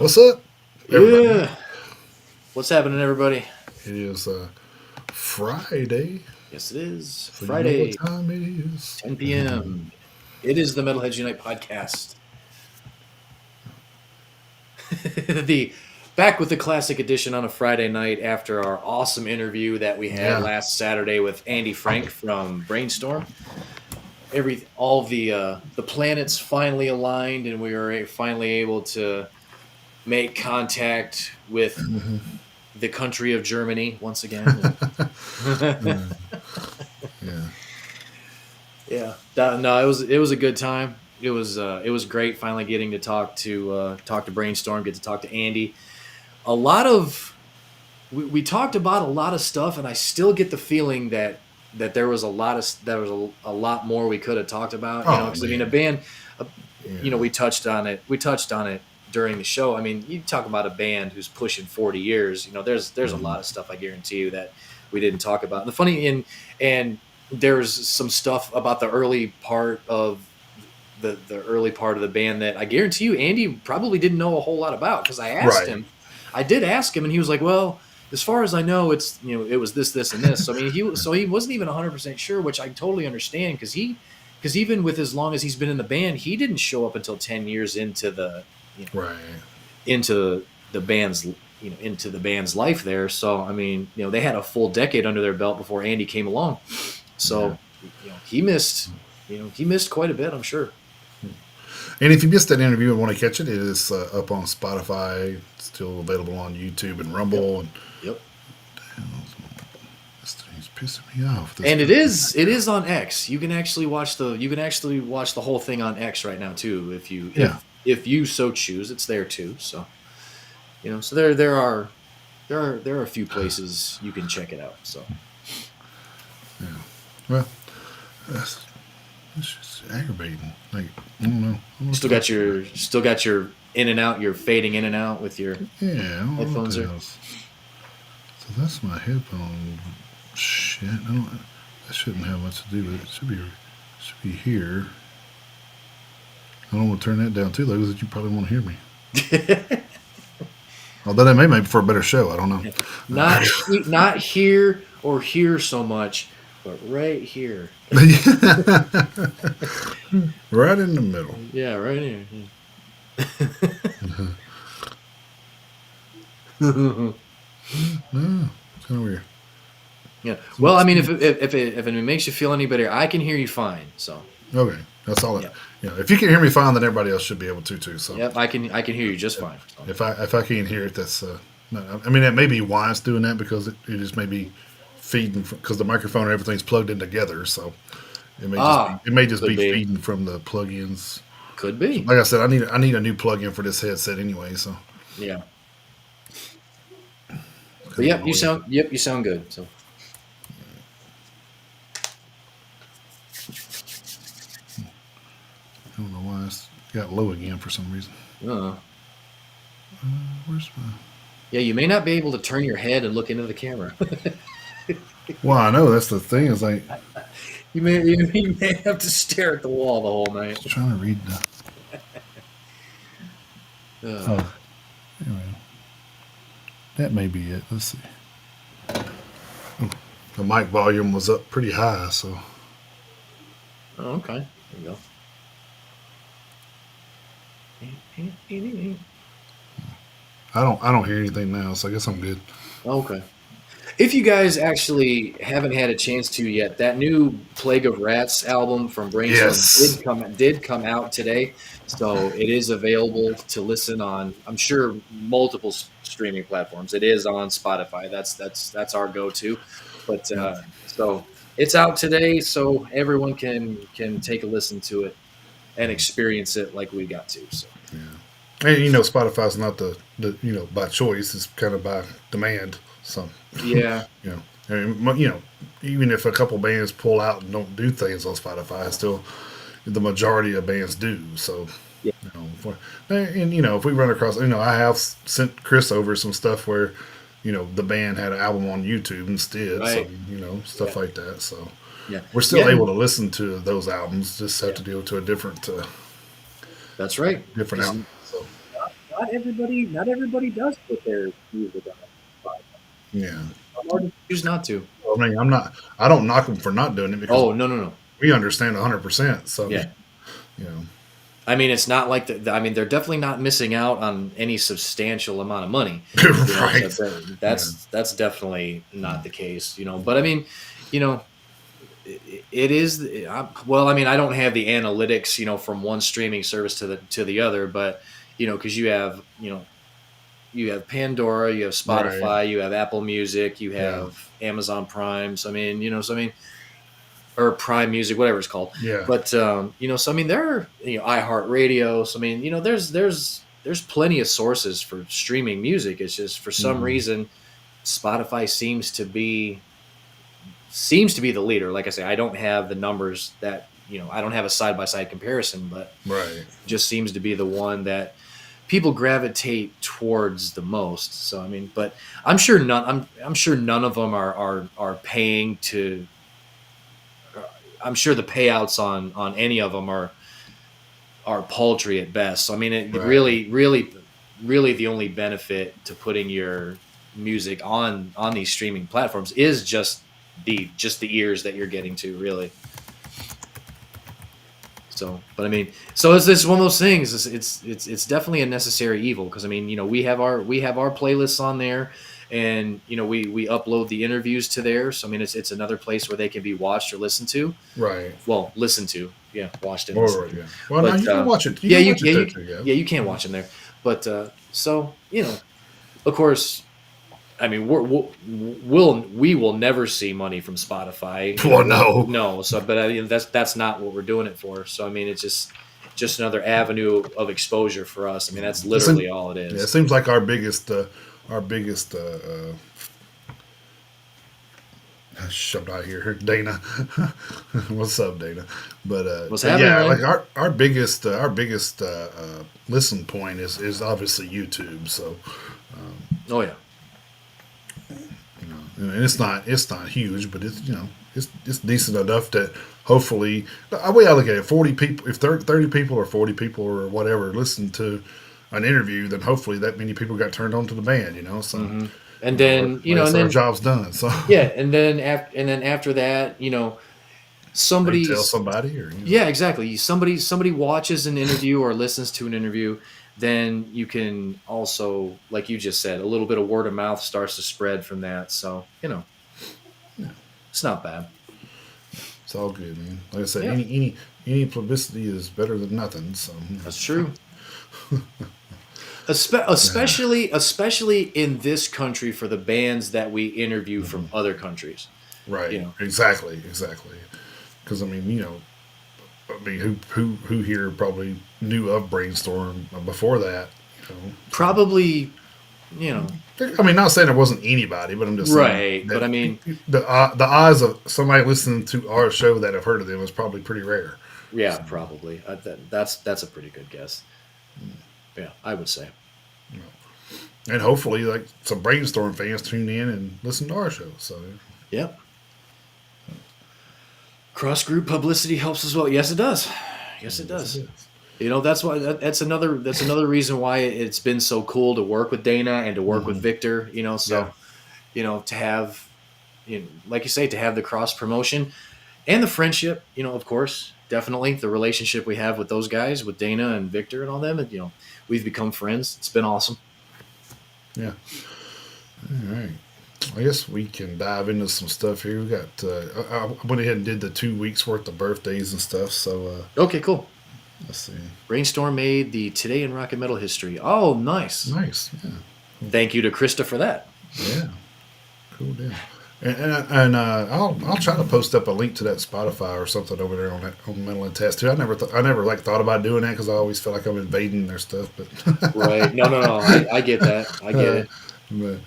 What's up, everybody? Yeah. What's happening, everybody? It is Friday, Yes, it is. so you know what Friday, time it is. 10 p.m. It is the Metalheads Unite podcast. the Back with the classic edition on a Friday night after our awesome interview that we had Yeah, last Saturday with Andy Frank from Brainstorm. All the planets finally aligned, and we were finally able to make contact with the country of Germany once again. yeah, Yeah, no, it was a good time. It was great finally getting to talk to Brainstorm, get to talk to Andy. A lot of we talked about a lot of stuff, and I still get the feeling that there was a lot more we could have talked about. oh Because I mean, man, uh, yeah, we touched on it. We touched on it during the show. I mean, you talk about a band who's pushing 40 years. There's a mhm. lot of stuff I guarantee you that we didn't talk about. The funny and there's some stuff about the early part of the early part of the band that I guarantee you Andy probably didn't know a whole lot about because Right, I did ask him, and he was like, "Well, as far as I know, it was this, and this." So I mean, he wasn't even 100% sure, which I totally understand because even with as long as he's been in the band, he didn't show up until 10 years into you know right, into the band's into the band's life there. So I mean, they had a full decade under their belt before Andy came along. yeah. So he missed quite a bit, I'm sure. And if you missed that interview and want to catch it, it is up on Spotify. It's still available on YouTube and Yep. Rumble. And Yep. this thing's pissing me off. This And it fucking is it background. is on X. You can actually watch the whole thing on X right now too if you Yeah, if you so choose. It's there too. So, so there are a few places you can check it out. So, yeah. Well, that's it's just aggravating. Like I don't know. I don't know what the still got your in and out, you're fading in and out with your Yeah, I don't know what headphones the there. hell's. So that's my headphone shit. I don't. That shouldn't have much to do with it. It should be here. I don't want to turn that down too low because you probably won't hear me. Although that may make for a better show. I don't know. Not here or here so much, but right here. Right in the middle. Yeah, right here. No, it's kind of weird. Yeah. So Well, I what's mean, next? if it makes you feel any better, I can hear you fine. So, Okay, that's all. yeah. If you can hear me fine, then everybody else should be able to too. So Yep, I can hear you just fine. So, if I can't hear it, that's no, I mean that may be why it's doing that because it just may be feeding because the microphone and everything's plugged in together. So it may just be could be. feeding from the plugins. Could So be. like I said, I need a new plug-in for this headset anyway. So Yeah. it's But kind of annoying. you sound good. So, I don't know why it's got low again for some reason. uh, Where's my? yeah, you may not be able to turn your head and look into the camera. Well, I know that's the thing. Is like You may have to stare at the wall the whole night. just trying to read the. Uh, Oh, anyway, that may be it. Let's see. The mic volume was up pretty high, so oh, okay. There you go. I don't hear anything now. So I guess I'm good. Okay. If you guys actually haven't had a chance to yet, that new Plague of Rats album from Brainstorm Yes. did come out today, so it is available to listen on. I'm sure multiple streaming platforms. It is on Spotify. That's our go-to, but Yeah. so it's out today, so everyone can take a listen to it and experience it like we got to. So Yeah. And Spotify's not the by choice. It's kind of by demand. So yeah, you know, even if a couple bands pull out and don't do things on Spotify, still the majority of bands do. So yeah, you know, and if we run across, I have sent Chris over some stuff where the band had an album on YouTube instead. So right, stuff yeah, like that. So yeah, we're still yeah, able to listen to those albums. Just have yeah. to go to a different That's right. different Because album. So not everybody does put their music on Spotify. Yeah. Some artists choose not to. I mean, I don't knock them for not doing it because Oh, no, no, no. we understand 100%. So, Yeah. you know, I mean, it's not like I mean, they're definitely not missing out on any substantial amount of money. So right. Yeah. that's definitely not the case. But I mean, you know, it is. Well, I mean, I don't have the analytics, from one streaming service to the other, but because you have Pandora, you have Right. Spotify, you have Apple Music, you Yeah. have Amazon Prime. So I mean, so I mean, or Prime Music, whatever it's called. Yeah. But so I mean, there are iHeartRadio. So I mean, there's plenty of sources for streaming music. It's just for some Hmm. reason, Spotify seems to be the leader. Like I say, I don't have the numbers that I don't have a side by side comparison, but Right. just seems to be the one that people gravitate towards the most. So I mean, but I'm sure none of them are paying to. I'm sure the payouts on any of them are paltry at best. So I mean, it Right. really, really, really, the only benefit to putting your music on these streaming platforms is just the ears that you're getting to, really. So, but I mean, so it's one of those things. It's definitely a necessary evil because I mean, we have our playlists on there, and we upload the interviews to there. So I mean, it's another place where they can be watched or listened to. Right. Well, listened to, yeah, watched and listened Or to. yeah. Well, now But you can watch it. You yeah, can you watch it yeah there you too. Yeah. yeah you can watch them there. But so of course, I mean, we will never see money from Spotify. Well, no. No. So, but I mean, that's not what we're doing it for. So, I mean, it's just another avenue of exposure for us. I mean, that's It seems, literally all it yeah, it is. seems like our biggest shoved out here, Dana. What's up, Dana? What's But happening, yeah, like man? our biggest listen point is obviously YouTube. So Oh yeah, and it's not huge, but it's decent enough that hopefully the way I look at it, 40 people, if 30 people or 40 people or whatever listen to an interview, then hopefully that many people got turned on to the band. So hmm and then I guess and our then job's done. So yeah, and then after that, maybe tell somebody's somebody or yeah, exactly. Somebody watches an interview or listens to an interview, then you can also, like you just said, a little bit of word of mouth starts to spread from that. So it's not bad. it's all good, man. Like I said, Yeah, any publicity is better than nothing. So that's true. Especially in this country for the bands that we interview from other countries. right, You know, exactly. Because who here probably knew of Brainstorm before that? So probably, you know, not saying there wasn't anybody, but I'm just saying right. But that I mean, the odds of somebody listening to our show that have heard of them is probably pretty rare. yeah, So, probably. That's a pretty good guess. Yeah, I would say. and hopefully, like some Brainstorm fans tune in and listen to our show. So, Yep. Cross group publicity helps as well. Yes, it does. Yes, it yes, it does. is. That's why that's another reason why it's been so cool to work with Dana and to work with Hmm. Victor. Yeah, So to have, like you say, to have the cross promotion and the friendship. Of course, definitely the relationship we have with those guys, with Dana and Victor and all them. And we've become friends. It's been awesome. yeah. All right. I guess we can dive into some stuff here. We got. I went ahead and did the 2 weeks worth of birthdays and stuff. So Okay, cool. let's see. Brainstorm made the Today in Rock and Metal history. Oh, nice. Nice. Yeah. Thank you to Krista for that. Yeah. Cool deal. And I'll try to post up a link to that Spotify or something over there on Mental and Test too. I never like thought about doing that because I always feel like I'm invading their stuff, Right. No, no, no. I get that. I get uh, it.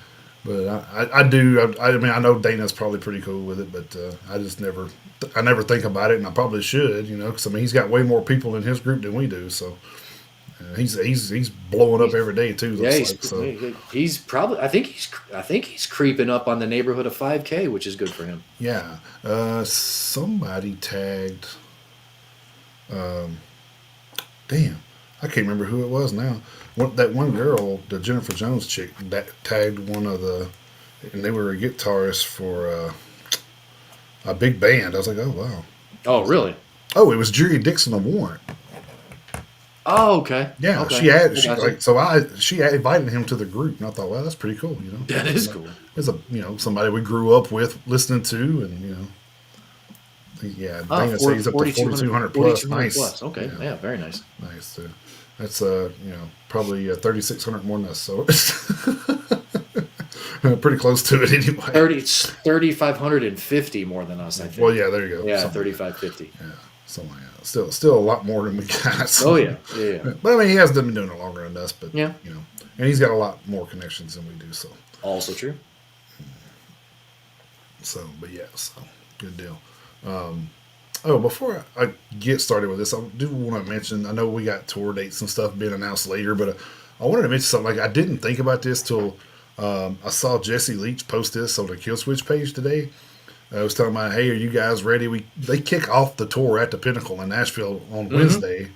but I do. I mean, I know Dana's probably pretty cool with it, but I just never think about it, and I probably should, because he's got way more people in his group than we do, so he's blowing up He's, every day too. yeah, Looks like so. he's probably. I think he's creeping up on the neighborhood of 5K, which is good for him. Yeah. Somebody tagged. Damn. I can't remember who it was now. That one girl, the Jennifer Jones chick, that tagged one of the, and they were a guitarist for a big band. I was like, oh wow. Oh, really? Oh, it was Jerry Dixon of Warrant. Oh, okay. Yeah, Okay. I she gotcha. like so I she had invited him to the group, and I thought, well, that's pretty cool. That is cool. It's a somebody we grew up with, listening to, and yeah, Oh, dang, I say he's up to 4,200, 4,200 plus. 4,200 Nice, plus. Okay. yeah, Yeah, very nice. nice. That's probably 3,600 more than us, so pretty close to it anyway. 30, it's 3,550 more than us, I Well, think. yeah, there you go. Yeah, Something like that. 3,550. Yeah, something like that. Still a lot more than we got. Oh, So. yeah. Yeah, yeah. But I mean, he has been doing it longer than us, but Yeah. and he's got a lot more connections than we do. Also true. But yeah, so good deal. Oh, before I get started with this, I do want to mention. I know we got tour dates and stuff being announced later, but I wanted to mention something. Like, I didn't think about this till I saw Jesse Leach post this on the Killswitch page today. I was telling my, hey, are you guys ready? They kick off the tour at the Pinnacle in Nashville on Wednesday.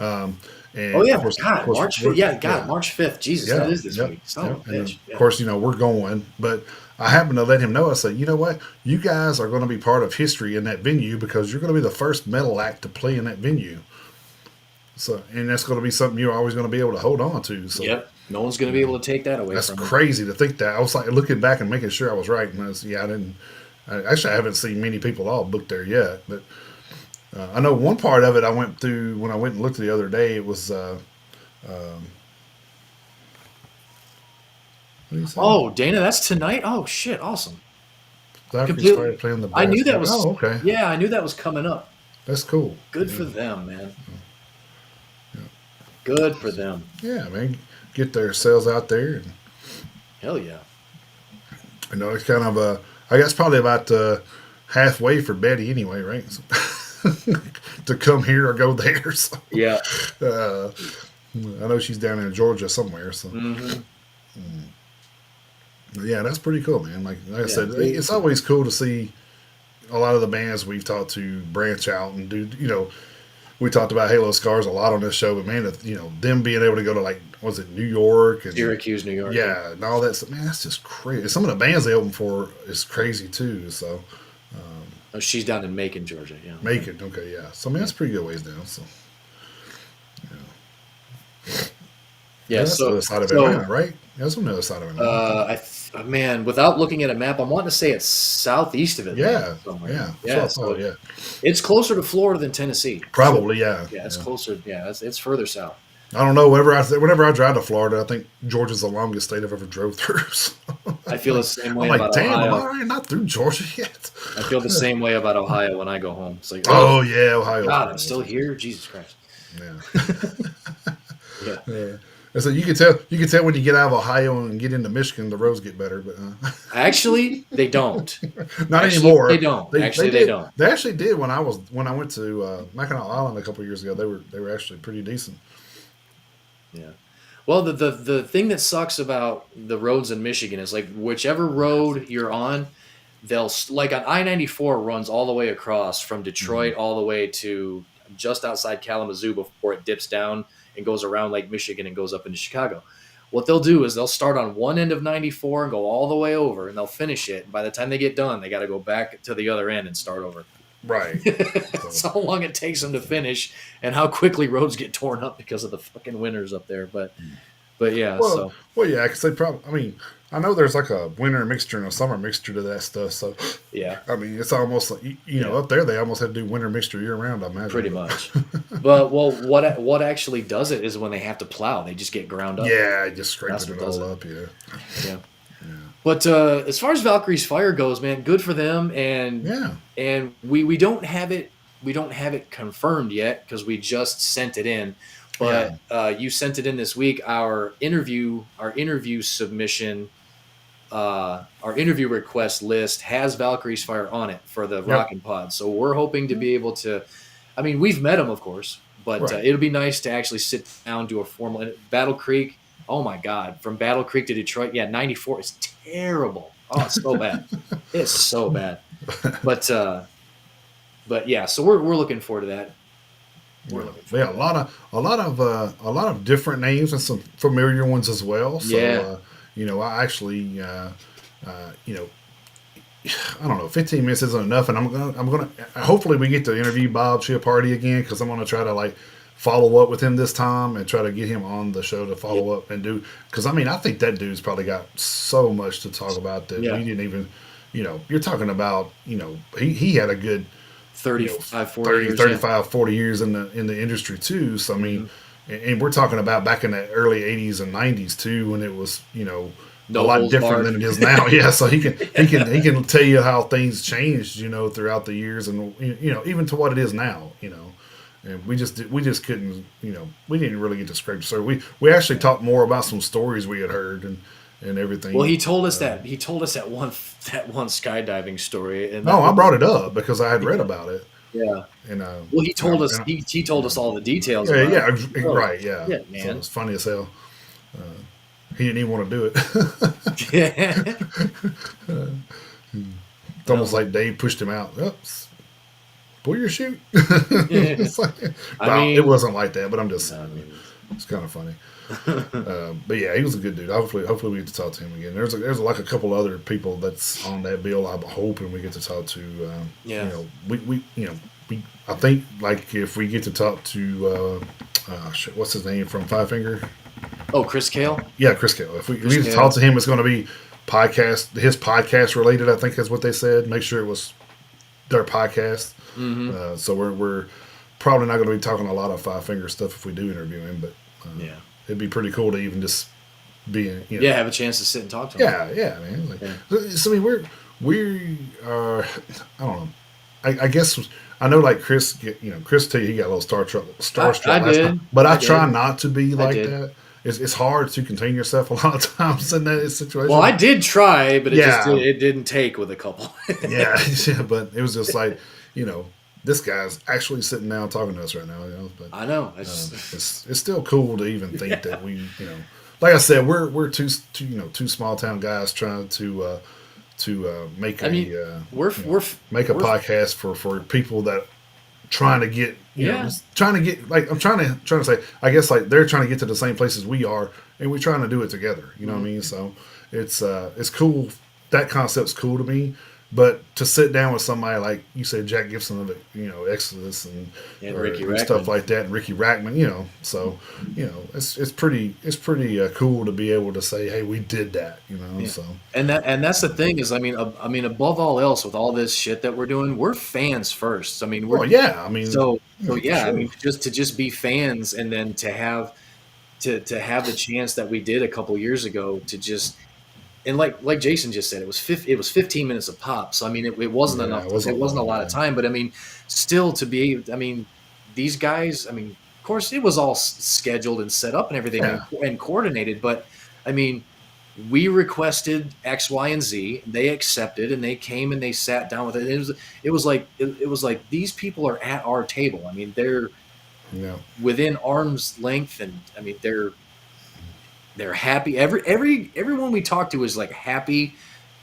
Oh, And yeah. of God, course, March 5th. Yeah, God, March 5th. Jesus, that yeah, is this yep, week. Son yep. of a And bitch. of Yeah. course, we're going, but I happened to let him know. I said, you know what? You guys are going to be part of history in that venue because you're going to be the first metal act to play in that venue. So, and that's going to be something you're always going to be able to hold on to. So, Yep. No one's going to be able to take that away that's from him. crazy to think that. I was like looking back and making sure I was right, and I didn't. Actually, I haven't seen many people all booked there yet, but I know one part of it I went through when I went and looked the other day. It was. What do you say? Oh, Dana, that's tonight? Oh, shit. Awesome. Valkyrie Completely. started playing the I brass knew that band. was, Oh, okay. yeah, I knew that was coming up. That's cool. Good Yeah. for them, man. Yeah. Good for them. Yeah, man. Get their sales out there. And, Hell yeah. it's kind of I guess probably about halfway for Betty anyway, right? So, to come here or go there. So, Yeah. uh, I know she's down in Georgia somewhere. So, Hmm. yeah, that's pretty cool, man. Like I Yeah. said, it's always cool to see a lot of the bands we've talked to branch out and do, we talked about Halo Scars a lot on this show, but man, them being able to go to was it New York and Syracuse, New York. yeah, and all that stuff, man, that's just crazy. Some of the bands they open for is crazy too. So Oh, she's down in Macon, Georgia. Yeah. Macon, okay, yeah. So I mean, that's pretty good ways down. So Yeah. that's the So, other side of so Atlanta, right? That's on the other side of Atlanta. man, without looking at a map, I'm wanting to say it's southeast of Atlanta Yeah, somewhere. yeah. Yeah. That's what I So thought, yeah, it's closer to Florida than Tennessee. So, probably, yeah. yeah, it's Yeah. closer. Yeah, it's further south. I don't know. Whenever I drive to Florida, I think Georgia's the longest state I've ever drove through. So, I feel the same I'm way like, about damn, am I Ohio. already not through Georgia yet? I feel the same way about Ohio when I go home. It's like, oh Oh yeah, Ohio. God, I'm still here. Jesus Christ. Yeah. Yeah. Yeah. And so you can tell when you get out of Ohio and get into Michigan, the roads get better, but Actually, they don't. not Actually, anymore. they don't. Actually, they don't. They actually did when I went to Mackinac Island a couple years ago. They were actually pretty decent. Yeah. Well, the thing that sucks about the roads in Michigan is like whichever road you're on, like on I-94 runs all the way across from Detroit all the way to just outside Kalamazoo before it dips down and goes around Lake Michigan and goes up into Chicago. What they'll do is they'll start on one end of 94 and go all the way over and they'll finish it. And by the time they get done, they got to go back to the other end and start over. Right. That's how long it takes them to finish and how quickly roads get torn up because of the fucking winters up there. But yeah, Well, so yeah, because they probably. I mean, I know there's like a winter mixture and a summer mixture to that stuff. So, yeah, I mean, it's almost like up there they almost have to do winter mixture year round. I imagine. pretty much. But what actually does it is when they have to plow, they just get ground up. Yeah, just That's scraping what it does all it. up. Yeah. Yeah. But as far as Valkyrie's Fire goes, man, good for them. Yeah. And we don't have it confirmed yet because we just sent it in. But you sent it in this week. Our interview submission, our interview request list has Valkyrie's Fire on it for the Rockin' Pod. So we're hoping to be able to. I mean, we've met them, of course, but Right. it'll be nice to actually sit down, do a formal Battle Creek. Oh my God, from Battle Creek to Detroit, 94 is terrible. Oh, it's so bad. It's so bad. But yeah, so we're looking forward to that. we're Yeah, looking yeah, forward to. a lot of different names and some familiar ones as well. So, Yeah, I actually, you know, I don't know, 15 minutes isn't enough, and I'm gonna, hopefully we get to interview Bob Chiappardi again because I'm gonna try to like follow up with him this time and try to get him on the show to yeah, follow up and do because I mean I think that dude's probably got so much to talk about that yeah. we didn't even, you're talking about, he had a good, 35, 40 30, years. Yeah. 35, 40 years in the industry too. So I mean, Hmm. and we're talking about back in the early '80s and '90s too, when it was a No lot holds different barred. than it is now. Yeah, so he can tell you how things changed, throughout the years, and even to what it is now. And we just couldn't, we didn't really get to scrape the surface. We actually talked more about some stories we had heard and Well, everything. he told us that one skydiving story, and No, that I was brought it up because I had read yeah, about it, yeah. and Well, he and I, told us and I, he told us all the details yeah, about it. yeah, Oh right, yeah. shit, So man. it's funny as hell. He didn't even want to do it. Yeah. It's Oh almost my. like Dave pushed him out. Oops, pull your chute. It's like, I well, it mean, wasn't like that, but I'm just I saying mean, it's kind of funny. But yeah, he was a good dude. Hopefully we get to talk to him again. There's like a couple other people that's on that bill. I'm hoping we get to talk to. yeah. We I think like if we get to talk to what's his name from Five Finger? Oh, Chris Kale. Yeah, Chris Kale. If we Chris get to talk Kale. to him, it's going to be his podcast related. I think is what they said. Make sure it was their podcast. Hmm. So we're probably not going to be talking a lot of Five Finger stuff if we do interview him, but Yeah. it'd be pretty cool to even just be in, Yeah. Have a chance to sit and talk to him. yeah, man. Like, Yeah. so I mean, we are, I don't know. I guess I know, like Chris tell you he got a little I starstruck last time, did. but I I try did. not to be I like did. that. It's hard to contain yourself a lot of times in that Well, I situation. did try, but Yeah, it didn't take with a couple. yeah, yeah, but it was just like, you know, this guy's actually sitting down talking to us right now. But I know. I it's still cool to even think yeah. that we, like I said, we're two small town guys trying to make I mean, we're you know we're make a we're podcast for people that trying to get yeah. just trying to get like I'm trying to say I guess like they're trying to get to the same places we are and we're trying to do it together. You know what I Mhm. mean? So it's cool. That concept's cool to me. But to sit down with somebody like you said, Jack Gibson of it, Exodus And Ricky and stuff Rackman. like that, and Ricky Rackman, so it's pretty cool to be able to say, hey, we did that, Yeah. so And that's the thing is, I mean, above all else, with all this shit that we're doing, we're fans first. I mean, we're well, yeah, I mean, so for yeah. I sure, mean, just be fans, and then to have the chance that we did a couple years ago to just and like Jason just said, it was 15 minutes of pop. So I mean, it wasn't yeah, enough. it wasn't It wasn't a long, lot of yeah, time, but I mean, still to be. I mean, these guys. I mean, of course, it was all scheduled and set up and everything yeah, and coordinated. But I mean, we requested X, Y, and Z. They accepted, and they came and they sat down with it. It was like these people are at our table. I mean, they're yeah, within arm's length, and I mean, they're happy. Everyone we talked to is like happy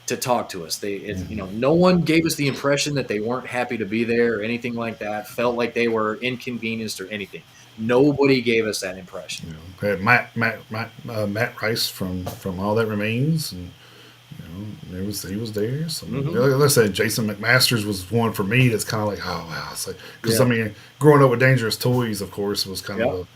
to talk to us. No one gave us the impression that they weren't happy to be there or anything like that. Felt like they were inconvenienced or anything. Nobody gave us that impression. We had Matt Rice from All That Remains, and he was there. So Hmm. like I said, Jason McMasters was one for me. That's kind of like, oh wow, it's like because I Yeah. mean, growing up with Dangerous Toys, of course, was kind of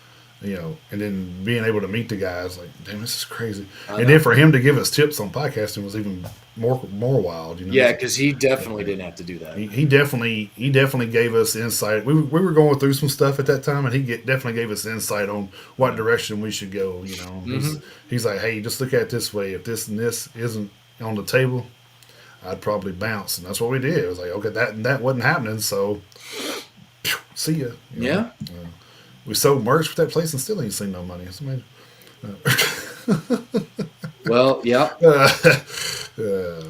Yep. and then being able to meet the guys, like, damn, this is crazy. I And then know. for him to give us tips on podcasting was even more wild. Yeah, It's because he definitely like, didn't have to do that. he definitely gave us insight. We were going through some stuff at that time, and definitely gave us insight on what Yeah. direction we should go. Hmm. He's like, hey, just look at it this way. If this and this isn't on the table, I'd probably bounce, and that's what we did. It was like, okay, that wasn't happening, so see ya. Yeah. We sold merch for that place and still ain't seen no money. Somebody, Well, yeah. uh,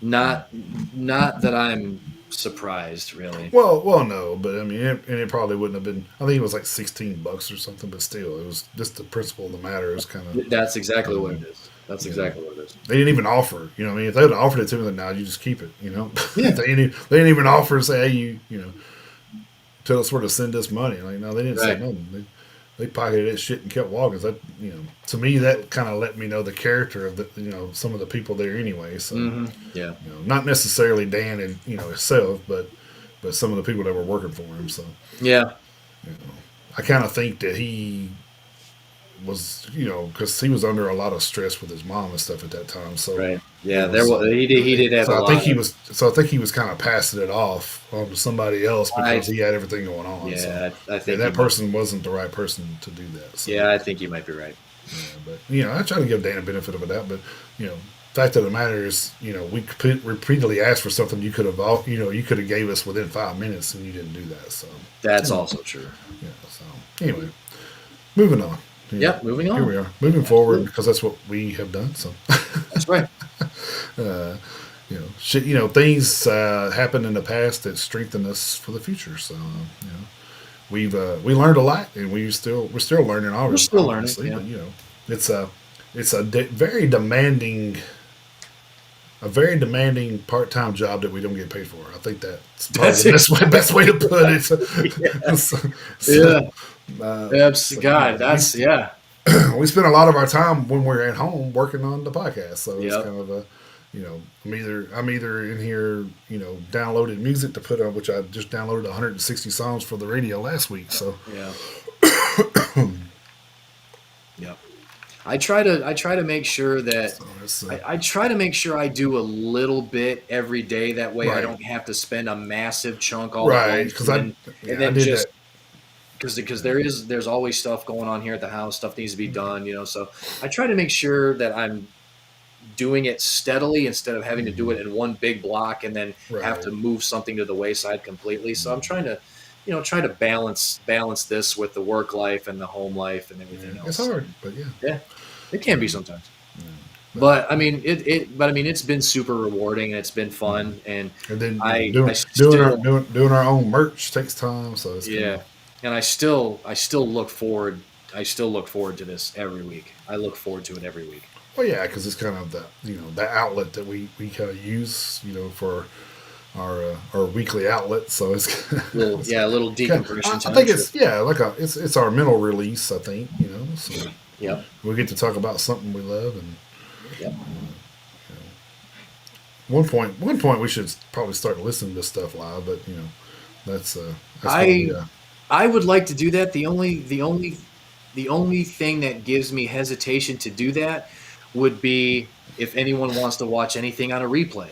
Not not that I'm surprised, really. well, no, but I mean, it probably wouldn't have been. I think it was like $16 or something, but still, it was just the principle of the matter. It was kind of, That's exactly what um, it is. That's you know, exactly what it is. they didn't even offer. You know, what I mean, if they would have offered it to me, then now you just keep it. Yeah. They didn't even offer to say, hey, tell us where to send us money. Like, no, they didn't say Right. nothing. They pocketed that shit and kept walking. That, to me, that kind of let me know the character of the, some of the people there anyway. So, Yeah. not necessarily Dan and himself, but some of the people that were working for him. So, Yeah. I kind of think that he was, because he was under a lot of stress with his mom and stuff at that time. So, Right. Yeah. There was so he did have a I think lot he of. was. So I think he was kind of passing it off onto somebody else I because he had everything going on. So, yeah. I and think you that might. person wasn't the right person to do that. So, Yeah. I think you might be right. yeah, but I try to give Dan a benefit of a doubt. But fact of the matter is, we repeatedly asked for something you could have, you could have gave us within 5 minutes, and you didn't do that. So, That's anyway, also true. So anyway, moving on. Yep. Moving Here on. we are, moving forward Absolutely. because that's what we have done. So, That's right. shit, things happened in the past that strengthen us for the future. So, we learned a lot, and we're still learning, We're still learning. obviously. Yeah. But it's a very demanding part time job that we don't get paid for. I think that's probably That's the it. best way to put it. Yeah. So, Yeah. so, God. we That's yeah. we spend a lot of our time when we're at home working on the podcast. So it's Yep. kind of I'm either in here, downloading music to put on, which I just downloaded 160 songs for the radio last week. So Yeah. Yep. I try to make sure that it's I try to make sure I do a little bit every day. That way I right, don't have to spend a massive chunk all at right, once, because I and yeah I then did that. just because there's always stuff going on here at the house. Stuff needs to be done, So I try to make sure that I'm doing it steadily instead of having to do it in one big block and then have Right. to move something to the wayside completely. So I'm trying to, try to balance this with the work life and the home life and Yeah, everything it's else. hard, but yeah, Yeah, it can be sometimes. but But I mean, But I mean, it's been super rewarding and it's been fun, and and then I doing still, doing our own merch takes time, so it's kind of yeah, and I still look forward. I still look forward to this every week. I look forward to it every week. well, yeah, because it's kind of the that outlet that we kind of use, for our weekly outlet. So it's, it's A little decompression I time. think Sure. it's like it's our mental release. I think so Yep. we get to talk about something we love, and Yep. one point we should probably start listening to stuff live, but that's that's probably I I would like to do that. The only thing that gives me hesitation to do that would be if anyone wants to watch anything on a replay.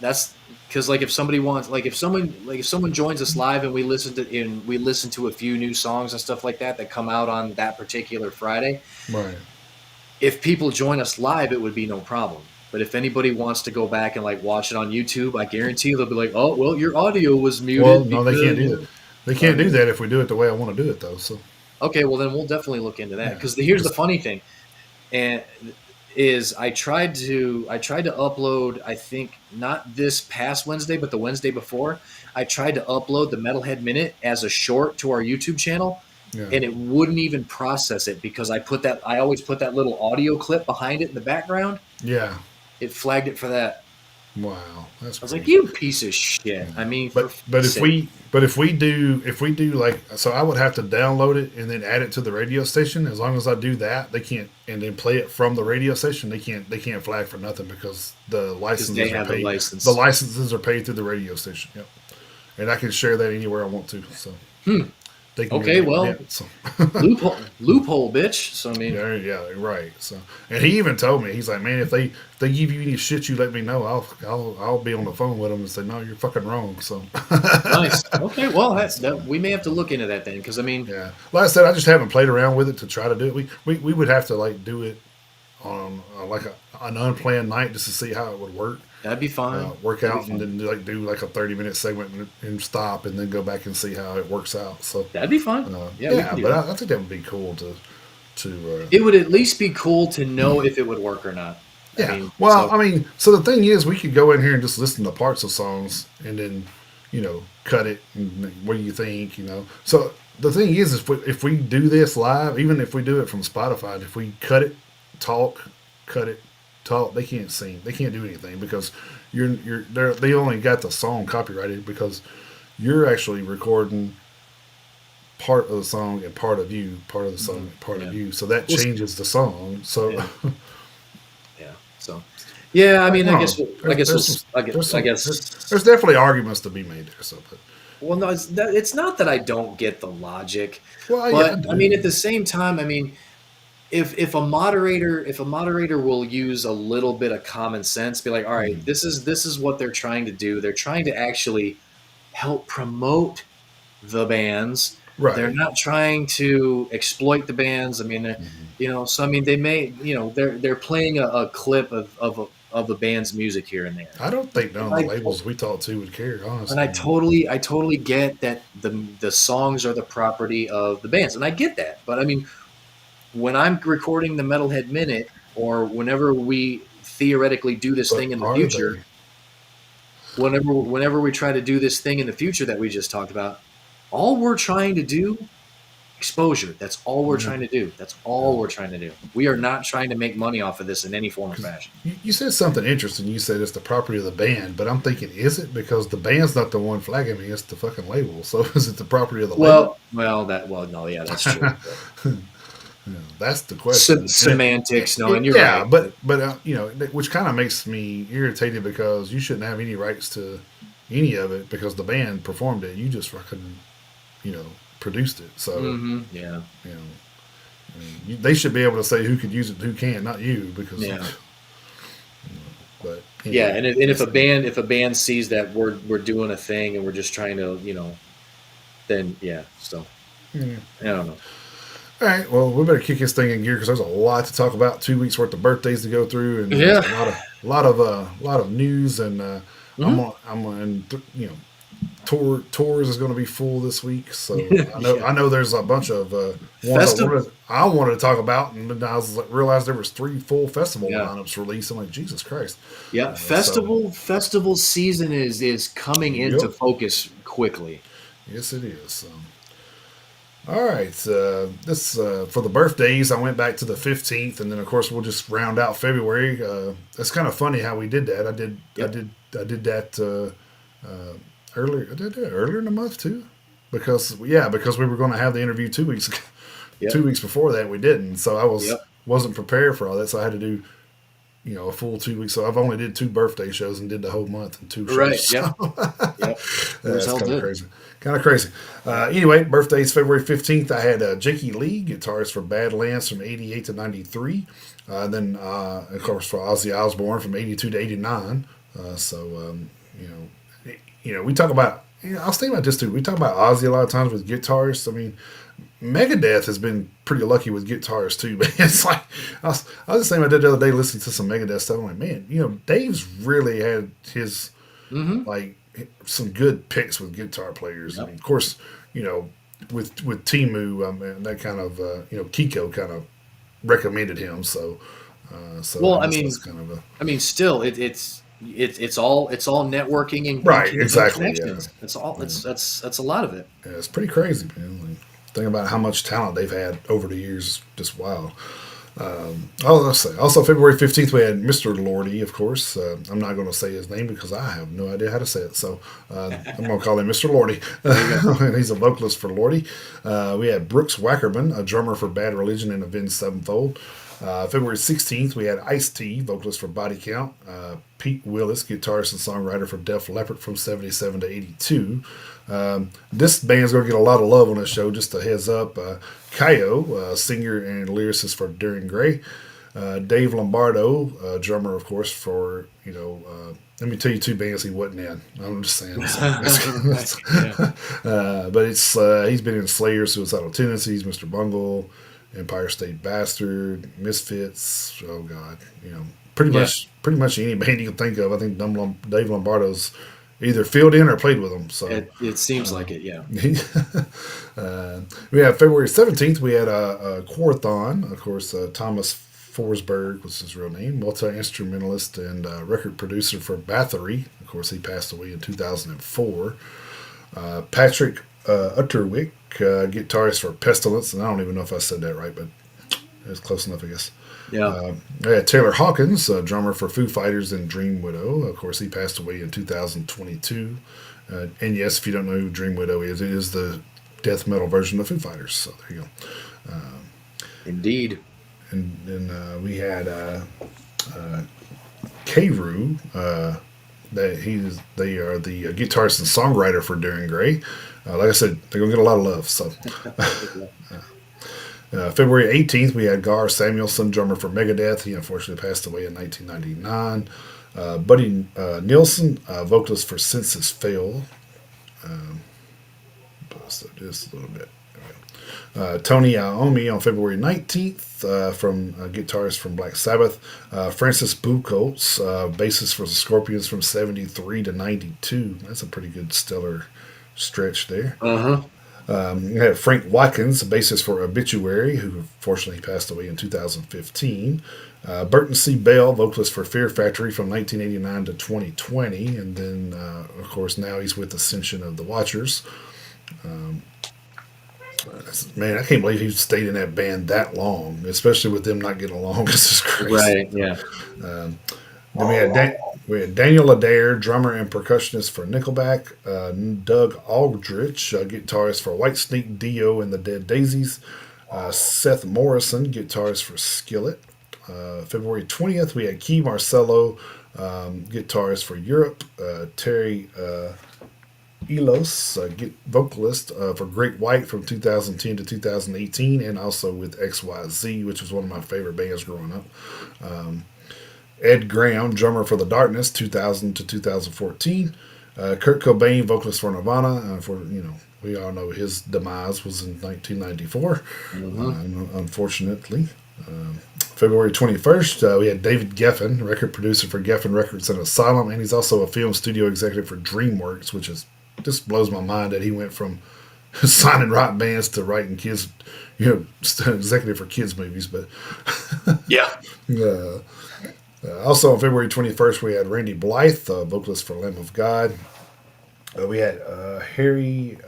That's because if someone joins us live and we listen to a few new songs and stuff like that come out on that particular Friday. right. If people join us live, it would be no problem. But if anybody wants to go back and like watch it on YouTube, I guarantee they'll be like, "Oh, well, your audio was Well, muted no, they can't because." do that. They So I can't do mean, that if we do it the way I want to do it, though. So okay, well then we'll definitely look into that yeah, because here's the because funny thing, and is I tried to upload. I think not this past Wednesday, but the Wednesday before. I tried to upload the Metalhead Minute as a short to our YouTube channel, yeah, and it wouldn't even process it because I always put that little audio clip behind it in the background. yeah. It flagged it for that. Wow, that's I was like, crazy. "You piece of shit!" I mean, for But fuck's sake. if we do like, so I would have to download it and then add it to the radio station. As long as I do that, they can't, and then play it from the radio station. They can't flag for nothing because the Because they licenses are have the paid. The license. licenses are paid through the radio station. Yep, and I can share that anywhere I want to. So Hmm. they can Okay, get it. well, Yeah. So loophole, bitch. So I mean, yeah, yeah, right. So, and he even told me, he's like, man, if they give you any shit, you let me know. I'll be on the phone with them and say, no, you're fucking wrong. So, nice. Okay, well, so we may have to look into that then, because I mean, yeah. Like I said, I just haven't played around with it to try to do it. We would have to like do it on like an unplanned night just to see how it would work. that'd be fine. Work That'd be out and fine. then like do like a 30-minute segment and stop and then go back and see how it works out. So, That'd be fine. Yeah, we yeah, can do but that. I think that would be cool to It would at least be cool to know if it would work or not. I yeah. mean, Well, so I mean, so the thing is, we could go in here and just listen to parts of songs and then, cut it. And what do you think? So the thing is, if we do this live, even if we do it from Spotify, if we cut it, talk, they can't sing, they can't do anything because they only got the song copyrighted because you're actually recording part of the song and part of you, part of the song and part of Yeah. you. So that Well, changes the song. So yeah. Yeah. So, yeah. I I mean, don't know. I guess we'll, I There's guess. definitely arguments to be made there. So, but Well, no, it's not that I don't get the logic, well, yeah, but I I mean, do. at the same time, I mean, if a moderator will use a little bit of common sense, be like, all right, Mhm. this is what they're trying to do. They're trying to actually help promote the bands. They're Right. not trying to exploit the bands. I mean, Hmm. you know, so I mean, they may, you know, they're playing a clip of the band's music here and there. I don't think none of And the labels we talked to would care, honestly. I totally get that the songs are the property of the bands, and I get that. But I mean, when I'm recording the Metalhead Minute, or whenever we theoretically do this But thing in the are future, they? whenever we try to do this thing in the future that we just talked about, all we're trying to do exposure. That's all we're Yeah. trying to do. That's Yeah. all we're trying to do. We are not trying to make money off of this in any form or Because fashion. you said something interesting. You said it's the property of the band, but I'm thinking, is it? Because the band's not the one flagging me; it's the fucking label. So is it the property of the label? No, yeah, that's true. Yeah, that's the question. Semantics, no, and you're Yeah, right. but you know, which kind of makes me irritated because you shouldn't have any rights to any of it because the band performed it. You just fucking you know produced it. So Yeah, you know, I mean, they should be able to say who could use it, and who can't, not you, because. yeah. But Yeah, anyway, and that's if a band sees that we're doing a thing and we're just trying to, you know, then yeah. So yeah. I don't know. All right, well, we better kick this thing in gear because there's a lot to talk about. 2 weeks worth of birthdays to go through, and there's Yeah. a lot of news. And Hmm. I'm on, you know, tours is going to be full this week. So Yeah. I know there's a bunch of ones Festive. I wanted to talk about, and then I was like, realized there was 3 full festival Yeah. lineups released. I'm like, Jesus Christ! Yeah. So Festival season is coming into yep, focus quickly. yes, it is. All right, this for the birthdays. I went back to the 15th, and then of course we'll just round out February. It's kind of funny how we did that. Yep. I did that earlier. I did that earlier in the month too, because because we were going to have the interview 2 weeks 2 weeks Yep. before that we didn't. So Yep. wasn't prepared for all that. So I had to do a full 2 weeks. So I've only did 2 birthday shows and did the whole month in two Right. shows. Yep. Yep. It was That's hell kind of good. crazy. Kind of crazy. Anyway, birthdays February 15th. I had Jakey Lee, guitarist for Badlands from 88 to 93. Then, of course, for Ozzy Osbourne from 82 to 89. You know, we talk about, I was thinking about this too. We talk about Ozzy a lot of times with guitarists. I mean, Megadeth has been pretty lucky with guitars too, man. It's like I was just saying I did the other day listening to some Megadeth stuff. I'm like, man, Dave's really had his Hmm. like some good picks with guitar players. I Yep. mean, of course, you know, with Timu, that kind of Kiko kind of recommended him. So I Well, guess that's kind of a I mean, still, it's all networking right. and Exactly. Yeah. connections. That's all. Yeah. That's a lot of it. Yeah, it's pretty crazy, man. Like, think about how much talent they've had over the years. Just wow. Let's say also February 15th we had Mr. Lordy, of course. I'm not going to say his name because I have no idea how to say it, so I'm going to call him Mr. Lordy. There you go. And he's a vocalist for Lordy. We had Brooks Wackerman, a drummer for Bad Religion and Avenged Sevenfold. February 16th, we had Ice-T, vocalist for Body Count. Pete Willis, guitarist and songwriter for Def Leppard from 77 to 82. This band's going to get a lot of love on this show, just a heads up. Kaio, singer and lyricist for Duran Gray. Dave Lombardo, drummer, of course, for, let me tell you 2 bands he wasn't in. I'm just saying. Yeah. But he's been in Slayer, Suicidal Tendencies, Mr. Bungle, Empire State Bastard, Misfits. Oh God, Yeah. pretty much any band you can think of. I think Dave Lombardo's either filled in or played with them. So It seems like it. Yeah. we have February 17th. We had a Quorthon, of course. Thomas Forsberg was his real name, multi instrumentalist and record producer for Bathory. Of course, he passed away in 2004. Patrick Utterwick, guitarist for Pestilence, and I don't even know if I said that right, but it's close enough, I guess. Yeah. Taylor Hawkins, drummer for Foo Fighters and Dream Widow. Of course, he passed away in 2022. And yes, if you don't know who Dream Widow is, it is the death metal version of Foo Fighters. So there you go. Indeed. And we had Kru. They are the guitarist and songwriter for Darren Gray. Like I said, they're gonna get a lot of love. So February 18th, we had Gar Samuelson, drummer for Megadeth. He unfortunately passed away in 1999. Buddy Nielsen, vocalist for Census Fail. So just a little bit. Tony Iommi on February 19th, from guitarist from Black Sabbath. Francis Buchholz, bassist for the Scorpions from 73 to 92. That's a pretty good stellar stretch there. Uh huh. We had Frank Watkins, bassist for Obituary, who fortunately passed away in 2015. Burton C. Bell, vocalist for Fear Factory from 1989 to 2020. And then, of course, now he's with Ascension of the Watchers. Man, I can't believe he stayed in that band that long, especially with them not getting along. This is crazy. Right. Yeah. Then we had Daniel Adair, drummer and percussionist for Nickelback. Doug Aldrich, guitarist for Whitesnake, Dio, and the Dead Daisies. Seth Morrison, guitarist for Skillet. February 20th, we had Key Marcello, guitarist for Europe. Terry Elos, vocalist for Great White from 2010 to 2018, and also with XYZ, which was one of my favorite bands growing up. Ed Graham, drummer for The Darkness, 2000 to 2014. Kurt Cobain, vocalist for Nirvana. We all know his demise was in 1994, unfortunately. February 21st, we had David Geffen, record producer for Geffen Records and Asylum, and he's also a film studio executive for DreamWorks, which is just blows my mind that he went from signing rock bands to writing kids, executive for kids movies. But Yeah. Also on February 21st, we had Randy Blythe, vocalist for Lamb of God. We had Harry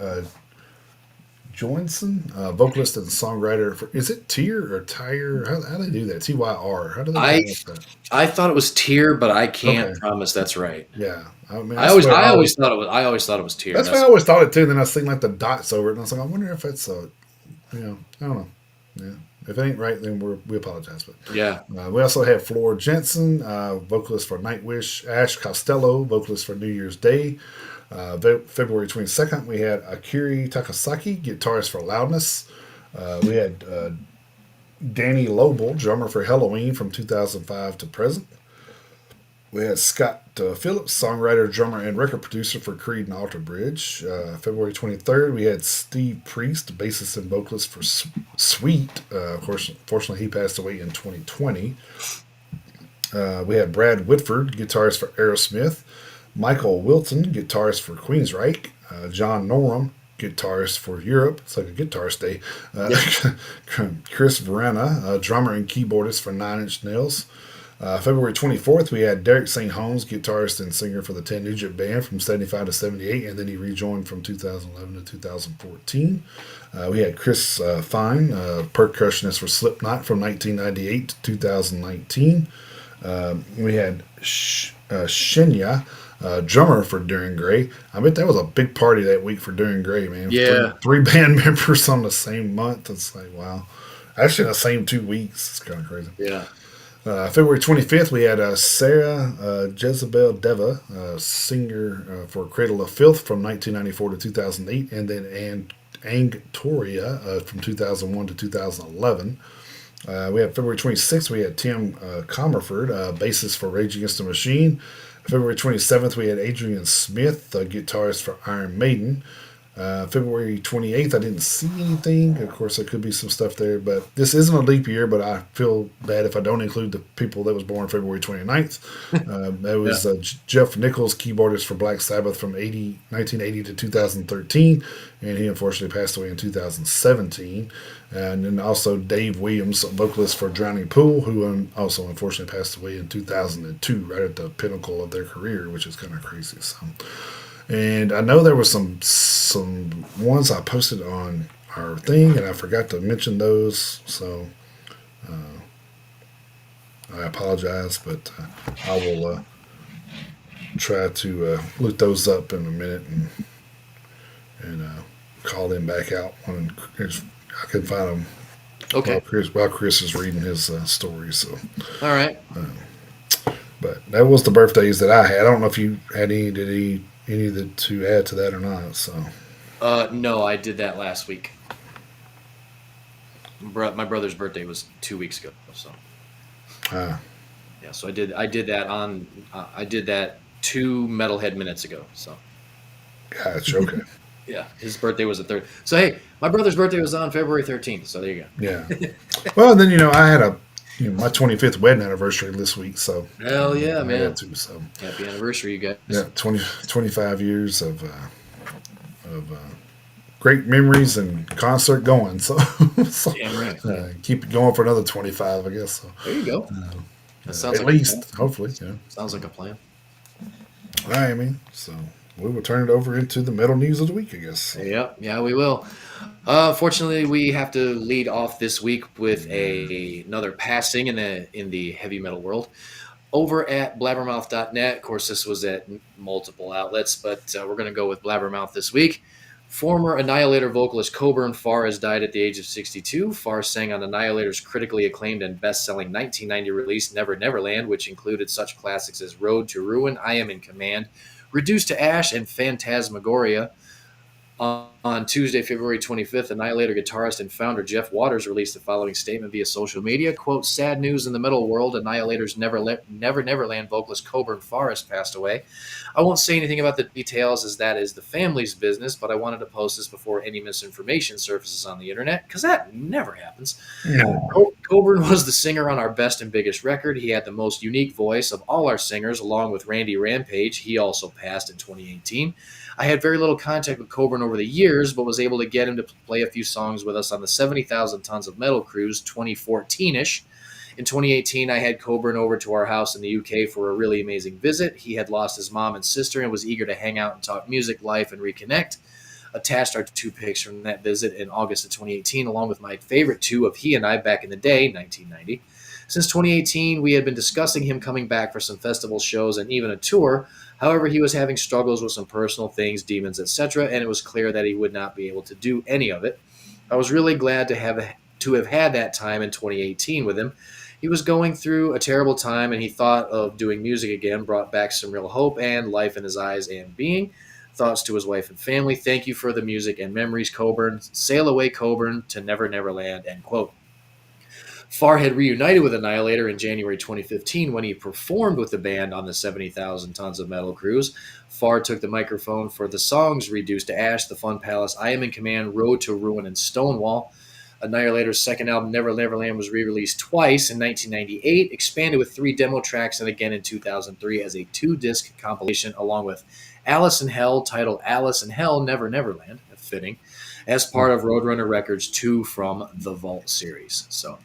Johnson, vocalist and songwriter for, is it Tyr or Tyre? How do they do that? Tyr. How do they I pronounce that? I thought it was tier, but I can't Okay. promise that's right. Yeah. I mean, I always thought it was. I always thought it was tier. that's what I always thought it too. Then I seen like the dots over it, and I was like, I wonder if it's I don't know. Yeah. If it ain't right, then we apologize. But Yeah. we also had Floor Jensen, vocalist for Nightwish. Ash Costello, vocalist for New Year's Day. February 22nd, we had Akiri Takasaki, guitarist for Loudness. We had Danny Lobel, drummer for Halloween from 2005 to present. We had Scott Phillips, songwriter, drummer, and record producer for Creed and Alter Bridge. February 23rd, we had Steve Priest, bassist and vocalist for Sweet. Of course, fortunately, he passed away in 2020. We had Brad Whitford, guitarist for Aerosmith. Michael Wilton, guitarist for Queensryche. John Norum, guitarist for Europe. It's like a guitarist day. Chris Verena, drummer and keyboardist for Nine Inch Nails. February 24th, we had Derek St. Holmes, guitarist and singer for the Ten Nugent Band from 75 to 78, and then he rejoined from 2011 to 2014. We had Chris Fine, percussionist for Slipknot from 1998 to 2019. We had Shenya, drummer for Darren Gray. I bet that was a big party that week for Darren Gray, man. Yeah. Three band members on the same month. It's like, wow. Actually, the same 2 weeks. It's kind of crazy. Yeah. February 25th, we had Sarah Jezebel Deva, singer for Cradle of Filth from 1994 to 2008, and then Angtoria from 2001 to 2011. We had February 26th, we had Tim Comerford, bassist for Rage Against the Machine. February 27th, we had Adrian Smith, guitarist for Iron Maiden. February 28th, I didn't see anything. Of course, there could be some stuff there, but this isn't a leap year, but I feel bad if I don't include the people that was born February 29th. That was Jeff Nichols, keyboardist for Black Sabbath from 1980 to 2013, and he unfortunately passed away in 2017. And then also Dave Williams, vocalist for Drowning Pool, who also unfortunately passed away in 2002, right at the pinnacle of their career, which is kind of crazy. So. And I know there was some ones I posted on our thing, and I forgot to mention those. So I apologize, but I will try to look those up in a minute and call them back out when I can find them Okay. while Chris is reading his stories. So, All right. but that was the birthdays that I had. I don't know if you had any to add to that or not. So, No, I did that last week. My brother's birthday was 2 weeks ago, so uh, yeah. So I did that 2 Metalhead minutes ago. So gotcha. Okay. yeah, his birthday was the third. So hey, my brother's birthday was on February 13th. So there you Yeah. Well, then I had my 25th wedding anniversary this week, so go. Hell yeah, I had man! to. So Happy anniversary, you yeah, guys. 25 years of great memories and concert going. So, so Damn right. Yeah. keep it going for another 25, I guess. So, There you go. That sounds at like a plan. least, hopefully. Yeah. Sounds like a plan. All right, I mean, so we will turn it over into the metal news of the week, I guess. Yeah, yeah, we will. Fortunately, we have to lead off this week with another passing in the heavy metal world. Over at blabbermouth.net, of course, this was at multiple outlets, but we're going to go with Blabbermouth this week. Former Annihilator vocalist Coburn Farr has died at the age of 62. Farr sang on Annihilator's critically acclaimed and best-selling 1990 release Never Neverland, which included such classics as Road to Ruin, I Am in Command, Reduced to Ash, and Phantasmagoria. On Tuesday, February 25th, Annihilator guitarist and founder Jeff Waters released the following statement via social media. Quote, sad news in the metal world. Annihilator's Never Neverland vocalist Coburn Farr has passed away. I won't say anything about the details as that is the family's business, but I wanted to post this before any misinformation surfaces on the internet, because that never happens. No. Coburn was the singer on our best and biggest record. He had the most unique voice of all our singers, along with Randy Rampage. He also passed in 2018. I had very little contact with Coburn over the years, but was able to get him to play a few songs with us on the 70,000 Tons of Metal cruise 2014 ish. In 2018, I had Coburn over to our house in the UK for a really amazing visit. He had lost his mom and sister and was eager to hang out and talk music, life, and reconnect. Attached are two pics from that visit in August of 2018, along with my favorite two of he and I back in the day, 1990. Since 2018, we had been discussing him coming back for some festival shows and even a tour. However, he was having struggles with some personal things, demons, etc., and it was clear that he would not be able to do any of it. I was really glad to have had that time in 2018 with him. He was going through a terrible time, and he thought of doing music again, brought back some real hope and life in his eyes and being. Thoughts to his wife and family. Thank you for the music and memories, Coburn. Sail away, Coburn, to Never Neverland. End quote. Farr had reunited with Annihilator in January 2015 when he performed with the band on the 70,000 Tons of Metal cruise. Farr took the microphone for the songs Reduced to Ash, The Fun Palace, I Am in Command, Road to Ruin, and Stonewall. Annihilator's second album, Never Neverland, was re-released twice in 1998, expanded with 3 demo tracks, and again in 2003 as a 2-disc compilation, along with Alice in Hell, titled Alice in Hell, Never Neverland, fitting, as part of Roadrunner Records 2 from the Vault series. So,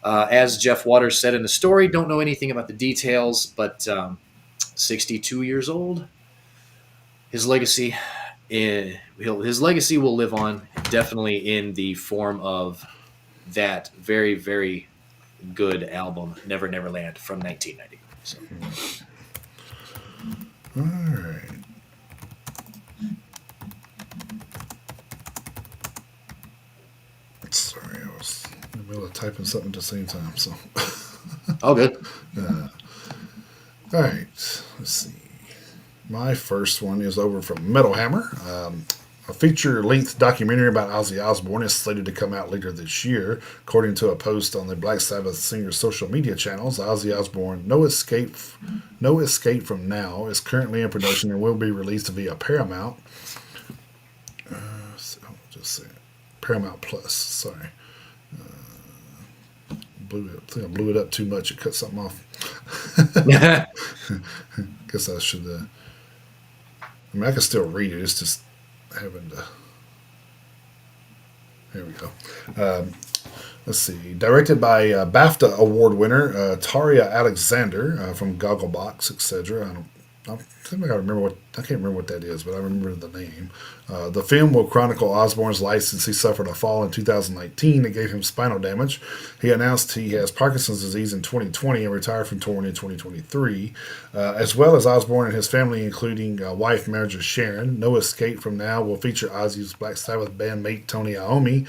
as Jeff Waters said in the story, don't know anything about the details, but 62 years old. His legacy, his legacy will live on, definitely in the form of that very, very good album, Never Neverland from 1990. So, All right. Sorry, I was in the middle of typing something at the same time. So, all good. all right. Let's see. My first one is over from Metal Hammer. A feature-length documentary about Ozzy Osbourne is slated to come out later this year. According to a post on the Black Sabbath singer's social media channels, Ozzy Osbourne, No Escape from Now, is currently in production and will be released via Paramount. So I'll just say Paramount Plus. Sorry. I think I blew it up too much. It cut something off. Guess I should. I mean, I can still read it. It's just having to. There we go. Let's see. Directed by BAFTA award winner Taria Alexander from Gogglebox, etc. I think I remember what I can't remember what that is, but I remember the name. The film will chronicle Osborne's life since he suffered a fall in 2019 that gave him spinal damage. He announced he has Parkinson's disease in 2020 and retired from touring in 2023, as well as Osborne and his family, including wife manager Sharon. No Escape from Now will feature Ozzy's Black Sabbath bandmate Tony Iommi,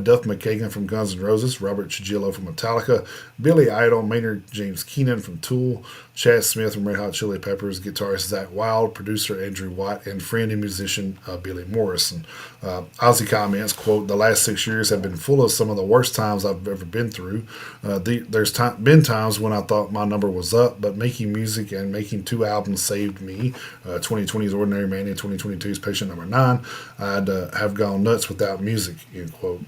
Duff McKagan from Guns N' Roses, Robert Trujillo from Metallica, Billy Idol, Maynard James Keenan from Tool, Chad Smith from Red Hot Chili Peppers, guitarist Zach Wild, producer Andrew Watt, and friend and musician Billy Morrison. Ozzy comments, quote, "The last 6 years have been full of some of the worst times I've ever been through. Been times when I thought my number was up, but making music and making 2 albums saved me. 2020's Ordinary Man and 2022's Patient Number 9. I'd have gone nuts without music," end quote.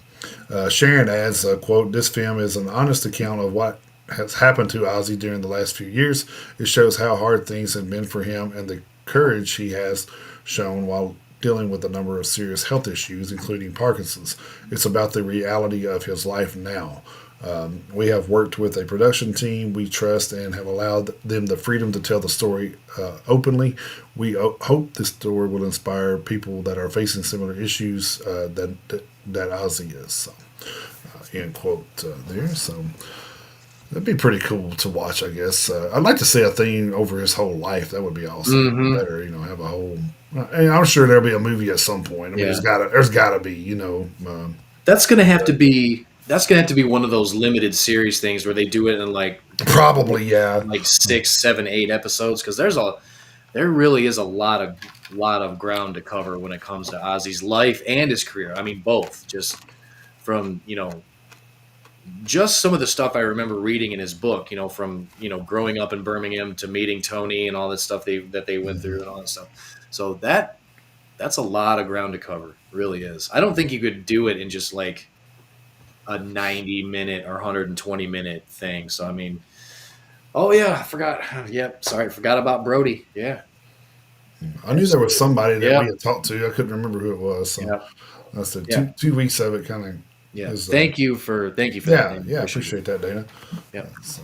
Sharon adds, quote, "This film is an honest account of what has happened to Ozzy during the last few years. It shows how hard things have been for him and the courage he has shown while dealing with a number of serious health issues, including Parkinson's. It's about the reality of his life now. We have worked with a production team we trust and have allowed them the freedom to tell the story openly. We hope this story will inspire people that are facing similar issues that Ozzy is." So, end quote there. So that'd be pretty cool to watch, I guess. I'd like to see a thing over his whole life. That would be awesome. Mm-hmm. Better, have a whole. And I'm sure there'll be a movie at some point. I mean, Yeah, there's gotta be, that's gonna have to be one of those limited series things where they do it in probably, yeah. like 6, 7, 8 episodes because there really is a lot of ground to cover when it comes to Ozzy's life and his career. I mean, both. Just from just some of the stuff I remember reading in his book. From growing up in Birmingham to meeting Tony and all that stuff that they went through and all that stuff. So that's a lot of ground to cover. Really is. I don't think you could do it in just like a 90-minute or 120-minute thing. So I mean, oh yeah, I forgot. Yep, sorry, forgot about Brody. Yeah, I knew there was absolutely. somebody that we Yeah, had talked to. I couldn't remember who it was. So yeah, I said yeah, two weeks of it kind of yeah. is. Thank you for that, Yeah, Dan. yeah. I Appreciate it. appreciate that, Dana. Yeah. So,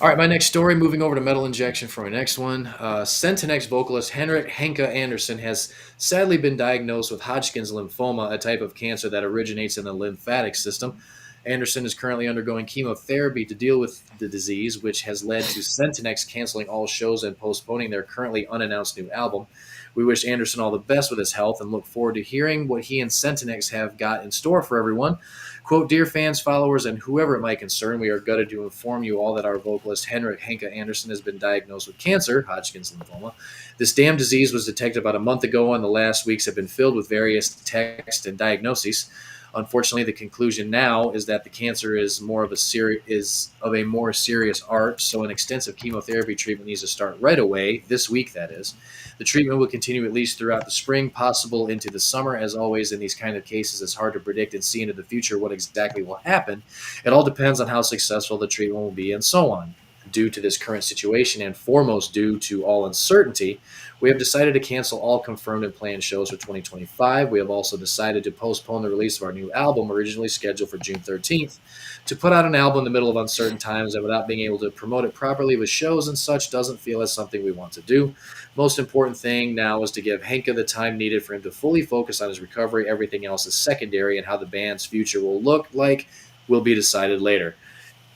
All right, my next story. Moving over to Metal Injection for my next one. Centenex vocalist Henrik Henke Anderson has sadly been diagnosed with Hodgkin's lymphoma, a type of cancer that originates in the lymphatic system. Anderson is currently undergoing chemotherapy to deal with the disease, which has led to Centenex canceling all shows and postponing their currently unannounced new album. We wish Anderson all the best with his health and look forward to hearing what he and Centenex have got in store for everyone. Quote, "Dear fans, followers, and whoever it might concern, we are gutted to inform you all that our vocalist Henrik Henke Anderson has been diagnosed with cancer, Hodgkin's lymphoma. This damn disease was detected about a month ago, and the last weeks have been filled with various tests and diagnoses. Unfortunately, the conclusion now is that the cancer is of a more serious art, so an extensive chemotherapy treatment needs to start right away, this week that is. The treatment will continue at least throughout the spring, possible into the summer. As always, in these kind of cases, it's hard to predict and see into the future what exactly will happen. It all depends on how successful the treatment will be and so on. Due to this current situation and foremost due to all uncertainty, we have decided to cancel all confirmed and planned shows for 2025. We have also decided to postpone the release of our new album, originally scheduled for June 13th. To put out an album in the middle of uncertain times and without being able to promote it properly with shows and such doesn't feel as something we want to do. Most important thing now is to give Henke the time needed for him to fully focus on his recovery. Everything else is secondary, and how the band's future will look like will be decided later.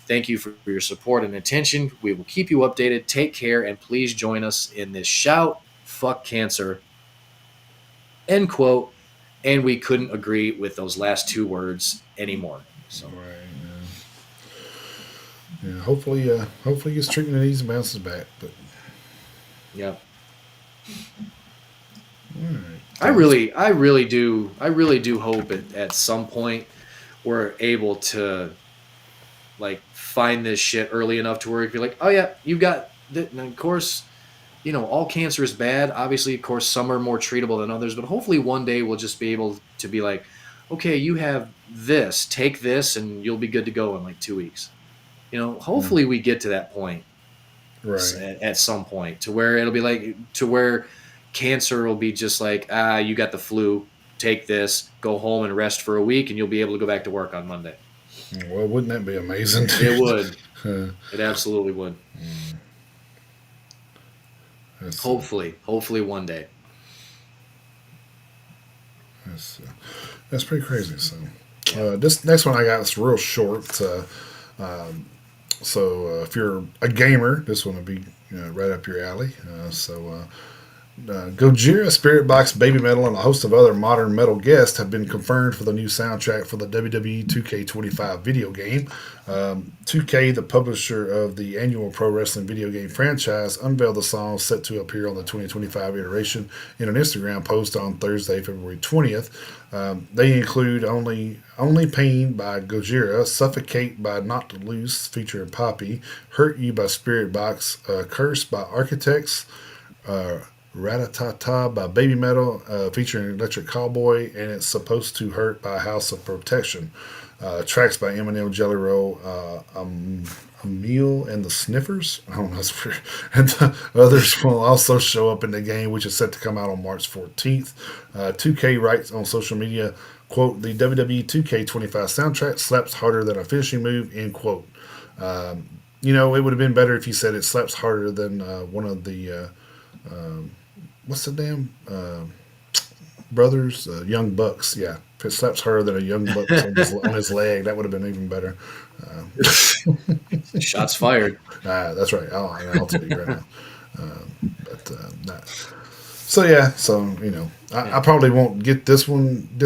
Thank you for your support and attention. We will keep you updated. Take care, and please join us in this shout. Fuck cancer. End quote. And we couldn't agree with those last two words anymore. So, right. Yeah. Hopefully, he gets treatment and he bounces back. But yeah. all right, I really do hope at some point we're able to find this shit early enough to where you'd be like, oh yeah, you got that. And of course, all cancer is bad. Obviously, of course, some are more treatable than others, but hopefully one day we'll just be able to be like, okay, you have this, take this, and you'll be good to go in like 2 weeks. yeah, Hopefully we get to that point right. at some point to where it'll be like to where cancer will be just like, you got the flu, take this, go home and rest for a week, and you'll be able to go back to work on Monday. Well, wouldn't that be amazing? It would. uh, It absolutely would. That's Hopefully one day. that's that's pretty crazy. So Yeah. this next one I got is real short. If you're a gamer, this one would be right up your alley. Gojira, Spirit Box, Baby Metal, and a host of other modern metal guests have been confirmed for the new soundtrack for the WWE 2K25 video game. 2K, the publisher of the annual pro wrestling video game franchise, unveiled the song set to appear on the 2025 iteration in an Instagram post on Thursday, February 20th. They include Only Pain by Gojira, Suffocate by Not to Loose featuring Poppy, Hurt You by Spirit Box, Curse by Architects, uh, Ratatata by Baby Metal, featuring Electric Cowboy, and It's Supposed to Hurt by House of Protection. Tracks by Eminem, Jelly Roll, Emil and the Sniffers. I don't know. That's weird. And the others will also show up in the game, which is set to come out on March 14th. 2K writes on social media, quote, the WWE 2K25 soundtrack slaps harder than a finishing move, end quote. It would have been better if you said it slaps harder than one of the what's the damn brothers, Young Bucks. Yeah, if it slaps harder than a Young Bucks on his leg, that would have been even better. Shots fired. That's right. I'll tell you right now. But not. So yeah, I probably won't get this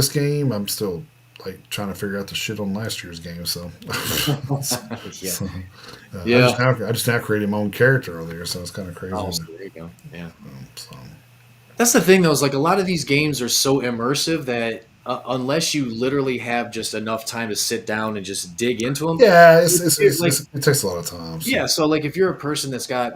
game. I'm still like trying to figure out the shit on last year's game. So, Yeah. so Yeah. I just now created my own character earlier, so it's kind of crazy. Oh, so there you go. Yeah. So, That's the thing, though, is like a lot of these games are so immersive that unless you literally have just enough time to sit down and just dig into them, yeah, like it takes a lot of time. So. yeah. So like if you're a person that's got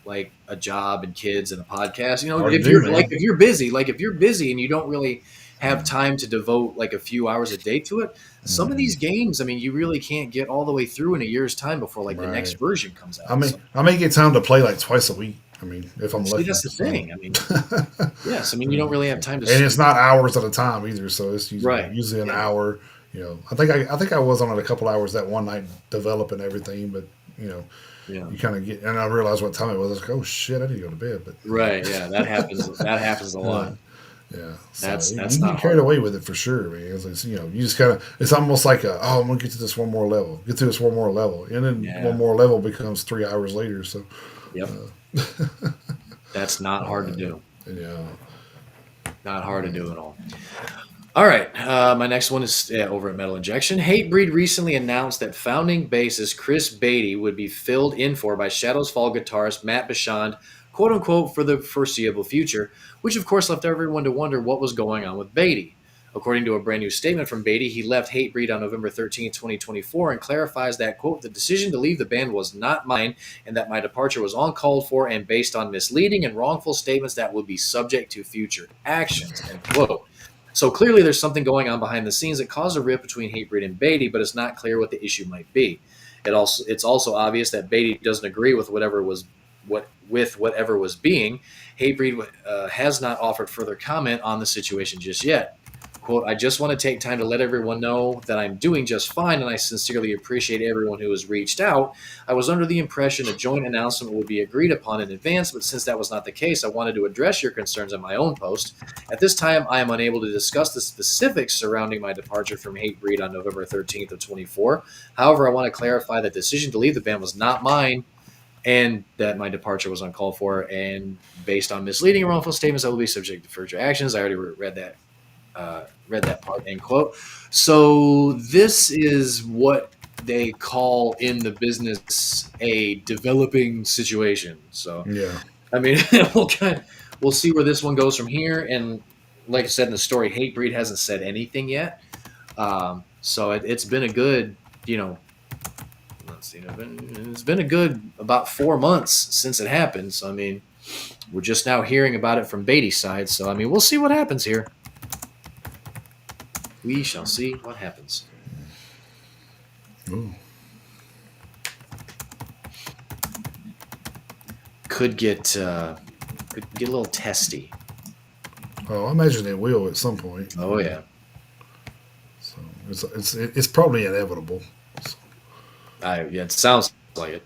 like a job and kids and a podcast, Already do, man. if you're busy and you don't really have time to devote like a few hours a day to it, some of these games, I mean, you really can't get all the way through in a year's time before like the next Right. version comes I out. may So I may get time to play like twice a week. I mean, if I'm see, lucky. that's the So. thing. I mean, yes, I mean you don't really have time to. And it's not hours at a time either. So it's Right. usually an Yeah. hour. I think I was on it a couple hours that one night developing everything, but Yeah. you kind of get, and I realized what time it was. I was like, oh shit, I need to go to bed. But Right. Yeah. That happens. That happens a uh, lot. yeah, so That's you not get carried hard. away with it for sure, man. You just kind of, it's almost like I'm gonna get to this one more level, get to this one more level, and then one Yeah. more level becomes 3 hours later. So, Yep. uh, That's not hard to do. yeah, Not hard to do at all. All right. My next one is over at Metal Injection. Hatebreed recently announced that founding bassist Chris Beatty would be filled in for by Shadows Fall guitarist Matt Bichond, quote unquote, for the foreseeable future, which of course left everyone to wonder what was going on with Beatty. According to a brand new statement from Beatty, he left Hatebreed on November 13th, 2024, and clarifies that, quote, the decision to leave the band was not mine, and that my departure was uncalled for and based on misleading and wrongful statements that would be subject to future actions, end quote. So clearly there's something going on behind the scenes that caused a rift between Hatebreed and Beatty, but it's not clear what the issue might be. It's also obvious that Beatty doesn't agree with whatever was being. Hatebreed has not offered further comment on the situation just yet. Quote, I just want to take time to let everyone know that I'm doing just fine, and I sincerely appreciate everyone who has reached out. I was under the impression a joint announcement would be agreed upon in advance, but since that was not the case, I wanted to address your concerns on my own post. At this time, I am unable to discuss the specifics surrounding my departure from Hatebreed on November 13th of 24. However, I want to clarify that the decision to leave the band was not mine, and that my departure was uncalled for and based on misleading and wrongful statements that will be subject to future actions. I already read that part, end quote. So this is what they call in the business a developing situation. So yeah. I mean, we'll see where this one goes from here. And like I said in the story, Hatebreed hasn't said anything yet. So it's been a good, let's see, it's been a good about 4 months since it happened. So I mean, we're just now hearing about it from Beatty's side. So I mean, we'll see what happens here. We shall see what happens. Ooh. Could get a little testy. Oh, I imagine it will at some point. Oh yeah. So it's probably inevitable. So, Yeah, it sounds like it.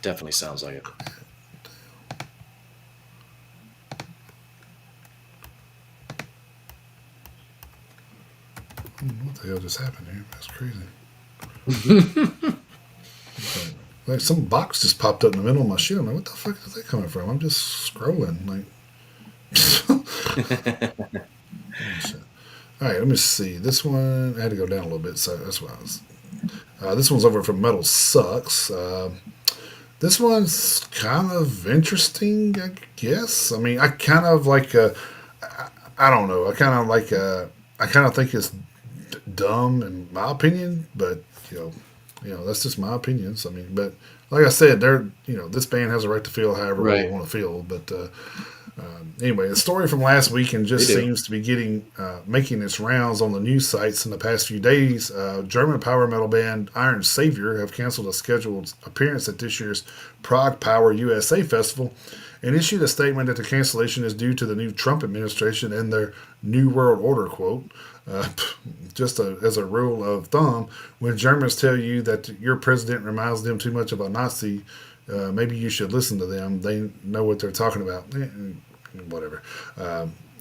Definitely sounds like it. What the hell just happened here? That's crazy. Like some box just popped up in the middle of my shit. I'm like, what the fuck is that coming from? I'm just scrolling. Like, oh, shit. All right, let me see. This one, I had to go down a little bit, so that's why I was. This one's over from Metal Sucks. This one's kind of interesting, I guess. I mean, I kind of like, I don't know. I kind of like, I kind of think it's dumb in my opinion, but you know, that's just my opinions. I mean, but like I said, this band has a right to feel however way they Right. want to feel. But anyway, the story from last weekend They just do. seems to be making its rounds on the news sites in the past few days. German power metal band Iron Savior have canceled a scheduled appearance at this year's Prague Power USA Festival and issued a statement that the cancellation is due to the new Trump administration and their New World Order quote. Uh, as a rule of thumb, when Germans tell you that your president reminds them too much of a Nazi, maybe you should listen to them. They know what they're talking about. Whatever.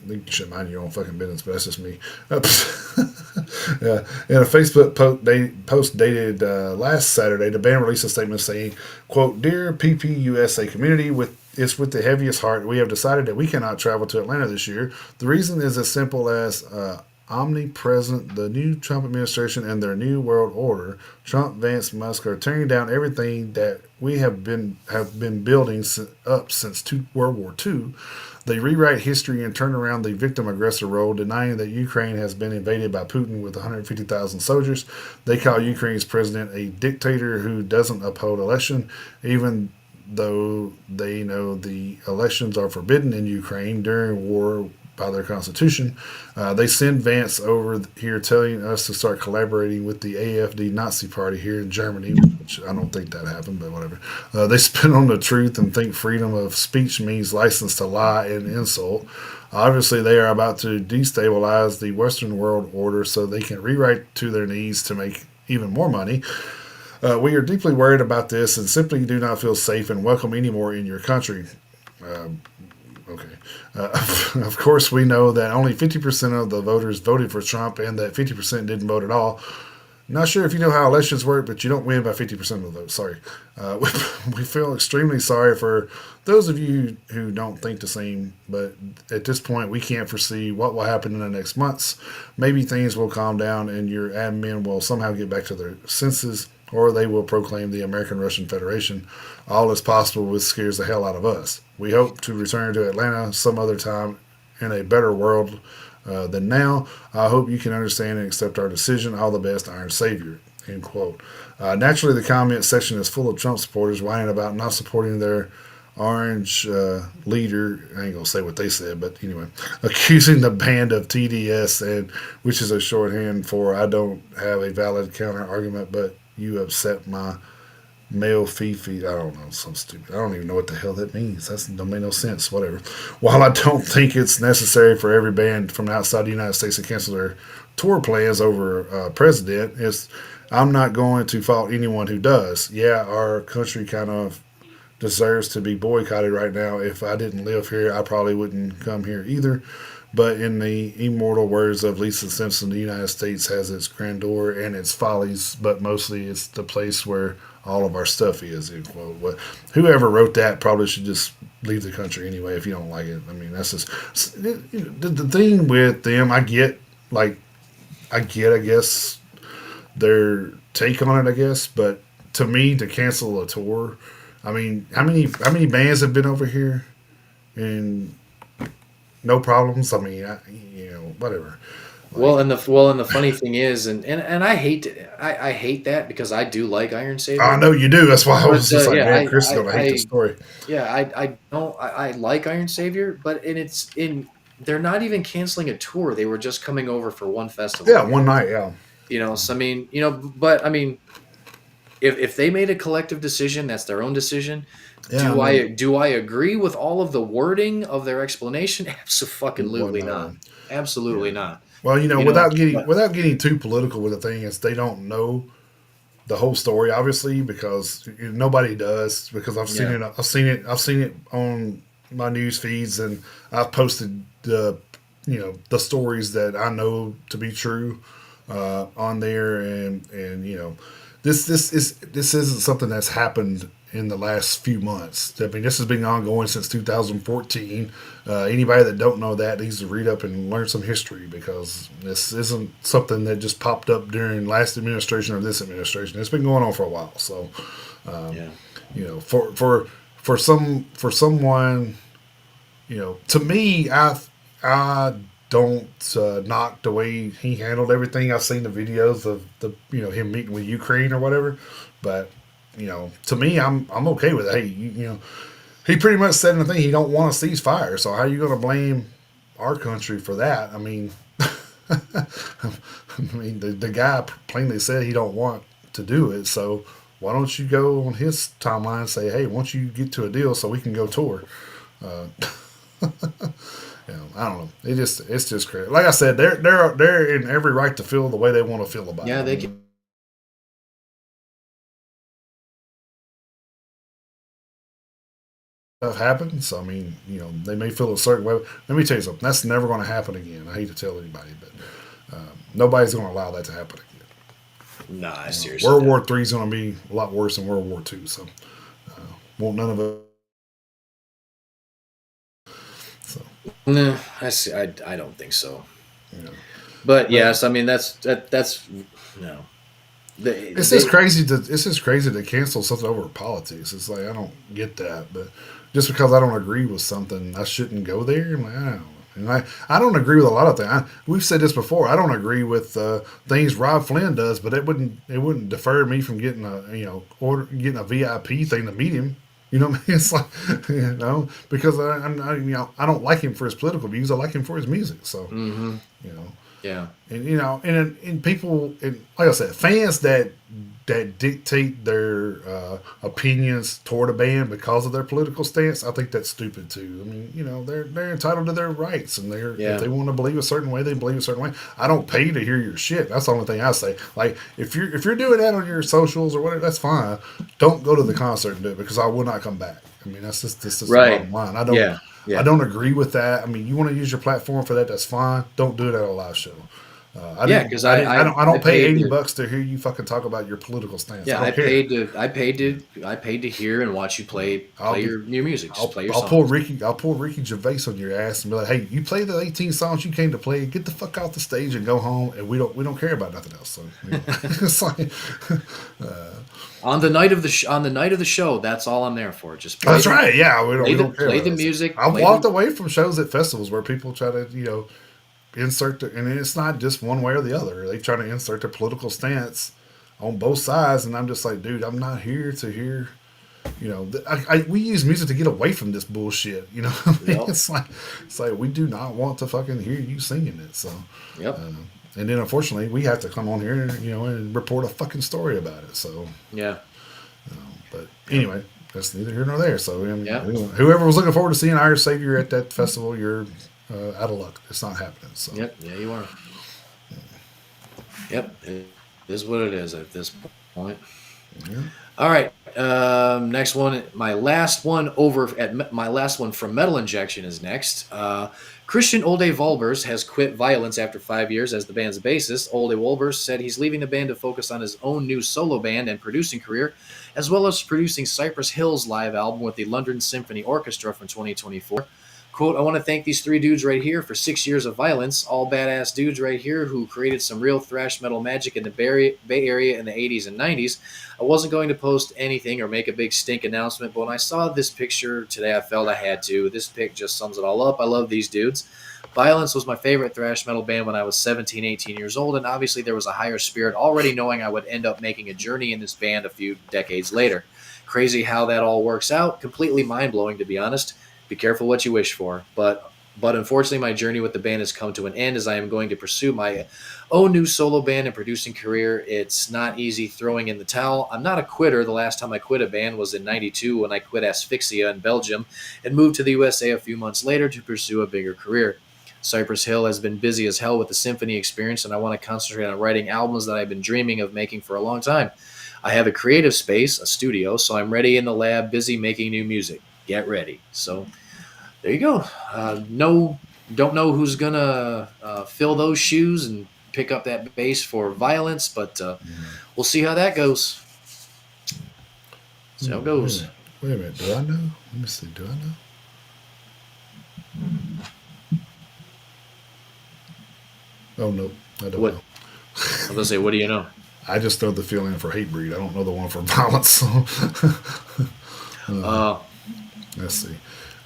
You should mind your own fucking business, but that's just me. In a Facebook post dated last Saturday, the band released a statement saying, quote, Dear PPUSA community, with the heaviest heart, we have decided that we cannot travel to Atlanta this year. The reason is as simple as omnipresent, the new Trump administration and their new world order. Trump, Vance, Musk are tearing down everything that we have been building up since World War II. They rewrite history and turn around the victim aggressor role, denying that Ukraine has been invaded by Putin with 150,000 soldiers. They call Ukraine's president a dictator who doesn't uphold election, even though they know the elections are forbidden in Ukraine during war by their constitution. They send Vance over here telling us to start collaborating with the AfD Nazi party here in Germany, which I don't think that happened, but whatever. They spin on the truth and think freedom of speech means license to lie and insult. Obviously, they are about to destabilize the Western world order so they can rewrite to their needs to make even more money. We are deeply worried about this and simply do not feel safe and welcome anymore in your country. Okay. Of course, we know that only 50% of the voters voted for Trump and that 50% didn't vote at all. Not sure if you know how elections work, but you don't win by 50% of the vote. Sorry. We feel extremely sorry for those of you who don't think the same, but at this point, we can't foresee what will happen in the next months. Maybe things will calm down and your admin will somehow get back to their senses, or they will proclaim the American Russian Federation. All is possible, which scares the hell out of us. We hope to return to Atlanta some other time in a better world than now. I hope you can understand and accept our decision. All the best, Iron Savior. End quote. Naturally, the comment section is full of Trump supporters whining about not supporting their orange leader. I ain't gonna say what they said, but anyway, accusing the band of TDS, and which is a shorthand for I don't have a valid counter argument, but you upset my male Fifi. I don't know, some stupid. I don't even know what the hell that means. That don't make no sense. Whatever. While I don't think it's necessary for every band from outside the United States to cancel their tour plans over president, I'm not going to fault anyone who does. Yeah, our country kind of deserves to be boycotted right now. If I didn't live here, I probably wouldn't come here either. But in the immortal words of Lisa Simpson, the United States has its grandeur and its follies, but mostly it's the place where all of our stuff is. End quote. But whoever wrote that probably should just leave the country anyway if you don't like it. I mean, that's just the thing with them. Like, I guess, their take on it. I guess, but to me, to cancel a tour, I mean, how many bands have been over here and no problems? I mean, whatever. Like, And the funny thing is, and I hate that because I do like Iron I Savior, know you do. That's why I but was just like, yeah, man, Chris is gonna hate this I story. yeah, I don't I like Iron Savior, but and it's in they're not even canceling a tour. They were just coming over for one festival Yeah, here. one night. Yeah, So I mean, but I mean, if they made a collective decision, that's their own decision. yeah. I mean, Do I agree with all of the wording of their explanation? Absolutely not. no. Yeah. Absolutely not. Well, You know, without getting but without getting too political with the thing, is they don't know the whole story, obviously, because nobody does. Because I've seen Yeah. it. I've seen it on my news feeds, and I've posted the stories that I know to be true on there, and this isn't something that's happened in the last few months. I mean, this has been ongoing since 2014. Anybody that don't know that needs to read up and learn some history, because this isn't something that just popped up during last administration or this administration. It's been going on for a while. So, Yeah. for someone, to me, I don't knock the way he handled everything. I've seen the videos of the him meeting with Ukraine or whatever, but to me, I'm okay with it. Hey, he pretty much said in the thing he don't want a ceasefire. So how are you going to blame our country for that? I mean, the guy plainly said he don't want to do it. So why don't you go on his timeline and say, hey, why don't you get to a deal so we can go tour? Uh, I don't know. It's just crazy. Like I said, they're in every right to feel the way they want to feel about it. Yeah, I they mean, can. stuff happens. So, I mean, they may feel a certain way. Let me tell you something. That's never going to happen again. I hate to tell anybody, but nobody's going to allow that to happen again. Nah, seriously. World War III is going to be a lot worse than World War II. So, won't none of it. So, No, I see. I don't think so. you know, But but yes, I mean that's no. They it's just crazy to cancel something over politics. It's like I don't get that, but just because I don't agree with something, I shouldn't go there. I'm like, I don't know. And I don't agree with a lot of things. We've said this before. I don't agree with things Rob Flynn does, but it wouldn't defer me from getting getting a VIP thing to meet him. You know what I mean? It's like because I don't like him for his political views. I like him for his music. So hmm you know Yeah. and people, and like I said, fans that dictate their opinions toward a band because of their political stance, I think that's stupid too. I mean, they're entitled to their rights, and if Yeah. they want to believe a certain way, they believe a certain way. I don't pay to hear your shit. That's the only thing I say. Like if you're doing that on your socials or whatever, that's fine. Don't go to the concert and do it, because I will not come back. I mean, that's just the Right. bottom line. Yeah. I Yeah. don't agree with that. I mean, you want to use your platform for that, that's fine. Don't do it at a live show. I Yeah. didn't. Because I didn't. I I don't pay paid 80 bucks to hear you fucking talk about your political stance. I yeah don't care. I paid to hear and watch you I'll play be. your music. Just play your I'll pull songs. Ricky. I'll pull Ricky Gervais on your ass and be like, "Hey, you play the 18 songs you came to play. Get the fuck off the stage and go home. And we don't care about nothing else." So it's like, On the night of the show, that's all I'm there for. Just that's right. Yeah, we don't care play about the this. music, I've play walked the away from shows at festivals where people try to insert and it's not just one way or the other. They try to insert their political stance on both sides, and I'm just like, dude, I'm not here to hear. We use music to get away from this bullshit. You know what I mean? Yep. It's like we do not want to fucking hear you singing it. So, Yep. and then unfortunately, we have to come on here, and report a fucking story about it. So, Yeah. but Yep. anyway, that's neither here nor there. So, Yeah. whoever was looking forward to seeing Irish Savior at that festival, you're out of luck. It's not happening. So, Yep. Yeah, you are. Yep. It is what it is at this point. yeah. All right. Next one. My last one from Metal Injection is next. Christian Olde Volbers has quit Violence after 5 years as the band's bassist. Olde Volbers said he's leaving the band to focus on his own new solo band and producing career, as well as producing Cypress Hill's live album with the London Symphony Orchestra from 2024. Quote, I want to thank these three dudes right here for 6 years of Violence, all badass dudes right here who created some real thrash metal magic in the Bay Area in the 80s and 90s. I wasn't going to post anything or make a big stink announcement, but when I saw this picture today, I felt I had to. This pic just sums it all up. I love these dudes. Violence was my favorite thrash metal band when I was 17, 18 years old, and obviously there was a higher spirit already knowing I would end up making a journey in this band a few decades later. Crazy how that all works out. Completely mind-blowing, to be honest. Be careful what you wish for. But unfortunately, my journey with the band has come to an end as I am going to pursue my own new solo band and producing career. It's not easy throwing in the towel. I'm not a quitter. The last time I quit a band was in '92 when I quit Asphyxia in Belgium and moved to the USA a few months later to pursue a bigger career. Cypress Hill has been busy as hell with the symphony experience, and I want to concentrate on writing albums that I've been dreaming of making for a long time. I have a creative space, a studio, so I'm ready in the lab, busy making new music. Get ready. So there you go. No, don't know who's gonna fill those shoes and pick up that bass for Violence, but we'll see how that goes. See how it Wait a goes. minute. Wait a minute. Do I know? Let me see. Do I know? Oh no, I don't What know. I was gonna say, what do you know? I just know the feeling for Hatebreed. I don't know the one for Violence. So Uh, let's see.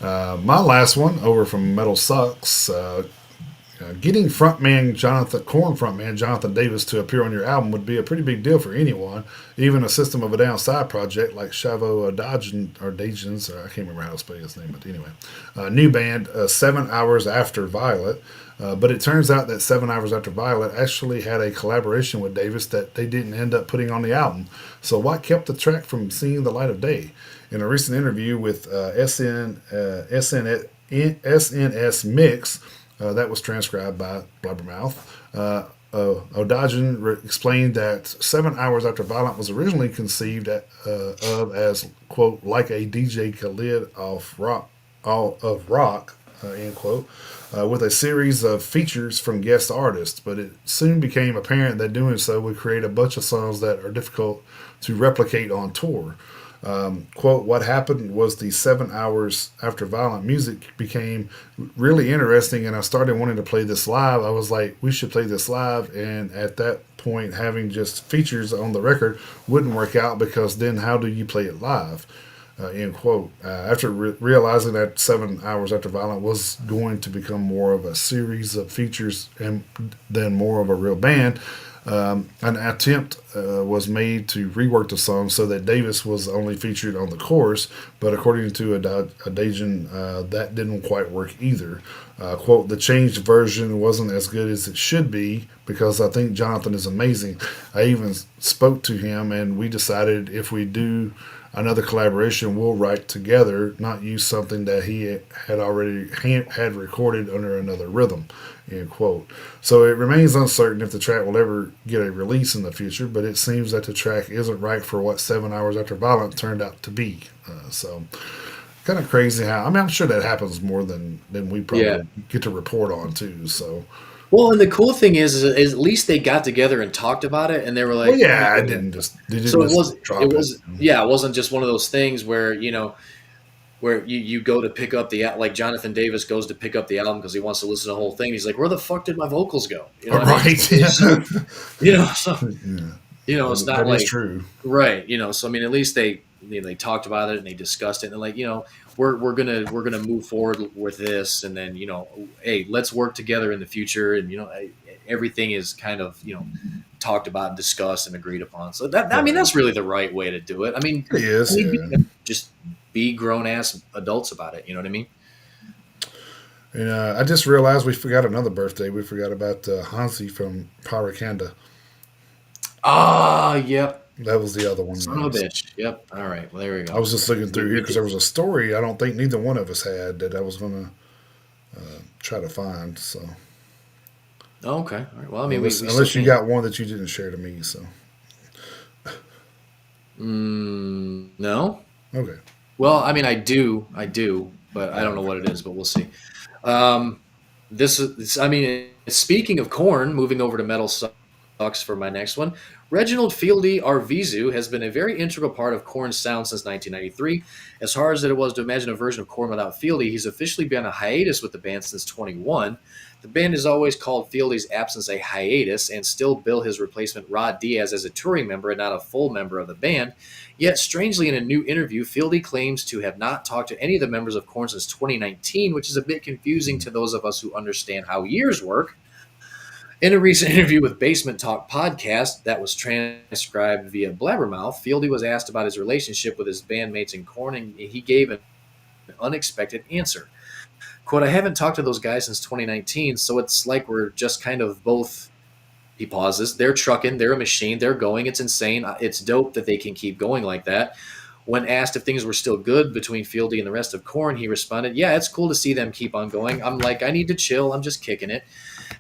My last one over from Metal Sucks. Getting Corn frontman Jonathan Davis to appear on your album would be a pretty big deal for anyone, even a System of a Down side project like Shavo Dagens, or I can't remember how to spell his name, but anyway. New band, 7 Hours After Violet. But it turns out that 7 Hours After Violet actually had a collaboration with Davis that they didn't end up putting on the album. So what kept the track from seeing the light of day? In a recent interview with SNS Mix, that was transcribed by Blabbermouth. Explained that 7 Hours After Violent was originally conceived of as, quote, like a DJ Khalid of rock, end quote, with a series of features from guest artists, but it soon became apparent that doing so would create a bunch of songs that are difficult to replicate on tour. Quote, what happened was the 7 Hours After Violent music became really interesting, and I started wanting to play this live. I was like, we should play this live, and at that point, having just features on the record wouldn't work out because then how do you play it live? End quote. After realizing that 7 Hours After Violent was going to become more of a series of features and then more of a real band, an attempt was made to rework the song so that Davis was only featured on the chorus, but according to Adagian, that didn't quite work either. Quote, the changed version wasn't as good as it should be because I think Jonathan is amazing. I even spoke to him and we decided if we do another collaboration, we'll write together, not use something that he had already had recorded under another rhythm. End quote. So it remains uncertain if the track will ever get a release in the future, but it seems that the track isn't right for what 7 Hours After Violent turned out to be. So kind of crazy how, I mean, I'm sure that happens more than we yeah. probably get to report on too. So, Well, and the cool thing is at least they got together and talked about it, and they were well, like, yeah, okay. they So didn't just it drop it. was, yeah, it wasn't just one of those things where where you go to pick up like Jonathan Davis goes to pick up the album because he wants to listen to the whole thing. He's like, where the fuck did my vocals go? You know what I mean? Right. So Yeah, it's not that is like true. right. So I mean, at least they talked about it and they discussed it and they're like, we're gonna move forward with this, and then hey, let's work together in the future, and everything is kind of talked about and discussed and agreed upon. So that I mean Right. that's really the right way to do it. I mean, It is, yeah. just be grown ass adults about it. You know what I mean? And I just realized we forgot another birthday. We forgot about Hansi from Parakanda. Ah, yep. That was the other one. Son of a bitch. Yep. All right. Well, there we I go. was just looking through here because there was a story I don't think neither one of us had that I was going to try to find. So Oh, okay. All right. Well, I mean, we still unless you can. got one that you didn't share to me. So, No. okay. Well, I mean, I do, but I don't know what it is. But we'll see. Um, this is, I mean, speaking of corn, moving over to metal sucks for my next one. Reginald Fieldy Arvizu has been a very integral part of Korn's sound since 1993. As hard as it was to imagine a version of Korn without Fieldy, he's officially been on a hiatus with the band since 21. The band has always called Fieldy's absence a hiatus and still bill his replacement Rod Diaz as a touring member and not a full member of the band. Yet, strangely, in a new interview, Fieldy claims to have not talked to any of the members of Korn since 2019, which is a bit confusing to those of us who understand how years work. In a recent interview with Basement Talk podcast that was transcribed via Blabbermouth, Fieldy was asked about his relationship with his bandmates in Korn, and he gave an unexpected answer. Quote, I haven't talked to those guys since 2019, so it's like we're just kind of both. He pauses. They're trucking. They're a machine. They're going. It's insane. It's dope that they can keep going like that. When asked if things were still good between Fieldy and the rest of Korn, he responded, "Yeah, it's cool to see them keep on going. I'm like, I need to chill. I'm just kicking it."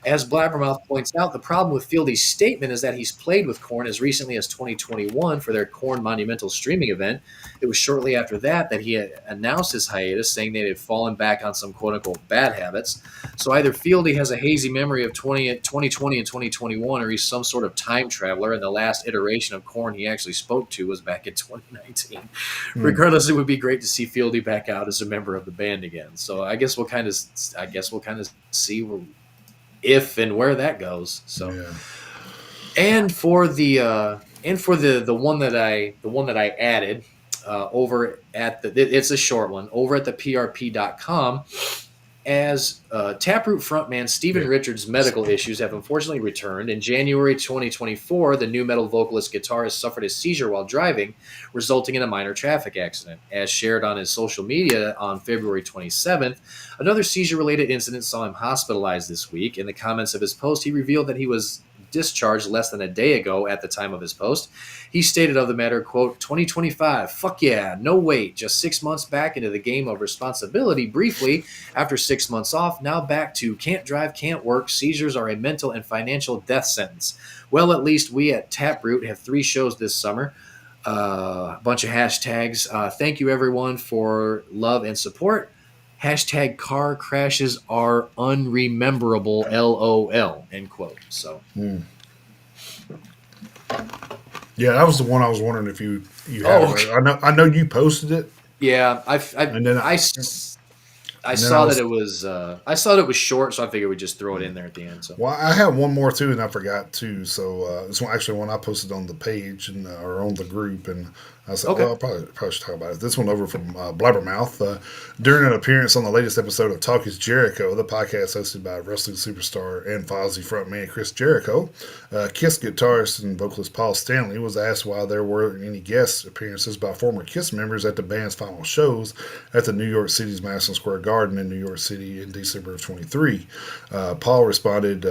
As Blabbermouth points out, the problem with Fieldy's statement is that he's played with Korn as recently as 2021 for their Korn Monumental streaming event. It was shortly after that he had announced his hiatus, saying they had fallen back on some quote-unquote bad habits. So either Fieldy has a hazy memory of 2020 and 2021, or he's some sort of time traveler, and the last iteration of Korn he actually spoke to was back in 2019. Hmm. Regardless, it would be great to see Fieldy back out as a member of the band again. So I guess we'll kind of see if and where that goes. So, Yeah. and for the one that I added over at it's a short one over at the prp.com. As Taproot frontman Steven Yeah. Richards' medical issues have unfortunately returned, in January 2024, the new metal vocalist guitarist suffered a seizure while driving, resulting in a minor traffic accident. As shared on his social media on February 27th, another seizure-related incident saw him hospitalized this week. In the comments of his post, he revealed that he was discharged less than a day ago at the time of his post. He stated of the matter, quote, 2025, fuck yeah, no wait, just 6 months back into the game of responsibility briefly. After 6 months off, now back to can't drive, can't work. Seizures are a mental and financial death sentence. Well, at least we at Taproot have 3 shows this summer. A bunch of hashtags. Thank you, everyone, for love and support. Hashtag car crashes are unrememberable. LOL. End quote. So, Hmm. Yeah, that was the one I was wondering if you had it. oh, okay. I know you posted it, Yeah, and then I and then I saw that was it was I saw that it was short, so I figured we'd just throw it in there at the end. So well, I have one more too, and I forgot too. So this one actually one I posted on the page and or on the group, and I was like, okay. well, I probably should talk about it. This one over from Blabbermouth during an appearance on the latest episode of Talk Is Jericho, the podcast hosted by wrestling superstar and Fozzy frontman Chris Jericho. Kiss guitarist and vocalist Paul Stanley was asked why there weren't any guest appearances by former Kiss members at the band's final shows at the New York City's Madison Square Garden in New York City in December of 23. Paul responded,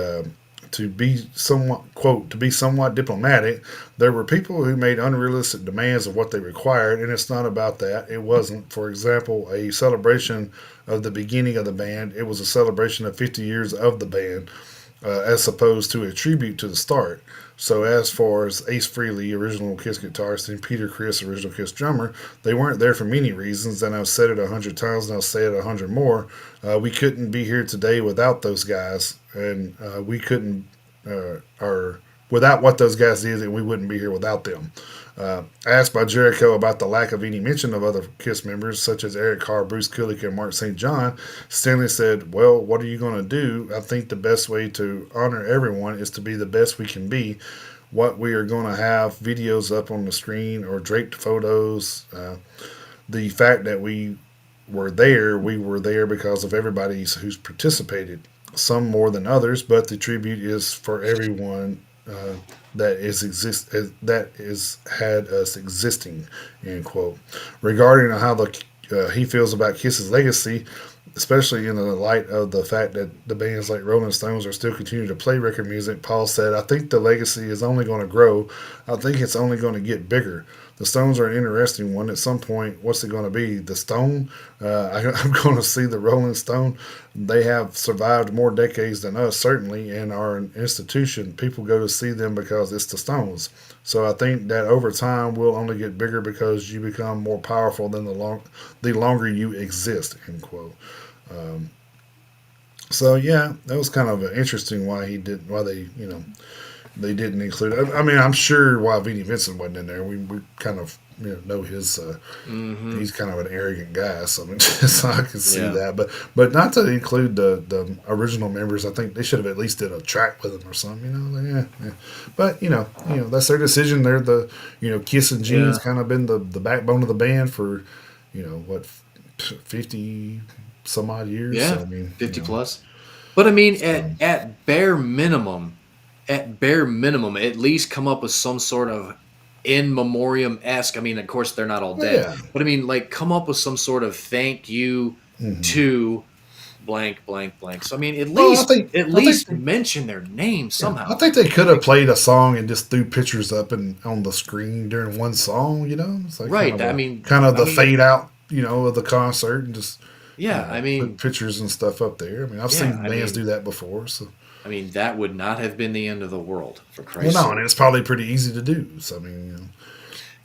to be somewhat quote to be somewhat diplomatic, there were people who made unrealistic demands of what they required, and it's not about that. It wasn't, for example, a celebration of the beginning of the band. It was a celebration of 50 years of the band, as opposed to a tribute to the start. So as far as Ace Frehley, original Kiss guitarist, and Peter Criss, original Kiss drummer, they weren't there for many reasons, and I've said it 100 times, and I'll say it 100 more. We couldn't be here today without those guys, and we couldn't, or without what those guys did, and we wouldn't be here without them. Asked by Jericho about the lack of any mention of other Kiss members, such as Eric Carr, Bruce Kulick, and Mark St. John, Stanley said, well, what are you going to do? I think the best way to honor everyone is to be the best we can be. What we are going to have videos up on the screen or draped photos. The fact that we were there because of everybody who's participated, some more than others, but the tribute is for everyone that is had us existing. End quote. Regarding how he feels about Kiss's legacy, especially in the light of the fact that the bands like Rolling Stones are still continuing to play record music, Paul said, I think the legacy is only going to grow. I think it's only going to get bigger. The Stones are an interesting one. At some point, what's it going to be? The Stone? I'm going to see the Rolling Stone. They have survived more decades than us, certainly, and are an institution. People go to see them because it's the Stones. So I think that over time we'll only get bigger because you become more powerful than the longer you exist. End quote. So yeah, that was kind of interesting why they didn't include it. I mean, I'm sure why Vinnie Vincent wasn't in there. We kind of know his he's kind of an arrogant guy, so, I mean, so I can see Yeah. that. But not to include the original members, I think they should have at least did a track with them or something. Like, yeah. But that's their decision. They're the Kiss and Gene's Yeah. kind of been the backbone of the band for what 50 some odd years. Yeah. So, I mean, 50 plus. But I mean, so, at bare minimum, at least come up with some sort of in memoriam esque. I mean, of course, they're not all dead, yeah. but I mean, like, come up with some sort of thank you Hmm. to blank, blank, blank. So I mean, at Well, least at I think least mention their name yeah, I somehow. think they could have played a song and just threw pictures up and on the screen during one song. You know, it's like Right. I mean, kind of I the mean, fade out. You know, of the concert and just yeah. I put mean, pictures and stuff up there. I mean, I've yeah. seen bands do that before. So I mean, that would not have been the end of the world, for well, Christ's no, and sake. it's probably pretty easy to do. So I mean, you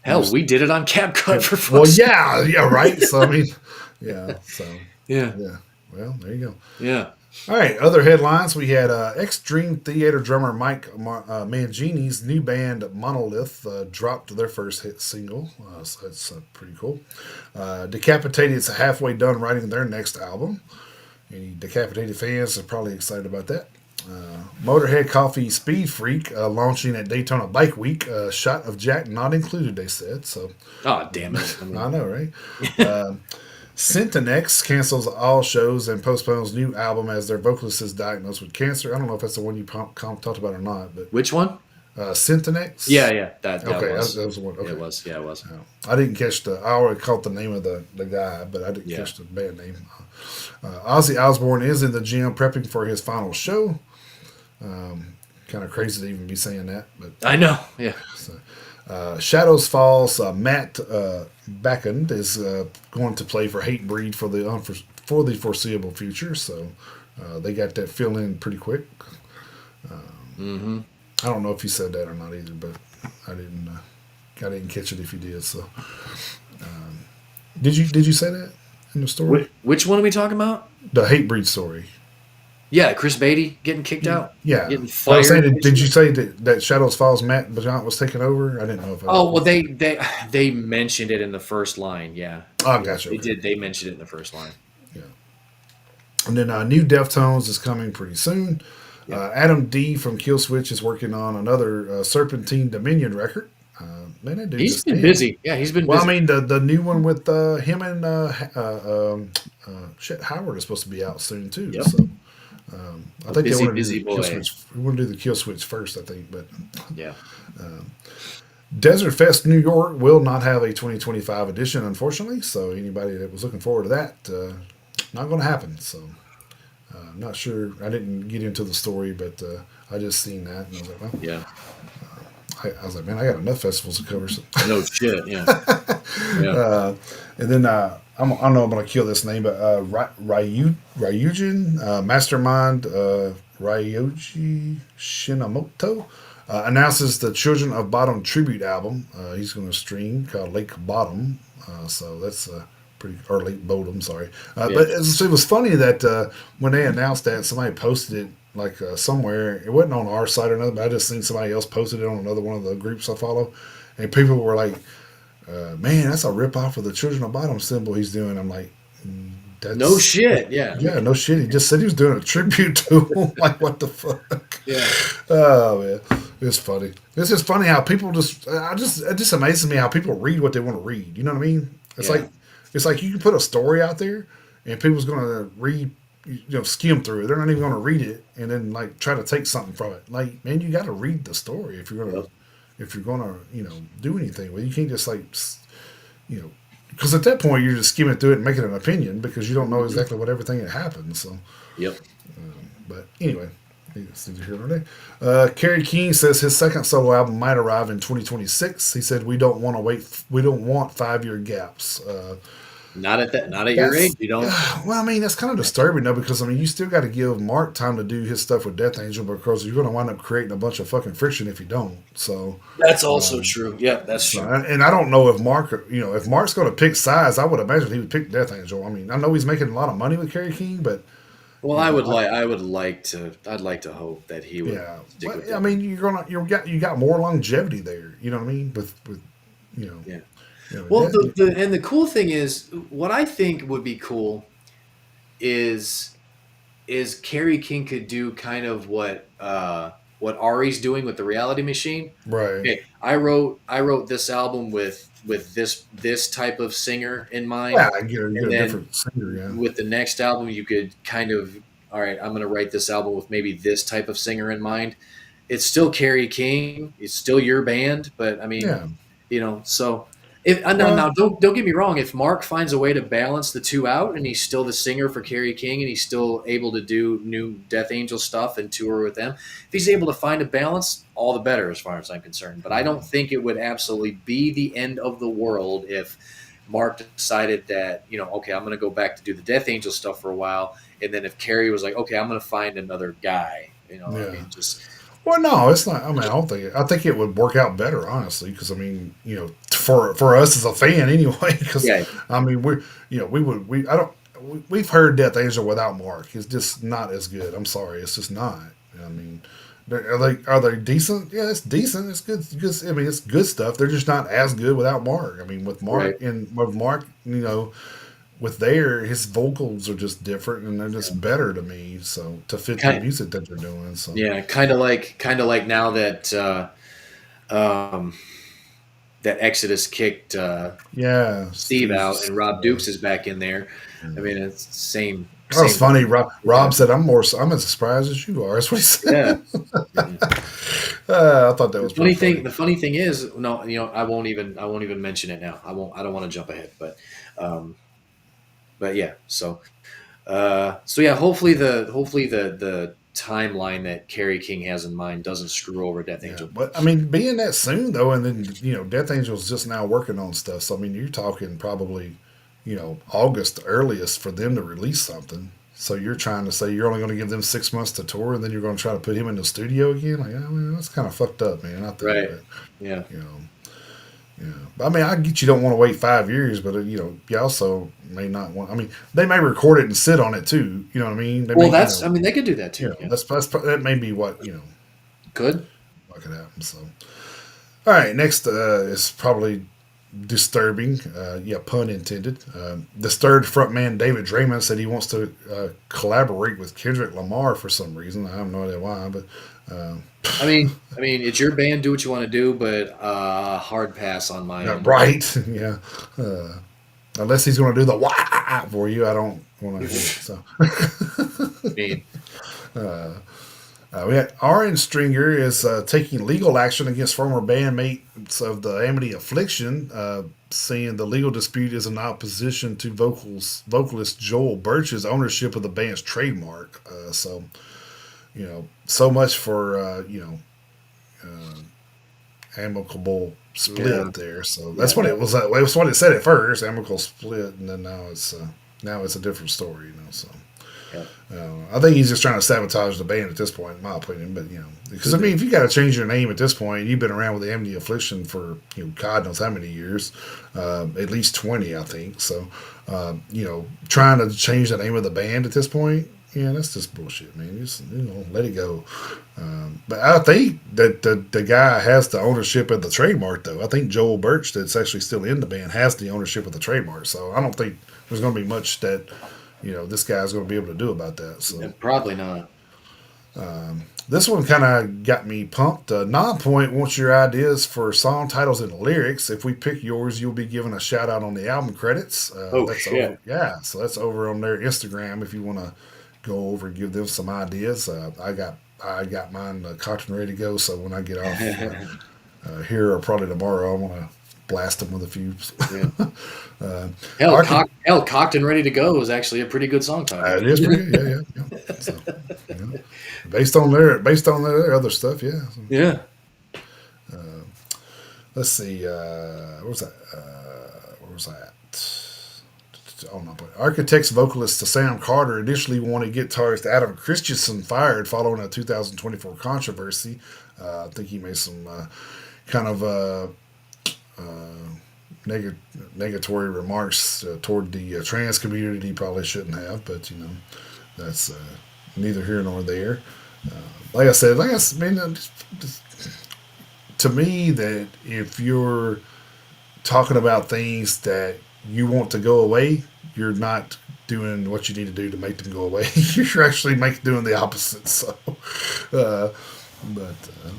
Hell, just we did it on CapCut yeah. for Well, fuck's sake. yeah, yeah, right. So I mean, yeah. So Yeah. yeah. Well, there you go. Yeah. All right, other headlines. We had ex Dream Theater drummer Mangini's new band Monolith dropped their first hit single. So that's pretty cool. Decapited's halfway done writing their next album. Any Decapitated fans are probably excited about that. Motorhead Coffee Speed Freak launching at Daytona Bike Week. Shot of Jack not included, they said. So Oh, damn it. I I mean, know, right? Syntonex cancels all shows and postpones new album as their vocalist is diagnosed with cancer. I don't know if that's the one you talked about or not, but which one? Syntonex. Yeah, yeah. That Okay, was. that was the one. Yeah, it Okay, was. Yeah, it was. I didn't catch I already caught the name of the guy, but I didn't Yeah. catch the band name. Ozzy Osbourne is in the gym prepping for his final show. Kind of crazy to even be saying that, but I know. Yeah. Shadows Falls. Matt Backend is going to play for Hatebreed for the foreseeable future. So they got that fill in pretty quick. Mm-hmm. I don't know if you said that or not either, but I didn't. I didn't catch it if you did. So did you say that in the story? Which one are we talking about? The Hatebreed story. Yeah, Chris Beatty getting kicked out, Yeah. getting But I was saying, fired. did you say that Shadows Falls Matt Bajant was taking over? I didn't know if I. Oh well, they mentioned it in the first line. Yeah, Oh, yeah, gotcha. they Okay. did. They mentioned it in the first line. Yeah. And then new Deftones is coming pretty soon. Yep. Adam D from Killswitch is working on another Serpentine Dominion record. Man, that dude He's just been damn. busy. Yeah, he's been Well, I busy. mean the new one with him and shit Howard is supposed to be out soon too. Yep. So I A think they busy, want to do busy the boy. Killswitch. We want to do the Killswitch first, I think. But Yeah. Desert Fest New York will not have a 2025 edition, unfortunately. So anybody that was looking forward to that, not going to happen. So I'm not sure. I didn't get into the story, but I just seen that and I was like, well, Yeah. I was like, man, I got enough festivals to cover. So. No shit. Yeah. Yeah. And then I don't know I'm going to kill this name, but Ryujin Mastermind Ryoji Shinamoto announces the Children of Bottom tribute album. He's going to stream called Lake Bottom. So that's pretty, or Lake Bodom, sorry. Yeah. But it was funny that when they announced that, somebody posted it like somewhere. It wasn't on our site or nothing, but I just seen somebody else posted it on another one of the groups I follow. And people were like, man, that's a ripoff of the Children of Bottom symbol he's doing. I'm like, that's No shit. Yeah. yeah, no shit. He just said he was doing a tribute to him. Like, what the fuck? Yeah. Oh man, it's funny. It's just funny how people it just amazes me how people read what they want to read. You know what I mean? Yeah. It's like you can put a story out there and people's gonna read, skim through it. They're not even gonna read it and then like try to take something from it. Like, man, you got to read the story if you're gonna Yep. do anything. Well, you can't just like because at that point you're just skimming through it and making an opinion because you don't know exactly what everything that happened. So, Yep. but anyway, it's neither here nor there. Kerry King says his second solo album might arrive in 2026. He said we don't want to wait. We don't want 5-year gaps. Not at your age. You don't. Well, I mean, that's kind of disturbing though, because I mean, you still got to give Mark time to do his stuff with Death Angel because you're going to wind up creating a bunch of fucking friction if you don't. So, That's also true. Yeah, that's so true. and I don't know if if Mark's going to pick sides, I would imagine he would pick Death Angel. I mean, I know he's making a lot of money with Kerry King, but Well, I'd like to hope that he would yeah, stick with I it. mean, you got more longevity there. You know what I mean? With Yeah. with Well, that, the cool thing is, what I think would be cool is Kerry King could do kind of what Ari's doing with the Reality Machine. right? Okay, I wrote this album with this type of singer in mind, Yeah, I get and a then different singer. Yeah, with the next album you could kind of, all right, I'm going to write this album with maybe this type of singer in mind. It's still Kerry King, it's still your band, but I mean, yeah. so If now Well, don't get me wrong. If Mark finds a way to balance the two out, and he's still the singer for Kerry King, and he's still able to do new Death Angel stuff and tour with them, if he's able to find a balance, all the better, as far as I'm concerned. But I don't think it would absolutely be the end of the world if Mark decided that, okay, I'm going to go back to do the Death Angel stuff for a while, and then if Kerry was like, okay, I'm going to find another guy, I yeah. mean, just Well, no, it's not. I mean, I don't think. I think it would work out better, honestly, because I mean, for us as a fan, anyway. Because yeah, I mean, we I don't. We've heard Death Angel without Mark. It's just not as good. I'm sorry, it's just not. I mean, are they decent? Yeah, it's decent. It's good. Good. I mean, it's good stuff. They're just not as good without Mark. I mean, right, with Mark, with there, his vocals are just different and they're yeah. just better to me. So to fit the Kind, music that they're doing. So yeah, kind of like now that. Um, that Exodus kicked yeah, Steve out Steve's. and Rob Dukes is back in there. I mean, it's same That was same. funny. Rob Yeah, said, I'm as surprised as you are." That's what he yeah. said. Yeah. I thought that The was pretty funny thing, funny. the funny thing is, no, I won't even mention it now. I won't. I don't want to jump ahead, um, but yeah. So yeah. Hopefully the timeline that Kerry King has in mind doesn't screw over Death Yeah, Angel. but I mean, being that soon though, and then Death Angel's just now working on stuff. So I mean, you're talking probably, August earliest for them to release something. So you're trying to say you're only going to give them 6 months to tour, and then you're going to try to put him in the studio again? Like, I mean, that's kind of fucked up, man. I think, Right. but Yeah. you know, yeah. But, I mean, I get you don't want to wait 5 years, but you also may not want. I mean, they may record it and sit on it too. You know what I mean? They Well, may, that's. I mean, they could do that too. Yeah. that may be Could. what could happen. So. All right, next is probably disturbing. Yeah, pun intended. Disturbed frontman David Draymond said he wants to collaborate with Kendrick Lamar for some reason. I have no idea why, but uh, I mean, it's your band. Do what you want to do, but hard pass on my end. right. Yeah. Uh, Unless he's going to do the wah for you, I don't want to hear it. So. I mean, We had Orange Stringer is taking legal action against former bandmates of the Amity Affliction, saying the legal dispute is in opposition to vocalist Joel Birch's ownership of the band's trademark. So much for amicable yeah, split there. So that's yeah, what it was. It was what it said at first, amicable split, and then now it's a different story. So. yeah. I think he's just trying to sabotage the band at this point, in my opinion. But because I Could mean, be. if you got to change your name at this point, you've been around with the Amity Affliction for God knows how many years, at least 20, I think. So, trying to change the name of the band at this point, yeah, that's just bullshit, man. Just let it go. But I think that the guy has the ownership of the trademark, though. I think Joel Birch, that's actually still in the band, has the ownership of the trademark. So I don't think there's going to be much that this guy's going to be able to do about that. So Probably not. this one kind of got me pumped. Non-Point wants your ideas for song titles and lyrics. If we pick yours, you'll be given a shout out on the album credits. Oh That's over. shit. Yeah, so that's over on their Instagram. If you want to go over and give them some ideas, I got mine cocked and ready to go. So when I get off here or probably tomorrow, I want to blast them with a few. Yeah. uh, Hell, cocked and ready to go is actually a pretty good song title. It is pretty good. Yeah. So, you know, based on their other stuff, yeah. So, Yeah. let's see. What was that? Where was that? Oh no! But Architects vocalist Sam Carter initially wanted guitarist Adam Christensen fired following a 2024 controversy. I think he made some kind of negatory remarks toward the trans community. He probably shouldn't have, but that's neither here nor there. To me, that if you're talking about things that you want to go away, you're not doing what you need to do to make them go away. You're actually doing the opposite. So, uh, but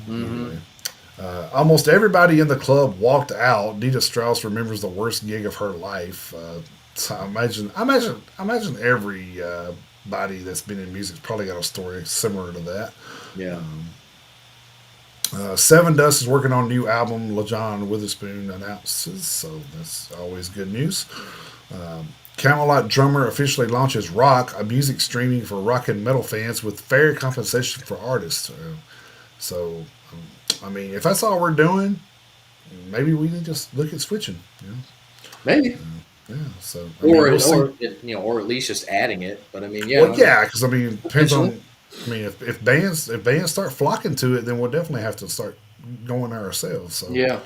Hmm. anyway. Almost everybody in the club walked out. Nita Strauss remembers the worst gig of her life. So I imagine every body that's been in music's probably got a story similar to that. Yeah. Seven Dust is working on a new album, LaJohn Witherspoon announces, so that's always good news. Camelot drummer officially launches Rock, a music streaming for rock and metal fans with fair compensation for artists. So, I mean, if that's all we're doing, maybe we need to just look at switching. Maybe, Yeah. So, I mean, we'll see. or at least just adding it. But I mean, yeah, Well, I mean, yeah, because I mean, it depends potentially, on. I mean, if bands start flocking to it, then we'll definitely have to start going there ourselves. So, yeah,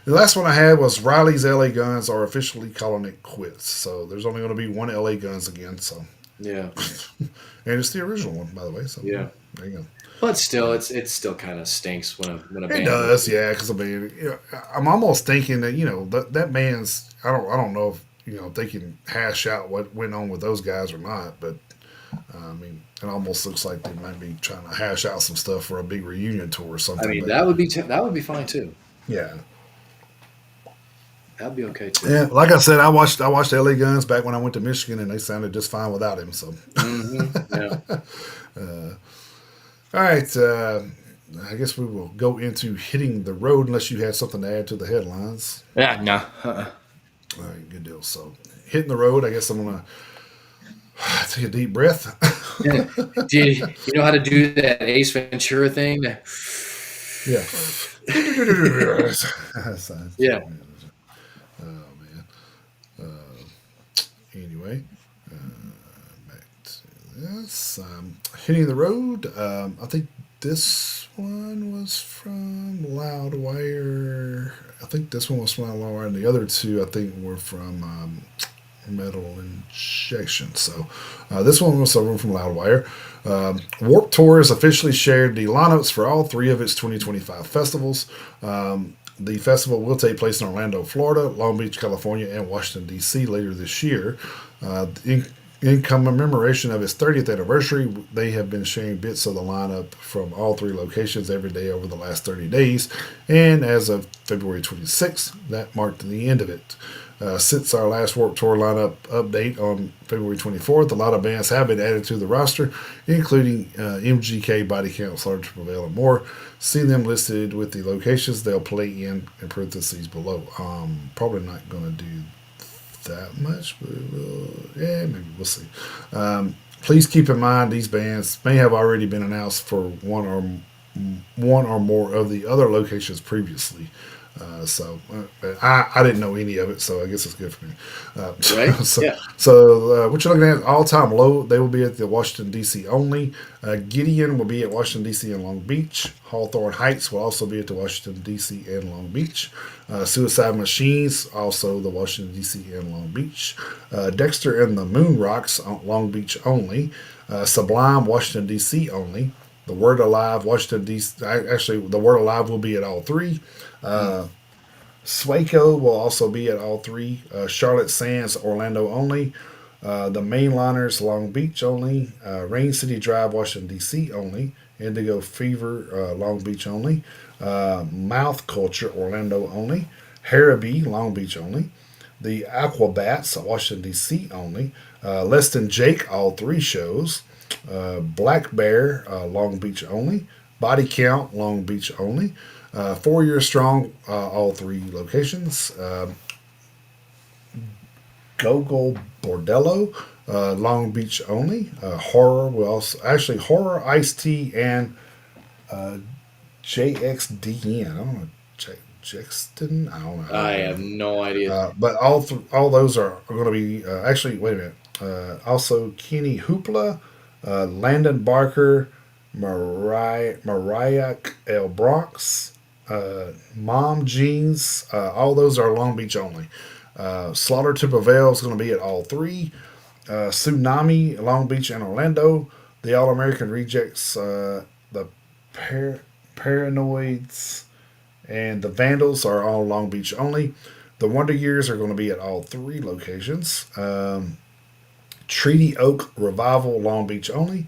the last one I had was Riley's LA Guns are officially calling it quits. So there's only going to be one LA Guns again. So, yeah, and it's the original one, by the way. So yeah. there you go. But still, it still kind of stinks when a It band goes. does, yeah. Because I mean, I'm almost thinking that that band's. I don't know if they can hash out what went on with those guys or not. But I mean, it almost looks like they might be trying to hash out some stuff for a big reunion tour or I something. mean, But that would be fine too. yeah, That'd be okay too. yeah. Like I said, I watched LA Guns back when I went to Michigan, and they sounded just fine without him. So, Yeah. all right. I guess we will go into hitting the road unless you had something to add to the headlines. Yeah. No. All right, good deal. So, hitting the road. I guess I'm gonna take a deep breath. Yeah. Do you know how to do that Ace Ventura thing? Yeah. Yeah. Oh man. Anyway, back to this. Hitting the road. I think this one was from Loudwire. I think this one was from Loudwire, and the other two I think were from Metal Injection. So this one was from Loudwire. Warp Tour has officially shared the lineups for all three of its 2025 festivals. The festival will take place in Orlando, Florida, Long Beach, California, and Washington, D.C. later this year. In commemoration of its 30th anniversary, they have been sharing bits of the lineup from all three locations every day over the last 30 days. And as of February 26th, that marked the end of it. Since our last Warped Tour lineup update on February 24th, a lot of bands have been added to the roster, including MGK, Body Count, Slaughter to Prevail, and more. See them listed with the locations they'll play in parentheses below. Probably not going to do that much, but yeah, maybe we'll see. Please keep in mind these bands may have already been announced for one or more of the other locations previously. I didn't know any of it, so I guess it's good for me. Right? so Yeah. so what you're looking at, all time low, they will be at the Washington, D.C. only. Gideon will be at Washington, D.C. and Long Beach. Hawthorne Heights will also be at the Washington, D.C. and Long Beach. Suicide Machines, also the Washington, D.C. and Long Beach. Dexter and the Moon Rocks, Long Beach only. Sublime, Washington, D.C. only. The Word Alive, Washington, D.C. Actually, the Word Alive will be at all three. Swaco will also be at all three. Charlotte Sands, Orlando only. The Mainliners, Long Beach only. Rain City Drive, Washington, D.C. only. Indigo Fever, Long Beach only. Mouth Culture, Orlando only. Harrowby, Long Beach only. The Aquabats, Washington, D.C. only. Less Than Jake, all three shows. Black Bear, Long Beach only. Body Count, Long Beach only. 4 Year Strong, all three locations. Gogol Bordello, Long Beach only. Horror will also actually Horror, Ice T, and JXDN. I don't know. Jexton. I don't know. I I don't have know. no idea. But all those are going to be actually. Wait a minute. Also, Kenny Hoopla, Landon Barker, Mariah L. Bronx, Mom Jeans. All those are Long Beach only. Slaughter to Prevail is going to be at all three. Tsunami, Long Beach and Orlando. The All American Rejects, the Paranoids, and the Vandals are all Long Beach only. The Wonder Years are going to be at all three locations. Treaty Oak Revival, Long Beach only.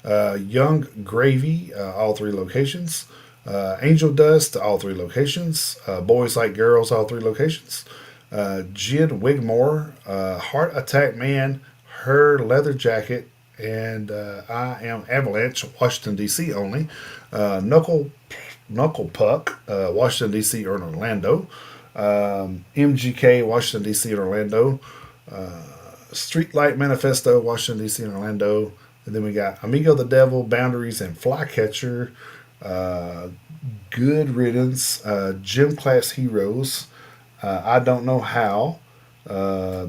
Young Gravy, all three locations. Angel Dust, all three locations. Boys Like Girls, all three locations. Jid Wigmore, Heart Attack Man, Her Leather Jacket, and I Am Avalanche, Washington, D.C. only. Knuckle Knuckle Puck, Washington D.C. or in Orlando. MGK, Washington D.C. and Orlando. Streetlight Manifesto, Washington D.C. and Orlando. And then we got Amigo the Devil, Boundaries, and Flycatcher. Uh, Good Riddance, Gym Class Heroes. I Don't Know How. Uh,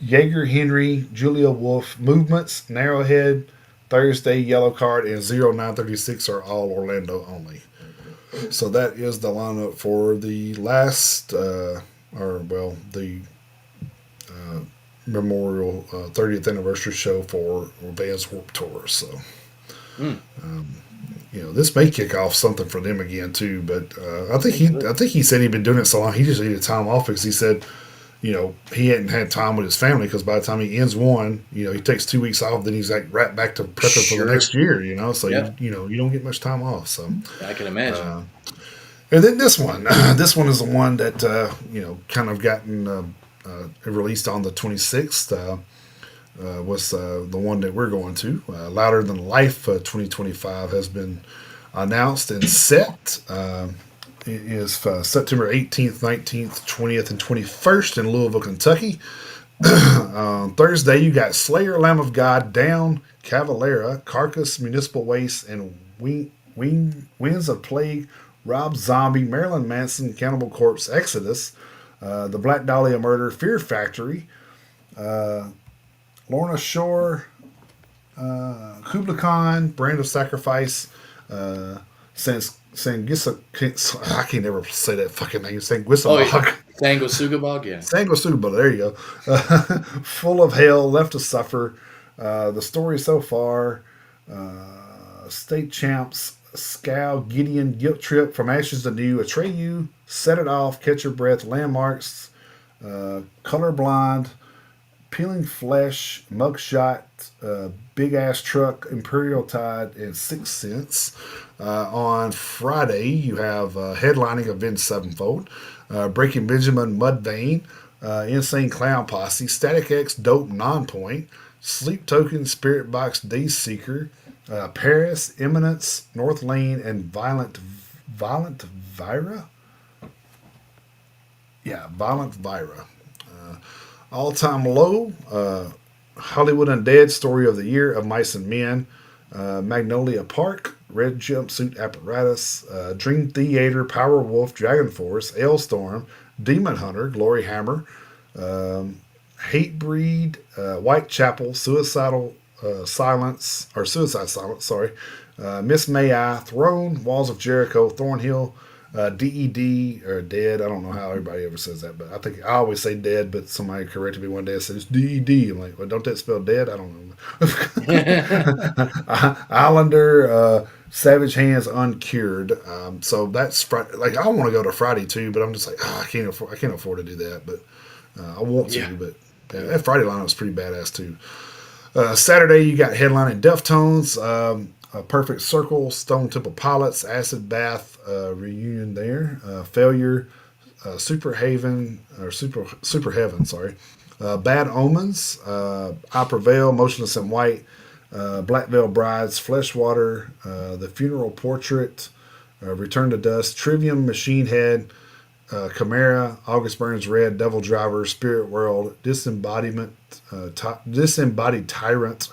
Jaeger Henry, Julia Wolf, Movements, Narrowhead, Thursday, Yellow Card, and 0936 are all Orlando only. So that is the lineup for the last, the uh, memorial 30th anniversary show for Vans Warped Tour. So, Mm, this may kick off something for them again too. But it I think he said he'd been doing it so long he just needed time off because he said he hadn't had time with his family because by the time he ends one, he takes 2 weeks off, then he's like right back to prepping for the Sure. next year. So Yep. you don't get much time off. So, I can imagine. uh, and then this one, this one is the one that kind of gotten released on the 26th. Was the one that we're going to. Louder Than Life 2025 has been announced and set. It is September 18th, 19th, 20th, and 21st in Louisville, Kentucky. On Thursday, you got Slayer, Lamb of God, Down, Cavalera, Carcass, Municipal Waste, and Winds of Plague, Rob Zombie, Marilyn Manson, Cannibal Corpse, Exodus, The Black Dahlia Murder, Fear Factory, Lorna Shore, Kubla Khan, Brand of Sacrifice, Sangisa. I can't never say that fucking name. Oh, yeah. Sanguisabog. Tango Sugabog, yeah. Sanguisabog. There you go. Full of Hell, Left to Suffer. The Story So Far. State Champs. Scow, Gideon, Guilt Trip, From Ashes to New, Atreyu, Set It Off, Catch Your Breath, Landmarks, Colorblind, Peeling Flesh, Mugshot, Big Ass Truck, Imperial Tide, and Six Cents. On Friday, you have headlining Avenged Sevenfold, Breaking Benjamin, Mudvayne, Insane Clown Posse, Static X, Dope Nonpoint, Sleep Token, Spirit Box, Day Seeker, Paris, Eminence, North Lane, and Violent Vira. Yeah, Violent Vira. All Time Low, Hollywood Undead, Story of the Year of Mice and Men, Magnolia Park, Red Jumpsuit Apparatus, Dream Theater, Power Wolf, Dragon Force, Ailstorm, Demon Hunter, Glory Hammer, Hate Breed, Whitechapel, Suicide Silence, sorry, Miss May I, Throne, Walls of Jericho, Thornhill, DED or Dead. I don't know how everybody ever says that, but I always say Dead. But somebody corrected me one day and said it's DED. I'm like, well, don't that spell dead? I don't know. Islander, Savage Hands, Uncured. So that's Friday. Like I want to go to Friday too, but I'm just like, I can't afford to do that. But I want to. Yeah. But that Friday line was pretty badass too. Saturday, you got headlining Deftones, Perfect Circle, Stone Temple Pilots, Acid Bath reunion there, Failure, Super Haven or Super Heaven, sorry, Bad Omens, I Prevail, Motionless in White, Black Veil Brides, Fleshwater, The Funeral Portrait, Return to Dust, Trivium, Machine Head, Chimera, August Burns Red, Devil Driver, Spirit World, Disembodied Tyrant,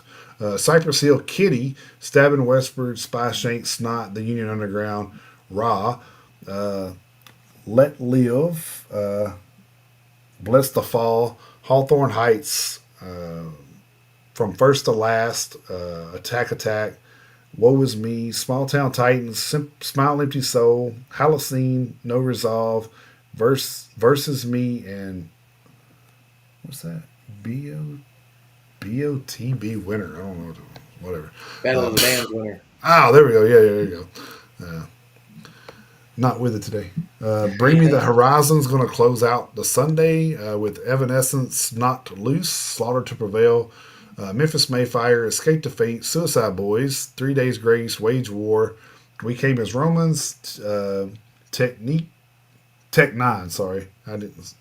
Cypress Hill Kitty, Stabbing Westward, Spy Shank, Snot, The Union Underground, Raw, Let Live, Bless the Fall, Hawthorne Heights, From First to Last, Attack, Woe Is Me, Small Town Titans, Smile Empty Soul, Halocene, No Resolve, Versus Me, and what's that? BOTB Winner. I don't know. Whatever. Battle of the Bands winner. Oh, there we go. Yeah, there you go. Not with it today. Bring Me the Horizon's going to close out the Sunday with Evanescence, Knocked Loose, Slaughter to Prevail, Memphis Mayfire, Escape to Fate, Suicide Boys, 3 Days Grace, Wage War, We Came as Romans, Tech 9, sorry. I didn't.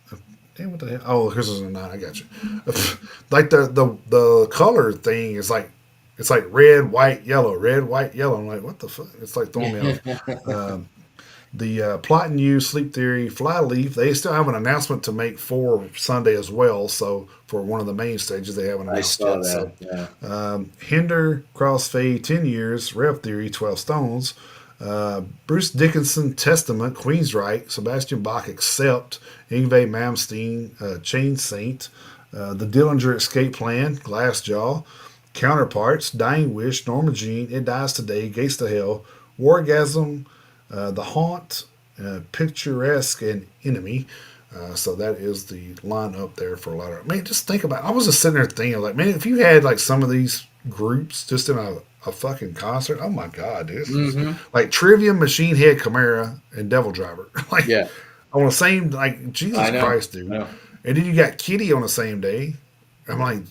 Damn, what the hell? Oh, Christmas is a 9. I got you. Like the color thing is like, it's like red, white, yellow, red, white, yellow. I'm like, what the fuck? It's like throwing me off. The Plot and You, Sleep Theory, Flyleaf, they still have an announcement to make for Sunday as well. So for one of the main stages, they haven't I announced saw yet. So that. Yeah. Hinder, Crossfade, 10 Years, Rev Theory, 12 Stones, Bruce Dickinson, Testament, Queensryche, Sebastian Bach, Accept, Yngwie Malmsteen, Chain Saint, The Dillinger Escape Plan, Glassjaw, Counterparts, Dying Wish, Norma Jean, It Dies Today, Gates to Hell, Wargasm, The Haunt, Picturesque, and Enemy. So that is the lineup there for a lot of. Man, just think about. I was just sitting there thinking, like, man, if you had like some of these groups just in a fucking concert, oh my god, dude, this is Hmm. like Trivium, Machine Head, Chimera, and Devil Driver, like Yeah. on the same. Like Jesus I know. Christ, I dude. know. And then you got Kitty on the same day. I'm like,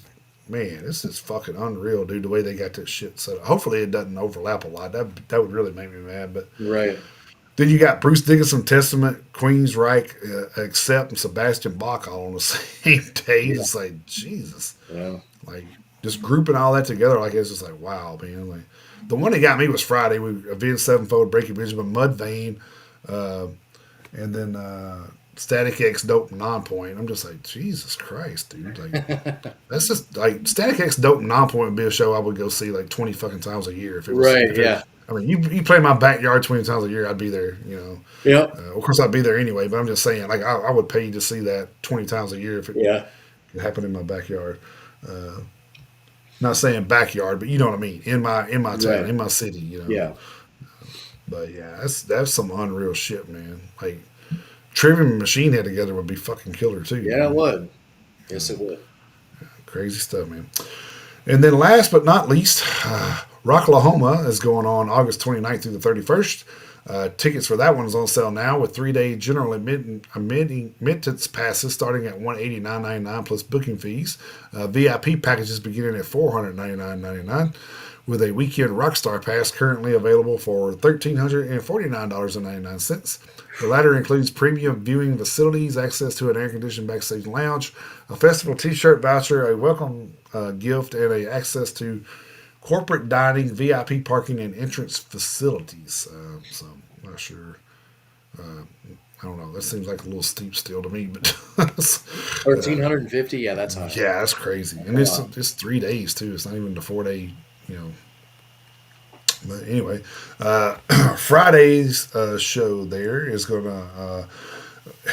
man, this is fucking unreal, dude. The way they got this shit set up. Hopefully, it doesn't overlap a lot. That would really make me mad, but. Right. Then you got Bruce Dickinson, Testament, Queensryche, Accept, and Sebastian Bach all on the same day. Yeah. It's like Jesus, Yeah. like just grouping all that together, like it's just like wow, man. Like the one that got me was Friday. We Avenged Sevenfold, Breaking Benjamin, Mudvayne, uh, and then Static X, Dope, Nonpoint. I'm just like Jesus Christ, dude. Like that's just like Static X, Dope, Nonpoint would be a show I would go see like 20 fucking times a year if it was Right. if it. Yeah. I mean, you play my backyard 20 times a year, I'd be there. Yep. Of course, I'd be there anyway. But I'm just saying, like, I would pay to see that 20 times a year if Yeah. it happened in my backyard. Not saying backyard, but you know what I mean. In my town, Right. in my city, you know. Yeah. But yeah, that's some unreal shit, man. Like Trivium and Machine Head together would be fucking killer too. You Yeah. It know, would. Yes, it would. crazy stuff, man. And then last but not least, Rocklahoma is going on August 29th through the 31st. Tickets for that one is on sale now with 3-day general admittance passes starting at $189.99 plus booking fees. VIP packages beginning at $499.99 with a weekend Rockstar Pass currently available for $1,349.99. The latter includes premium viewing facilities, access to an air-conditioned backstage lounge, a festival T-shirt voucher, a welcome gift, and a access to corporate dining, VIP parking, and entrance facilities. So I'm not sure. I don't know. That seems like a little steep still to me, but 1,350. Yeah, that's high. yeah, that's crazy. And Wow. it's 3 days too. It's not even the 4 day. You know. But anyway, Friday's show there is going to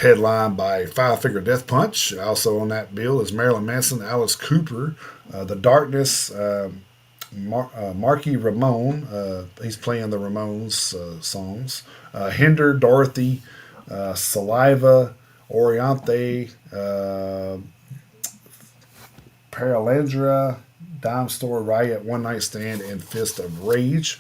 headlined by Five Finger Death Punch. Also on that bill is Marilyn Manson, Alice Cooper, The Darkness, Marky Ramone. He's playing the Ramones songs. Hinder, Dorothy, Saliva, Oriente, Paralandra, Dime Store Riot, One Night Stand, and Fist of Rage.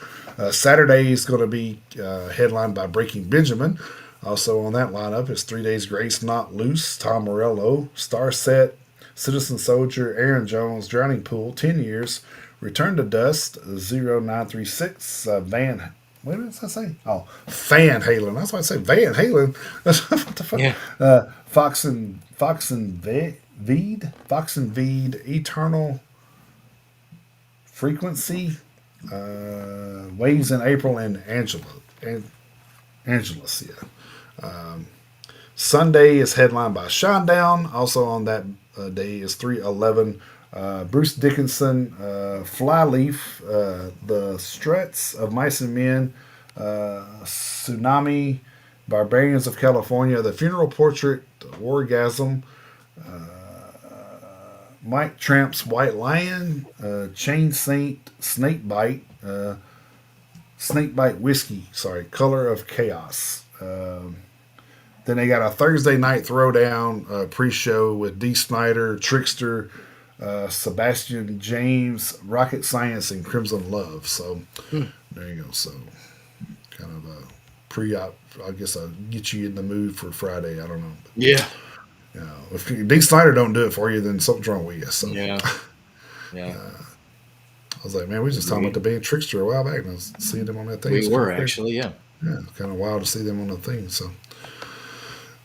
Saturday is going to be headlined by Breaking Benjamin. Also on that lineup is 3 Days Grace, Not Loose, Tom Morello, Starset, Citizen Soldier, Aaron Jones, Drowning Pool, 10 Years, Return to Dust, 0936, Van. What did I say? Oh, Van Halen. That's why I say Van Halen. What the fuck? Yeah. Fox and Veed, Eternal Frequency, Waves in April, and Angelus. Yeah. Sunday is headlined by Shinedown. Also on that day is 311. Bruce Dickinson, Flyleaf, The Struts of Mice and Men, Tsunami, Barbarians of California, The Funeral Portrait, Orgasm, Mike Tramp's White Lion, Chain Saint, Snakebite Whiskey, sorry, Color of Chaos. Then they got a Thursday night throwdown pre-show with D. Snyder, Trickster, Sebastian James, Rocket Science, and Crimson Love. So Hmm. there you go. So kind of a pre-op. I guess I'll get you in the mood for Friday. I don't know. Yeah. You know, if D. Snyder don't do it for you, then something's wrong with you. So Yeah. Yeah. I was like, man, we was just talking about We, the band Trickster a while back, and I was seeing them on that thing. we It's kind were of crazy. actually. Yeah. Yeah, it's kind of wild to see them on the thing. So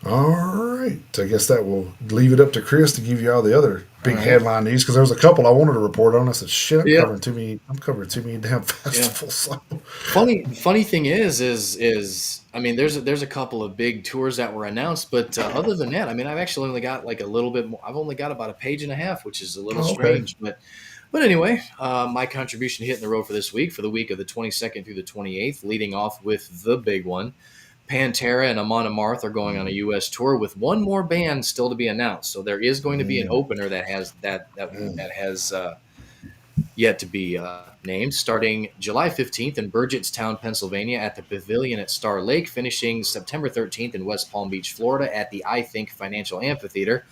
All right. I guess that will leave it up to Chris to give you all the other All big right. headline news because there was a couple I wanted to report on. I said, "Shit, I'm Yep. covering too many. I'm covering too many damn Yeah. festivals." So, Funny thing is I mean there's a couple of big tours that were announced, but other than that, I mean I've actually only got like a little bit more. I've only got about a page and a half, which is a little oh, okay. strange, but anyway, my contribution hitting the road for this week for the week of the 22nd through the 28th, leading off with the big one. Pantera and Amon Amarth are going on a U.S. tour with one more band still to be announced. So there is going to be an Mm, opener that has mm. that has yet to be named, starting July 15th in Burgettstown, Pennsylvania at the Pavilion at Star Lake, finishing September 13th in West Palm Beach, Florida at the I Think Financial Amphitheater.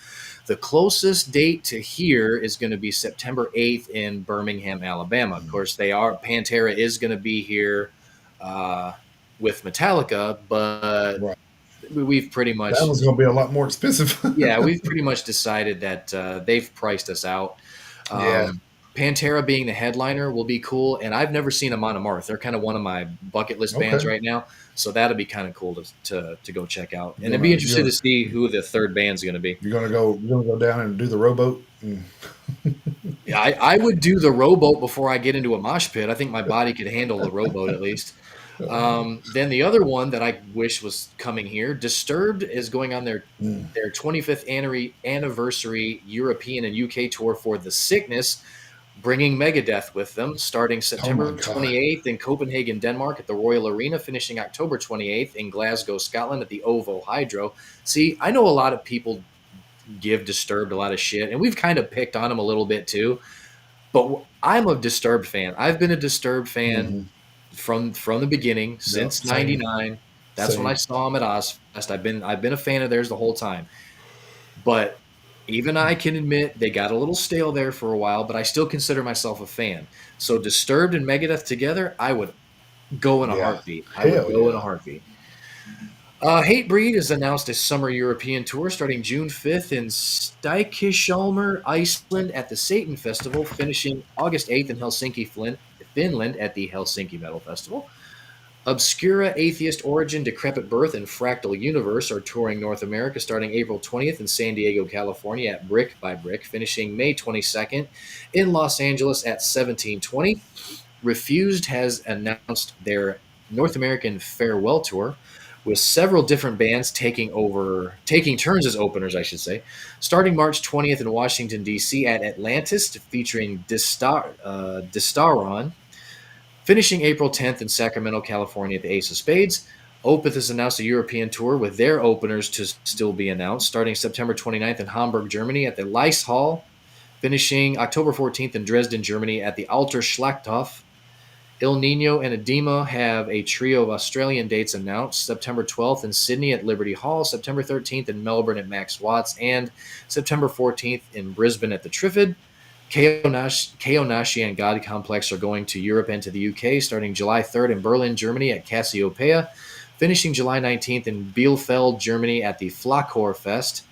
The closest date to here is going to be September 8th in Birmingham, Alabama. Of course, Pantera is going to be here uh, with Metallica, but Right. we've pretty That much was going to be a lot more expensive. yeah, we've pretty much decided that they've priced us out. Yeah. Um, Pantera being the headliner will be cool, and I've never seen Amon Amarth. They're kind of one of my bucket list bands Okay. right now, so that'll be kind of cool to go check out. And You're I'd be gonna interested you're to see who the third band's going to be. you're gonna go down and do the rowboat. Mm. Yeah, I would do the rowboat before I get into a mosh pit. I think my body could handle the rowboat at least. Then the other one that I wish was coming here, Disturbed is going on Mm. their 25th anniversary European and UK tour for The Sickness, bringing Megadeth with them, starting Oh my September God. 28th in Copenhagen, Denmark at the Royal Arena, finishing October 28th in Glasgow, Scotland at the OVO Hydro. See, I know a lot of people give Disturbed a lot of shit, and we've kind of picked on them a little bit too. But I'm a Disturbed fan. I've been a Disturbed fan Hmm. from the beginning Yep. since Same. '99. That's when I Same. saw them at Ozfest. I've been a fan of theirs the whole time. But even I can admit they got a little stale there for a while, but I still consider myself a fan. So Disturbed and Megadeth together, I would go in a Yeah. heartbeat. I would Hell go in yeah. a heartbeat. Hatebreed has announced a summer European tour starting June 5th in Steikishalmer, Iceland at the Satan Festival, finishing August 8th in Helsinki, Finland at the Helsinki Metal Festival. Obscura, Atheist Origin, Decrepit Birth, and Fractal Universe are touring North America starting April 20th in San Diego, California at Brick by Brick, finishing May 22nd in Los Angeles at 1720. Refused has announced their North American farewell tour with several different bands taking turns as openers, I should say. Starting March 20th in Washington, D.C. at Atlantis, featuring Distaron, finishing April 10th in Sacramento, California at the Ace of Spades. Opeth has announced a European tour with their openers to still be announced, starting September 29th in Hamburg, Germany at the Leis Hall, finishing October 14th in Dresden, Germany at the Alter Schlachthof. Il Nino and Edema have a trio of Australian dates announced: September 12th in Sydney at Liberty Hall, September 13th in Melbourne at Max Watts, and September 14th in Brisbane at the Triffid. Kaonashi and God Complex are going to Europe and to the UK, starting July 3rd in Berlin, Germany at Cassiopeia, finishing July 19th in Bielefeld, Germany at the Flachor Fest.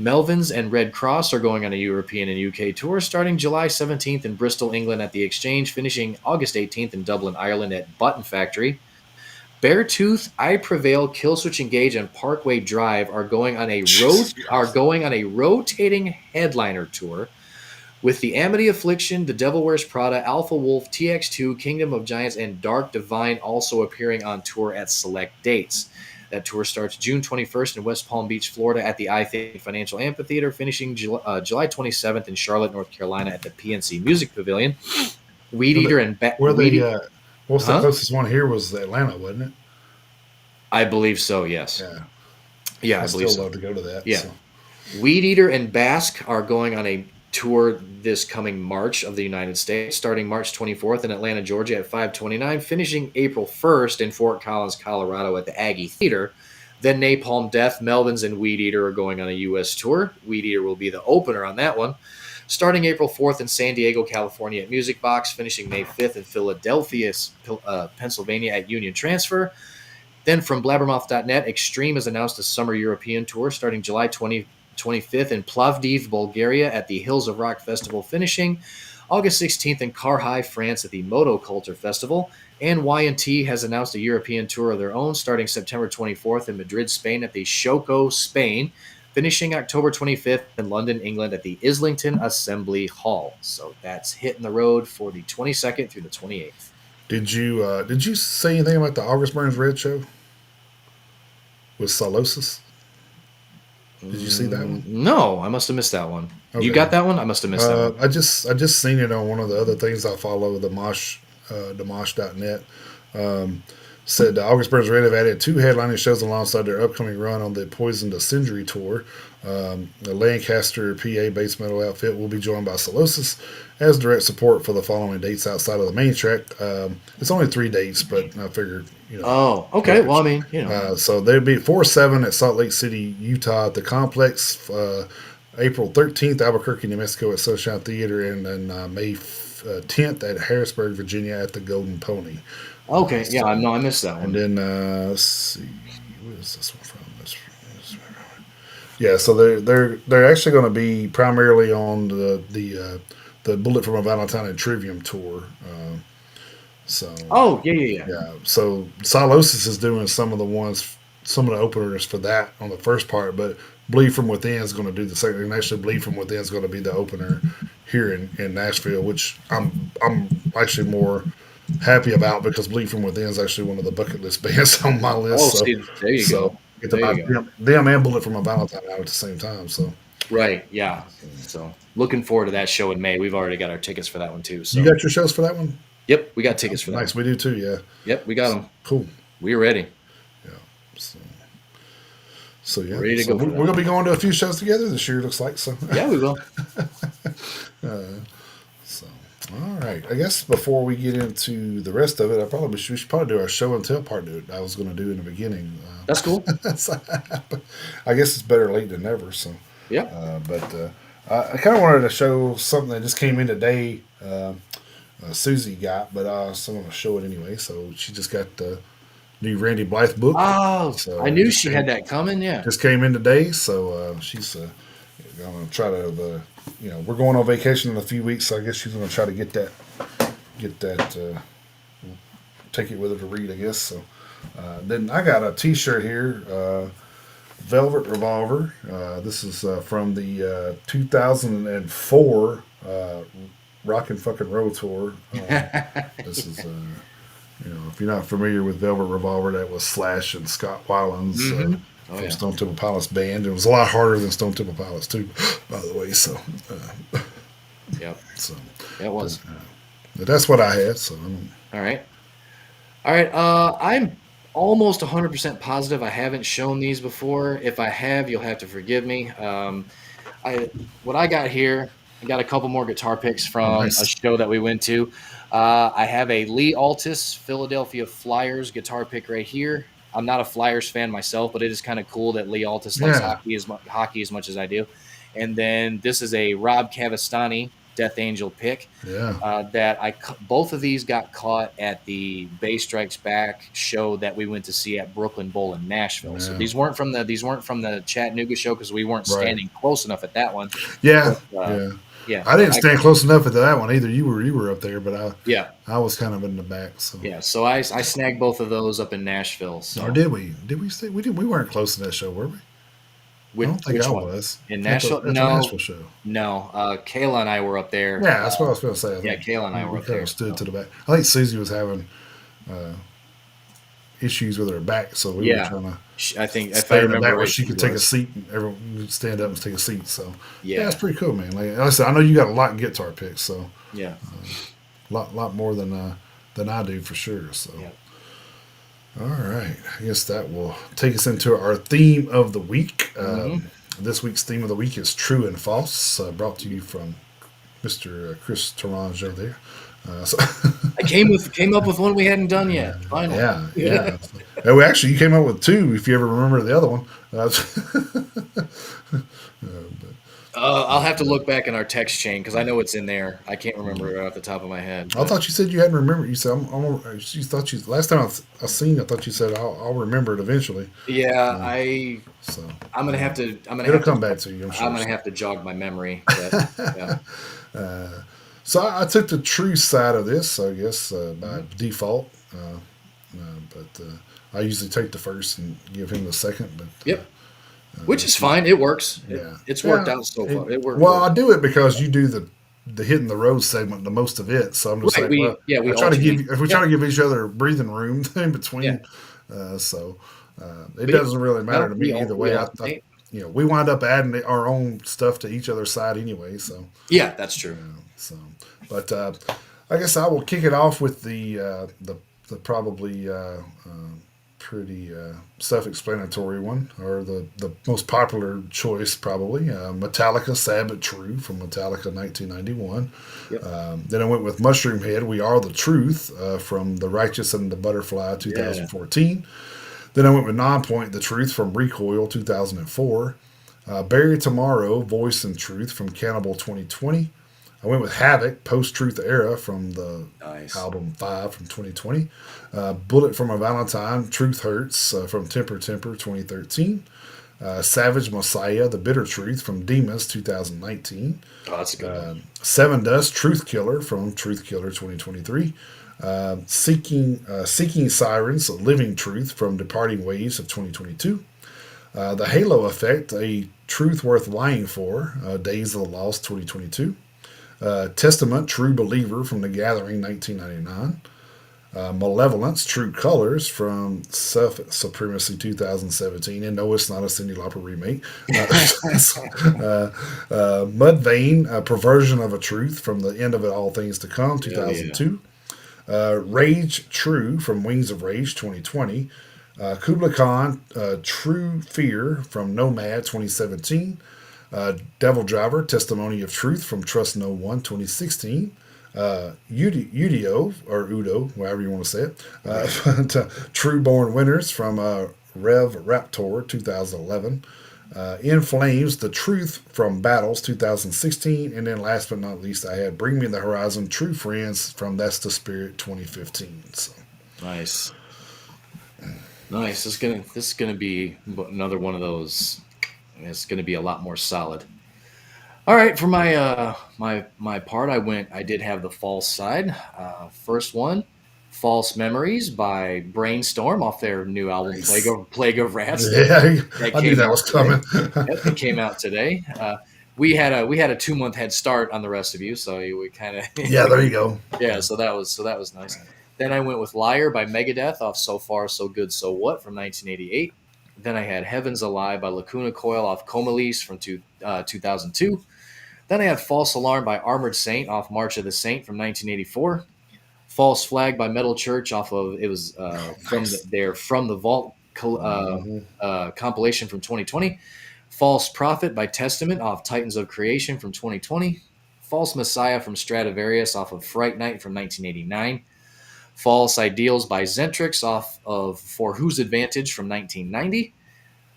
Melvins and Red Cross are going on a European and UK tour, starting July 17th in Bristol, England at the Exchange, finishing August 18th in Dublin, Ireland at Button Factory. Beartooth, I Prevail, Killswitch Engage, and Parkway Drive Jesus are Christ. going on a rotating headliner tour with the Amity Affliction, The Devil Wears Prada, Alpha Wolf, TX2, Kingdom of Giants, and Dark Divine also appearing on tour at select dates. That tour starts June 21st in West Palm Beach, Florida at the I Think Financial Amphitheater, finishing July 27th in Charlotte, North Carolina at the PNC Music Pavilion. Weed Where Eater the, and where Weed the Eater, what's the huh? closest one here was Atlanta, wasn't it? I believe so, yes. Yeah. Yeah, I I believe still so. love to go to that. Yeah. So Weed Eater and Basque are going on a tour this coming March of the United States, starting March 24th in Atlanta, Georgia at 529, finishing April 1st in Fort Collins, Colorado at the Aggie Theater. Then Napalm Death, Melvins, and Weed Eater are going on a U.S. tour. Weed Eater will be the opener on that one. Starting April 4th in San Diego, California at Music Box, finishing May 5th in Philadelphia, Pennsylvania at Union Transfer. Then from blabbermouth.net, Extreme has announced a summer European tour starting July 25th in Plovdiv, Bulgaria at the Hills of Rock Festival, finishing August 16th in Carhaix, France at the Moto Culture Festival. And Y&T has announced a European tour of their own starting September 24th in Madrid, Spain at the Shoko, Spain, finishing October 25th in London, England at the Islington Assembly Hall. So that's hitting the road for the 22nd through the 28th. Did you say anything about the August Burns Red show with Solosis? Did you see that one? No, I must have missed that one. You Okay. got that one? I must have missed that one. I just seen it on one of the other things I follow, the Mosh.net. Said the August Burns Red have added two headlining shows alongside their upcoming run on the Poison to Century tour. The Lancaster, PA base metal outfit will be joined by Solosis as direct support for the following dates outside of the main track. It's only 3 dates, but I figured, Oh, okay. Well, I average. mean, So they'll be 4/7 at Salt Lake City, Utah at the Complex. April 13th, Albuquerque, New Mexico at Sunshine Theater, and then May 10th at Harrisburg, Virginia at the Golden Pony. okay. Yeah, So, no, I missed that and one. then let's see, where is this one from? Yeah, so they're actually going to be primarily on the Bullet from a Valentine and Trivium tour. So Oh, yeah, yeah, yeah. yeah, so Silosis is doing some of the openers for that on the first part, but Bleed from Within is going to do the second. And actually, Bleed from Within is going to be the opener here in Nashville, which I'm actually more happy about because Bleed from Within is actually one of the bucket list bands on my Oh, list. So see, there you so go. get to There buy you go. them and Bullet from a Valentine out at the same time. So Right. Yeah. So looking forward to that show in May. We've already got our tickets for that one too. you So, got your shows for that one? yep, we got tickets for that Nice, one. we do too. Yeah, Yep, we got so, them. cool. We're ready. Yeah. So, so We're yeah, ready to so go we're, for we're that. gonna be going to a few shows together this year. Looks like so. Yeah, we will. So, all right. I guess before we get into the rest of it, we should probably do our show and tell part that I was going to do in the beginning. That's cool. So, I guess it's better late than never. So, Yep. but I kind of wanted to show something that just came in today. Susie got, but so I'm going to show it anyway. So she just got the new Randy Blythe book. Oh, So I it knew she had that coming. Yeah. just came in today. So she's going to try to we're going on vacation in a few weeks, so I guess she's going to try to get that take it with her to read, I guess. So then I got a T-shirt here, Velvet Revolver. This is from the 2004 Rock and Fucking Roll tour. This is if you're not familiar with Velvet Revolver, that was Slash and Scott Weiland's Hmm. Oh from yeah. Stone Temple Pilots band. It was a lot harder than Stone Temple Pilots too, by the way. So, Yep. so Yeah, it but, was. but that's what I had. So All right. All right. I'm almost 100% positive I haven't shown these before. If I have, you'll have to forgive me. I what I got here, I got a couple more guitar picks from a nice. show that we went to. I have a Lee Altus Philadelphia Flyers guitar pick right here. I'm not a Flyers fan myself, but it is kind of cool that Lee Altus likes Yeah, hockey as much as I do. And then this is a Rob Cavastani Death Angel pick. yeah, Both of these got caught at the Bay Strikes Back show that we went to see at Brooklyn Bowl in Nashville. So yeah. these weren't from the Chattanooga show because we weren't Right. standing close enough at that one. Yeah, But yeah. yeah, I but didn't stand close enough at that one either. You were up there, but yeah, I was kind of in the back. So yeah. So I snagged both of those up in Nashville. or So did we? Did we stay? We weren't close to that show, were we? I don't think which I one was in at the Nashville? at the Nashville show. No. Kayla and I were up there. Yeah, that's what I was going to say. I Yeah, think Kayla and I were we up kind there. of stood So to the back. I think Susie was having uh, issues with her back, so we were yeah, trying to I think if I stay in the remember back where right, she she could take a was. seat and everyone would stand up and take a seat. So yeah, it's Yeah, pretty cool, man. Like I said, I know you got a lot of guitar picks, so yeah, lot more than I do for sure. So yeah. all right, I guess that will take us into our theme of the week. Hmm. This week's theme of the week is true and false, brought to you from Mr. Chris Toranjo there. So, I came up with one we hadn't done yet. Finally. yeah, yeah. You came up with two, if you ever remember the other one. I'll have to look back in our text chain because I know it's in there. I can't remember it off the top of my head. I But thought you said you hadn't remembered. You said, you thought you, last time I seen you, I thought you said, I'll remember it eventually. yeah, Uh, so, I'm gonna have to I'm gonna it'll have come to back to you, I'm I'm sure. gonna have to jog my memory. But yeah. So I took the true side of this, I guess, by Hmm. default. I usually take the first and give him the second. But Yep. Which is fine. It works. yeah, It's worked yeah. out so far. It Well, works. I do it because you do the hitting the road segment the most of it. So I'm just Right. like, well, We I try to give alternate. if we try Yep. to give each other breathing room in Yeah. between. So it But yeah. doesn't really matter No, to me either we way. alternate. We wind up adding our own stuff to each other's side anyway. So Yeah, that's true. so, but I guess I will kick it off with the probably pretty self-explanatory one, or the most popular choice probably, Metallica Sabbath True from Metallica 1991. Yep. Then I went with Mushroom Head We Are the Truth from The Righteous and the Butterfly Yeah. 2014. Then I went with Nonpoint The Truth from Recoil 2004. Bury Tomorrow Voice and Truth from Cannibal 2020. I went with Havoc, Post Truth Era from the Nice. album 5 from 2020. Bullet from a Valentine, Truth Hurts from Temper Temper 2013. Savage Messiah, The Bitter Truth from Demas 2019. Oh, that's a good one. Seven Dust, Truth Killer from Truth Killer 2023. Seeking Sirens, Living Truth from Departing Ways of 2022. The Halo Effect, A Truth Worth Lying For, Days of the Lost 2022. Testament, True Believer from The Gathering 1999. Malevolence, True Colors from Self Supremacy 2017. And no, it's not a Cyndi Lauper remake. Mudvayne, Perversion of a Truth from The End of It All Things to Come Hell yeah. 2002. Rage True from Wings of Rage 2020. Kubla Khan, True Fear from Nomad 2017. Devil Driver, Testimony of Truth from Trust No One 2016. Udio, or Udo, however you want to say it. Right. True Born Winners from Rev Raptor 2011. In Flames, The Truth from Battles 2016. And then last but not least, I had Bring Me the Horizon, True Friends from That's the Spirit 2015. So. Nice. Nice. This is gonna be another one of those. It's gonna be a lot more solid. All right, for my part, I did have the false side. First one, "False Memories" by Brainstorm off their new album Nice. Plague of Rats Yeah, that I knew came that out was today. coming. Yep, it came out today. We had a 2 month head start on the rest of you, so we kind of Yeah, there you go. yeah. So that was nice. Then I went with "Liar" by Megadeth off "So Far So Good So What" from 1988. Then I had "Heaven's a Lie" by Lacuna Coil off Comalese from 2002. Then I had "False Alarm" by Armored Saint off March of the Saint from 1984. "False Flag" by Metal Church off of it was Oh, from nice. their From the Vault Hmm. compilation from 2020. "False Prophet" by Testament off Titans of Creation from 2020. "False Messiah" from Stradivarius off of Fright Night from 1989. "False Ideals" by Zentrix off of For Whose Advantage from 1990.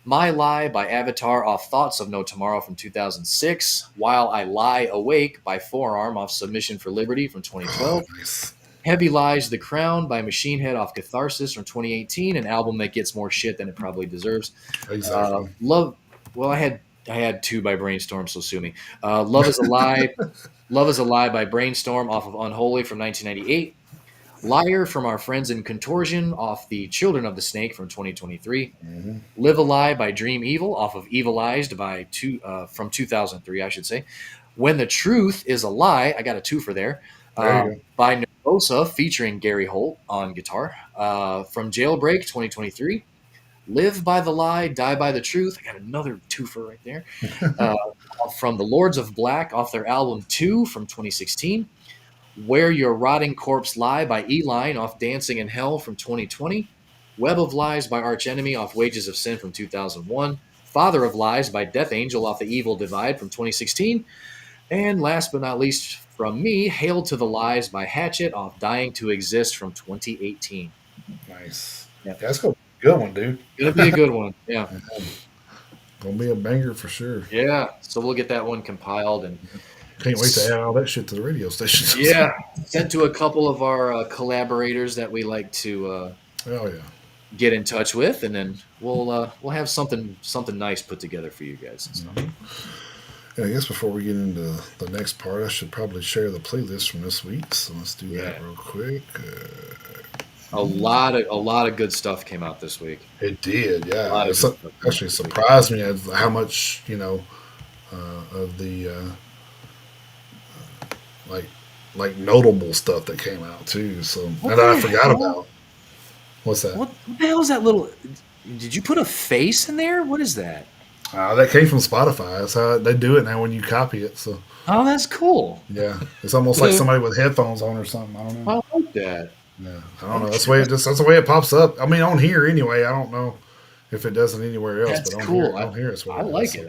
"My Lie" by Avatar off Thoughts of No Tomorrow from 2006. "While I Lie Awake" by Forearm off Submission for Liberty from Oh, 2012. nice. "Heavy Lies The Crown" by Machine Head off Catharsis from 2018, an album that gets more shit than it probably deserves. Exactly. Love, well, I had two by Brainstorm, so sue me. Love is a Lie. Love is a Lie by Brainstorm off of Unholy from 1998. "Liar" from our friends in Contortion off the Children of the Snake from 2023. Hmm. "Live a Lie" by Dream Evil off of Evilized from 2003, I should say. "When the Truth is a Lie," I got a twofer there, There you by Nervosa featuring Gary Holt on guitar from Jailbreak 2023. "Live by the Lie, Die by the Truth." I got another twofer right there. Uh, from the Lords of Black off their album 2 from 2016. "Where Your Rotting Corpse Lie" by E-Line off Dancing in Hell from 2020. "Web of Lies" by Arch Enemy off Wages of Sin from 2001. "Father of Lies" by Death Angel off The Evil Divide from 2016. And last but not least from me, "Hail to the Lies" by Hatchet off Dying to Exist from 2018. go. Nice. Yeah, Yeah, that's gonna be a good one, dude. gonna be a good one. Yeah, Gonna be a banger for sure. yeah. So we'll get that one compiled and Can't wait to add all that shit to the radio station. yeah, sent to a couple of our collaborators that we like to Oh yeah. get in touch with, and then we'll have something nice put together for you guys. So Yeah, I guess before we get into the next part, I should probably share the playlist from this week. So let's do that yeah, real quick. A lot of good stuff came out this week. It did, A yeah. lot of It's good stuff came out actually this week. surprised me of how much of the like notable stuff that came out too. So What and I the forgot hell? about what's that? What the hell is that little? Did you put a face in there? What is that? That came from Spotify. That's how they do it now when you copy it. So Oh, that's cool. yeah, it's almost like somebody with headphones on or something. I don't know. I like that. Yeah, I don't know. That's the way Okay, that's the way it pops up. I mean, on here anyway. I don't know if it doesn't anywhere else, but that's cool. on here, it's what I it does. like So it.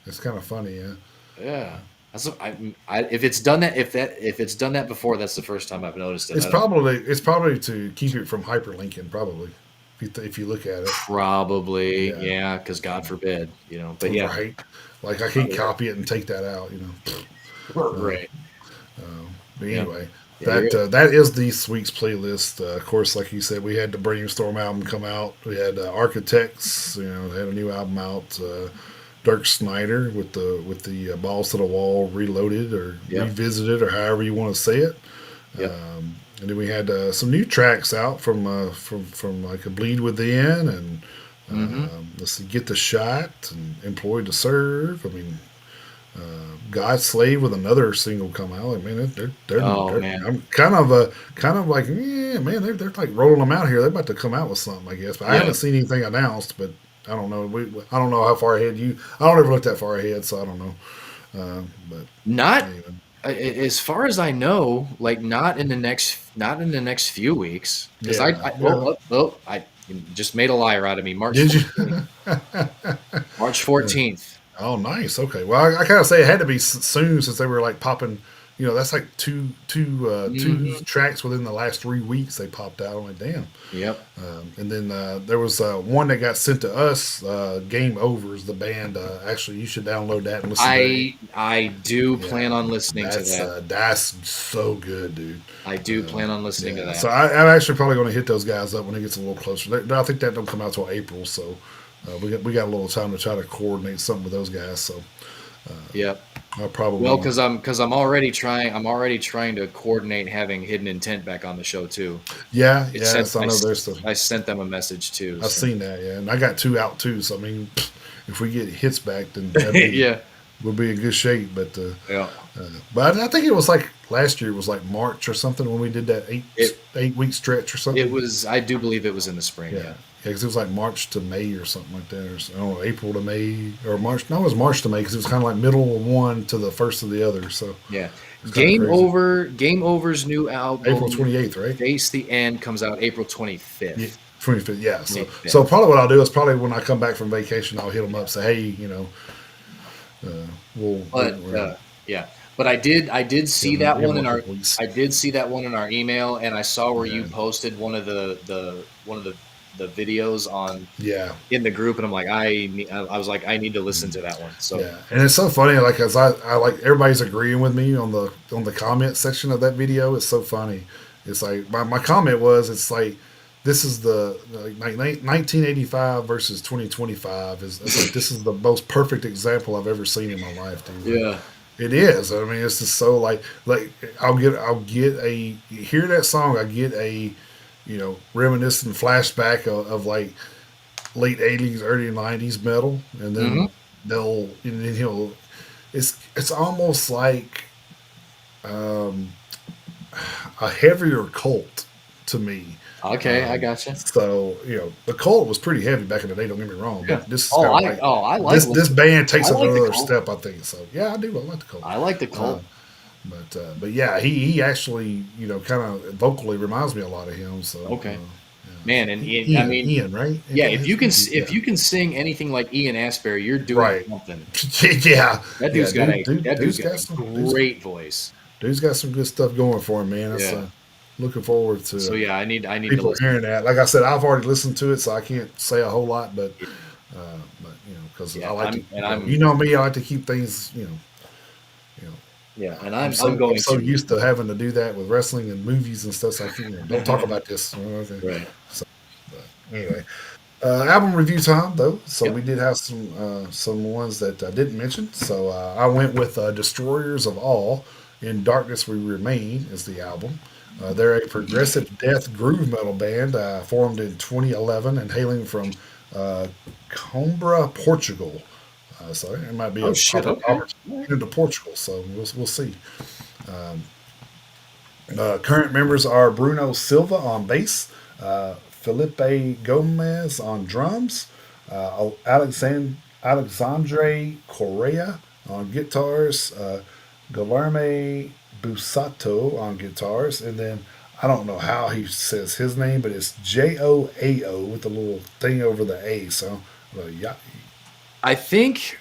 it's kind of funny, yeah. Yeah. If it's done that if it's done that before, that's the first time I've noticed it. I don't It's probably to keep it from hyperlinking, probably if you look at it. probably Yeah, yeah, because God forbid, But yeah, right. Like I can't copy it and take that out, you know. right. But Yeah, anyway, yeah. You're that is this week's playlist. Of course, like you said, we had the Brainstorm album come out. We had Architects, they had a new album out. Dirk Snyder with the Balls to the Wall Reloaded or yep, Revisited or however you want to say it. yep. And then we had some new tracks out from like a Bleed Within and Hmm. let's see, Get the Shot and Employed to Serve. I mean, God Slave with another single come out. I mean, Oh they're man, I'm kind of like, yeah, man, they're like rolling them out here. They're about to come out with something, I guess. But I yeah. haven't seen anything announced. But I don't know. I don't know how far ahead you. I don't ever look that far ahead, so I don't know. But Not anyway, as far as I know, like not in the next few weeks. Because yeah, I yeah. I just made a liar out of me. March Did you? 14th. March 14th. Oh, nice. Okay. Well, I kind of say it had to be soon since they were like popping. That's like two Hmm. tracks within the last 3 weeks they popped out. I'm like, damn. Yep. And then there was one that got sent to us. Game Overs, the band. Actually, you should download that and listen to it. I do Yeah, plan on listening to that. that's so good, dude. I do plan on listening to Yeah, so that. I'm actually probably going to hit those guys up when it gets a little closer. I think that don't come out till April, so we got a little time to try to coordinate something with those guys. So Yep. I'll Well, probably I'm already trying to coordinate having Hidden Intent back on the show too. yeah, It yeah. sent So I I, know s- there's the I sent them a message too. I've So seen that, yeah, and I got two out too. So I mean, if we get hits back, then yeah, we'll be in good shape. yeah. But I think it was like last year. It was like March or something when we did that It 8 week stretch or it something. was. I do believe it was in the spring. Yeah, Yeah. yeah, because it was like March to May or something like that, or I don't know, April to May or March. No, it was March to May because it was kind of like middle of one to the first of the other. So Yeah. it's kind of crazy. Game Over's new April album, 28th, right? Face the End, comes out April Yeah, 25th. 25th. Yeah. So 25th. probably what I'll do is probably when I come back from vacation, I'll hit them up, say, hey, But we're yeah, but I did see that give one them a in our couple weeks. I did see that one in our email, and I saw where you Yeah, posted one of the videos on yeah, in the group, and I was like, I need to listen to that one. So yeah. And it's so funny, like as I like everybody's agreeing with me on the comment section of that video. It's so funny. It's like my comment was, it's like this is the like 1985 versus 2025 is it's like this is the most perfect example I've ever seen in my life, dude. Like yeah, it is. I mean, it's just so like I'll get a you hear that song, I get a reminiscent flashback of like late '80s, early '90s metal, and hmm then and then he'll it's almost like um, a heavier cult to me. okay, I gotcha. So the Cult was pretty heavy back in the day. Don't get me wrong, Yeah. but this is Oh, kind of I like oh I like this band takes I it like the another cult. step, I think. So yeah, I do. I like the Cult. I like the Uh, cult. but yeah, he actually kind of vocally reminds me a lot of him. So Okay, man, and yeah. I mean, Ian, right? yeah, Yeah, if yeah, you can sing anything like Ian Asbury, you're doing right. something. Yeah, That yeah. dude's got a that dude's Dude's got got a some great voice. dude's got some good stuff going for him, man. That's Yeah. looking forward So to yeah, I need to people listen. hearing that. Like I said, I've already listened to it, so I can't say a whole lot, but because I Yeah, like to, I'm you know me, I like to keep things, you know, yeah, and I'm I'm going so to. used to having to do that with wrestling and movies and stuff. So I can't, don't talk about this. Okay. Right. So, but anyway, album review time though. So we Yep. did have some ones that I didn't mention. So I went with Destroyers of All. In Darkness We Remain is the album. They're a progressive death groove metal band formed in 2011 and hailing from uh, Coimbra, Portugal. So it might be Oh a shit. Okay. opportunity All right. into Portugal. So we'll see. Um, Current members are Bruno Silva on bass, Felipe Gomez on drums, Alexandre Correa on guitars, Guilherme Busato on guitars, and then I don't know how he says his name, but it's Joao with a little thing over the A. So, yeah, I think,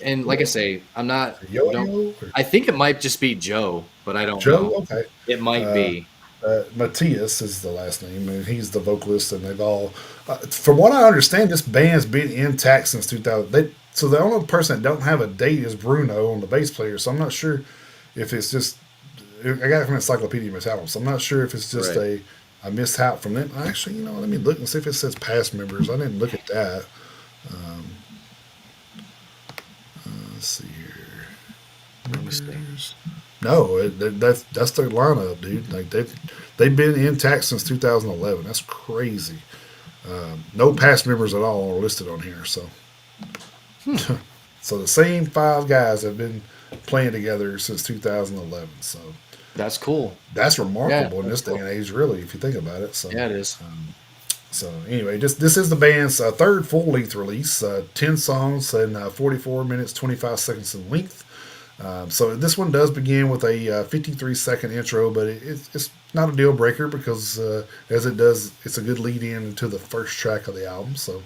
and like I say, I'm not. Yo Don't. Yo or I think it might just be Joe, but I don't Joe. know. Okay. It might Uh, be. Matthias is the last name, and he's the vocalist. And they've all, from what I understand, this band's been intact since 2000. So the only person that don't have a date is Bruno on the bass player. So I'm not sure if it's just. I got it from Encyclopedia Metallica, so I'm not sure if it's just Right. a mishap from them. Actually, let me look and see if it says past members. I didn't look at that. Um, let's see here. Let me see. Members. No, that's their lineup, dude. Like they've been intact since 2011. That's crazy. No past members at all are listed on here. So Hmm. so the same five guys have been playing together since 2011. So That's cool. that's Yeah, remarkable in that's this day cool. and age, really, if you think about it. So. Yeah, it is. So anyway, just this is the band's third full length release, 10 songs and 44 minutes 25 seconds in length. So this one does begin with a 53-second intro, but it's not a deal breaker because as it does, it's a good lead in to the first track of the album. So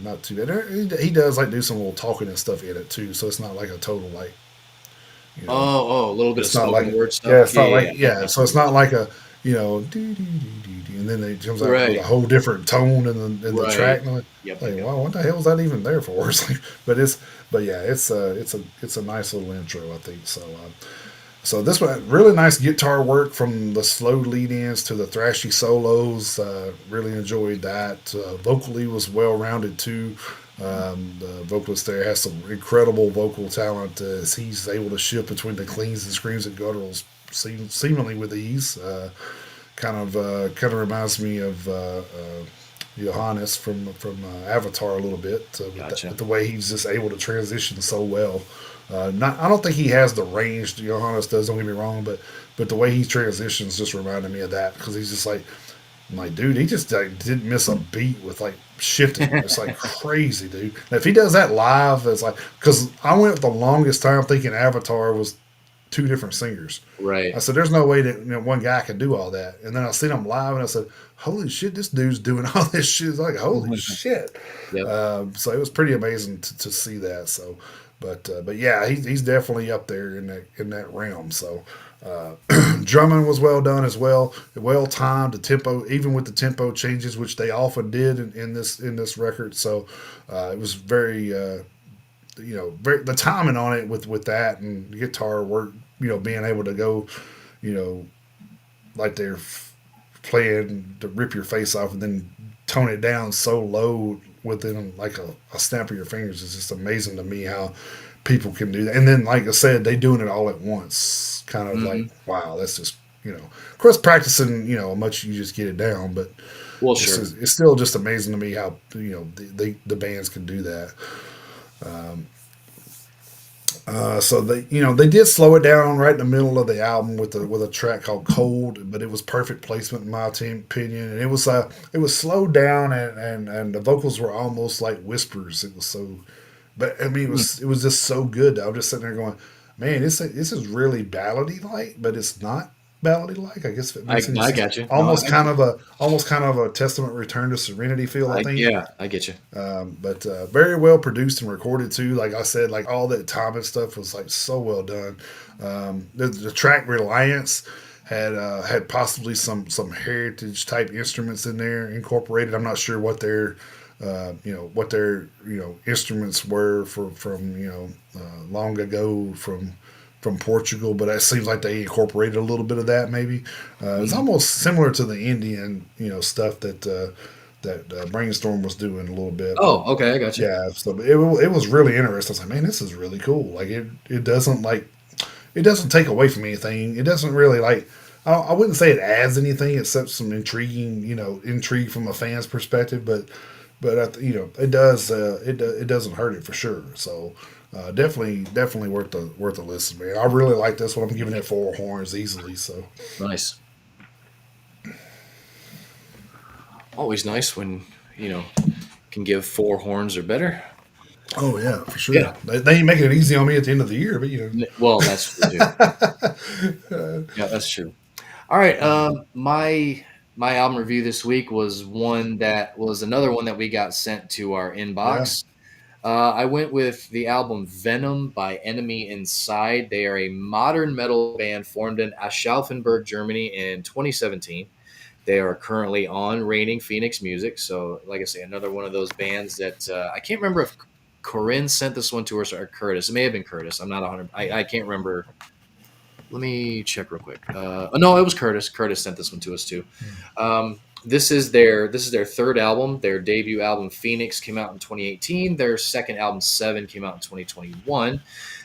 not too bad. He does like do some little talking and stuff in it too, so it's not like a total like you know Oh, a little bit of it's not like spoken word yeah, stuff. it's Yeah, not yeah, like yeah. yeah. So it's not like a doo, doo, doo, doo, doo, and then it comes out with Right. a whole different tone in the Right. track. And I'm Yep. Yep. like, Yep. wow, what the hell is that even there for? It's like, but yeah, it's a nice little intro, I think. So this one, really nice guitar work from the slow lead-ins to the thrashy solos. Really enjoyed that. Vocally was well rounded too. The vocalist there has some incredible vocal talent as he's able to shift between the cleans and screams and gutturals seemingly with ease. Kind of reminds me of Johannes from Avatar a little bit Gotcha. with the way he's just able to transition so well. I don't think he has the range Johannes does. Don't get me wrong, but the way he transitions just reminded me of that because he's just like, I'm like, dude, he just like, didn't miss a beat with like shifting. It's like crazy, dude. Now, if he does that live, it's like because I went the longest time thinking Avatar was two different singers. I Right. said, "There's no way that one guy can do all that." And then I seen him live, and I said, "Holy shit, this dude's doing all this shit!" It's like, "Holy shit!" Yep. So it was pretty amazing to see that. So, but yeah, he's definitely up there in that realm. So, drumming was well done as well, well timed. The tempo, even with the tempo changes, which they often did in this record. So, it was very. The timing on it with that and guitar work, being able to go, you know, like they're playing to rip your face off and then tone it down so low within like a snap of your fingers is just amazing to me how people can do that. And then, like I said, they doing it all at once, kind of like Hmm. wow, that's just of course practicing, how much you just get it down, but Well, it's sure. just, it's still just amazing to me how the bands can do that. So they did slow it down right in the middle of the album with a track called "Cold," but it was perfect placement in my opinion. And it was slowed down and the vocals were almost like whispers. It was so, but I mean Hmm. it was just so good. I was just sitting there going, man, this is really ballady like, but it's not ballady like. I guess if it makes any I sense. got you. No, Almost kind of a Testament Return to Serenity feel, I think. yeah, I get you. But very well produced and recorded too. Like I said, like all that time and stuff was like so well done. The track Reliance had possibly some heritage type instruments in there incorporated. I'm not sure what their instruments were from long ago from Portugal, but it seems like they incorporated a little bit of that maybe. It's Hmm. almost similar to the Indian stuff that Brainstorm was doing a little bit, but Oh, okay, I got you. yeah, so it was really interesting. I was like, man, this is really cool. Like it doesn't take away from anything. It doesn't really like I wouldn't say it adds anything except some intriguing, intrigue from a fan's perspective. But it does. It doesn't hurt it for sure. So definitely worth the listen, man. I really like this one. I'm giving it four horns easily. So Nice. Always nice when you know can give four horns or better. oh yeah, for sure. Yeah. They ain't making it easy on me at the end of the year, but Well, that's true too. Yeah, that's true. All right. My album review this week was one that was another one that we got sent to our yeah. inbox. I went with the album Venom by Enemy Inside. They are a modern metal band formed in Aschaffenburg, Germany in 2017. They are currently on Reigning Phoenix Music. So, like I say, another one of those bands that I can't remember if Corinne sent this one to us or Curtis. It may have been Curtis. I'm not 100. I can't remember. Let me check real quick. Oh, no, it was Curtis. Curtis sent this one to us too. This is their third album. Their debut album Phoenix came out in 2018. Their second album Seven came out in 2021.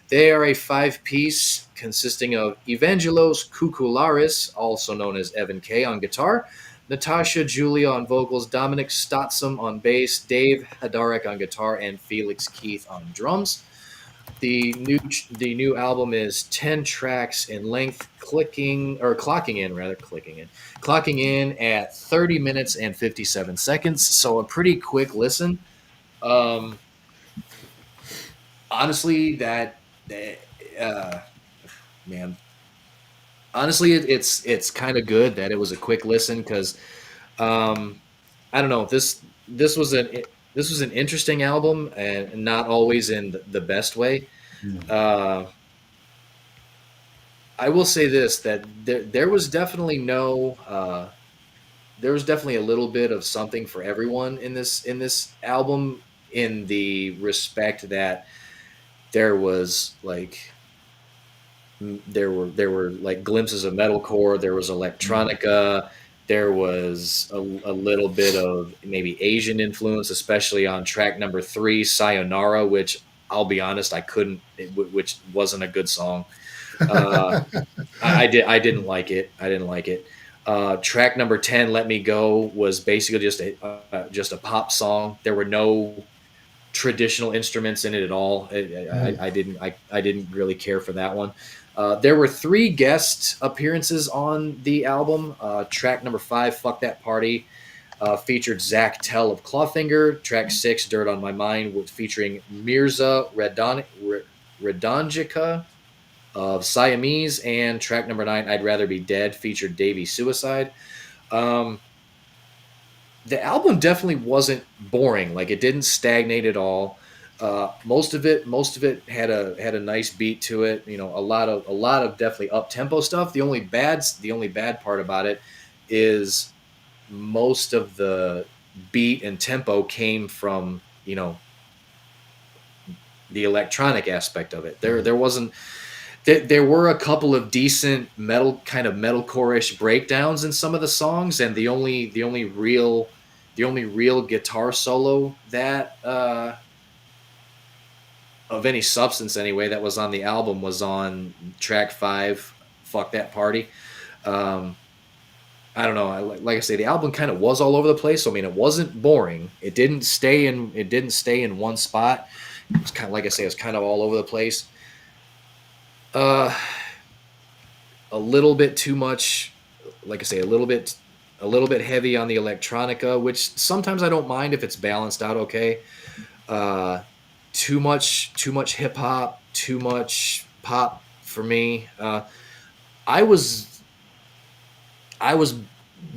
They are a five-piece consisting of Evangelos Koukoulas, also known as Evan K, on guitar, Natasha Julia on vocals, Dominic Stotsam on bass, Dave Hadarek on guitar, and Felix Keith on drums. The new album is 10 tracks in length, clocking in at 30 minutes and 57 seconds. So a pretty quick listen. Um, honestly, uh, man, honestly, it's kind of good that it was a quick listen because I don't know this was an interesting album and not always in the best way. Uh, I will say this that there was definitely no there was definitely a little bit of something for everyone in this album in the respect that there was like there were like glimpses of metalcore, there was electronica, there was a little bit of maybe Asian influence, especially on track number 3, Sayonara, which I'll be honest, which wasn't a good song. Uh, I didn't like it. I didn't like it. Track number 10, "Let Me Go," was basically just a pop song. There were no traditional instruments in it at all. I didn't really care for that one. There were 3 guest appearances on the album. Track number 5, "Fuck That Party," featured Zach Tell of Clawfinger. Track 6, "Dirt on My Mind," featuring Mirza Redonjica of Siamese, and track number 9, "I'd Rather Be Dead," featured Davey Suicide. Um, the album definitely wasn't boring. Like it didn't stagnate at all. Most of it had a nice beat to it. A lot of definitely up tempo stuff. The only bad part about it is most of the beat and tempo came from the electronic aspect of it. There wasn't there were a couple of decent metalcore-ish breakdowns in some of the songs, and the only real guitar solo that of any substance anyway that was on the album was on track 5, "Fuck That Party." Um, I don't know. Like I say, the album kind of was all over the place. So I mean, it wasn't boring. It didn't stay in one spot. It was kind of like I say, it was kind of all over the place. Uh, a little bit too much, like I say, a little bit heavy on the electronica, which sometimes I don't mind if it's balanced out okay. Uh, too much hip hop, too much pop for me. I was I was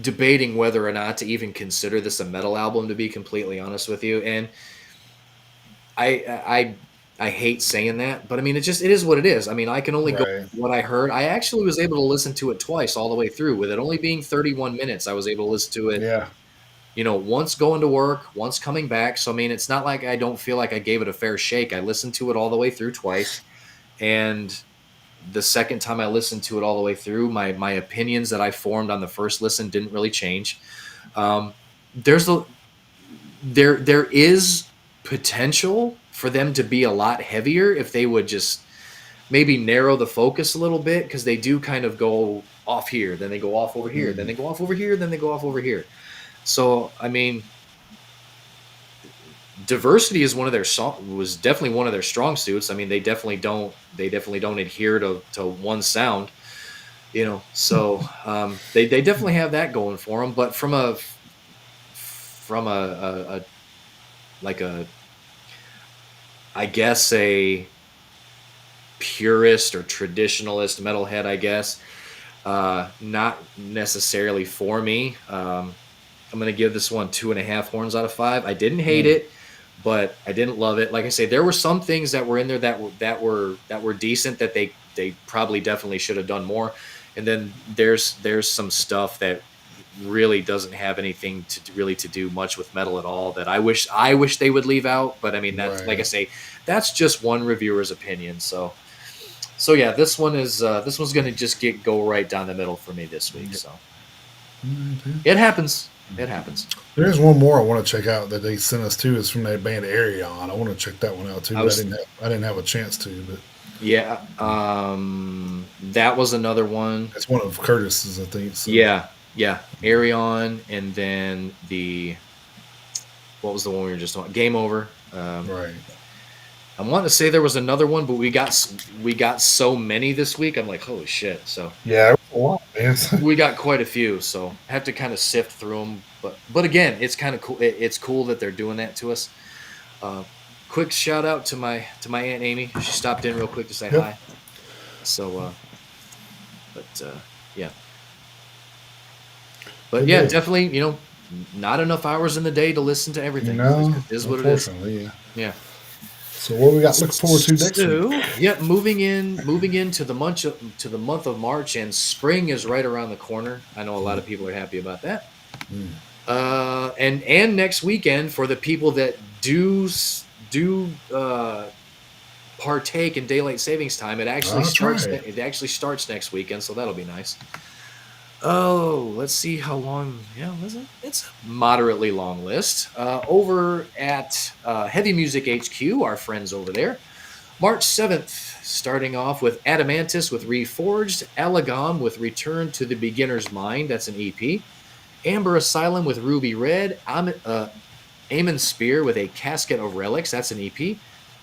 debating whether or not to even consider this a metal album, to be completely honest with you, and I hate saying that, but I mean it is what it is. I mean I can only go Right. what I heard. I actually was able to listen to it twice all the way through. With it only being 31 minutes, I was able to listen to it, Yeah. once going to work, once coming back. So I mean it's not like I don't feel like I gave it a fair shake. I listened to it all the way through twice, and the second time I listened to it all the way through, my opinions that I formed on the first listen didn't really change. Um, there's a there is potential for them to be a lot heavier if they would just maybe narrow the focus a little bit, because they do kind of go off here, then they go off over here, then Mm, they go off over here, then they go off over here. So I mean, diversity is one of their was definitely one of their strong suits. I mean, they definitely don't adhere to one sound, So they definitely have that going for them. But from a like a I guess a purist or traditionalist metalhead, I guess, not necessarily for me. I'm gonna give this one 2.5 horns out of 5. I didn't hate mm, it, but I didn't love it. Like I say, there were some things that were in there that were decent, that they probably definitely should have done more. And then there's some stuff that really doesn't have anything to do much with metal at all, that I wish they would leave out. But I mean, that's, like I right. say, that's just one reviewer's opinion. So yeah, this one's gonna just go right down the middle for me this week. Yeah. So Mm, it happens. It happens. there's one more I want to check out that they sent us too. It's from that band Arion. I want to check that one out too, I but was I didn't have a chance to. But Yeah, that was another one. it's one of Curtis's, I think. So Yeah, yeah, Arion, and then what was the one we were just on? Game Over. right. I want to say there was another one, but we got so many this week. I'm like, holy shit! So Yeah, it was a lot, man. we got quite a few. So I have to kind of sift through them. But again, it's kind of cool. It's cool that they're doing that to us. Uh, Quick shout out to my aunt Amy. She stopped in real quick to say Yep. hi. So, but yeah. But Good yeah, deal. definitely, not enough hours in the day to listen to everything. No, It is what it is. unfortunately, yeah. Yeah. So what we got looking forward to next week? So, yeah, moving into the month of March, and spring is right around the corner. I know a lot of people are happy about that. Mm. And next weekend, for the people that do partake in daylight savings time, it actually That's starts. right. It actually starts next weekend, so that'll be nice. Oh, let's see how long. Yeah, listen, it's a moderately long list. Over at Heavy Music HQ, our friends over there, March 7th, starting off with Adamantis with Reforged, Alagam with Return to the Beginner's Mind, that's an EP, Amber Asylum with Ruby Red, Amon Spear with A Casket of Relics, that's an EP,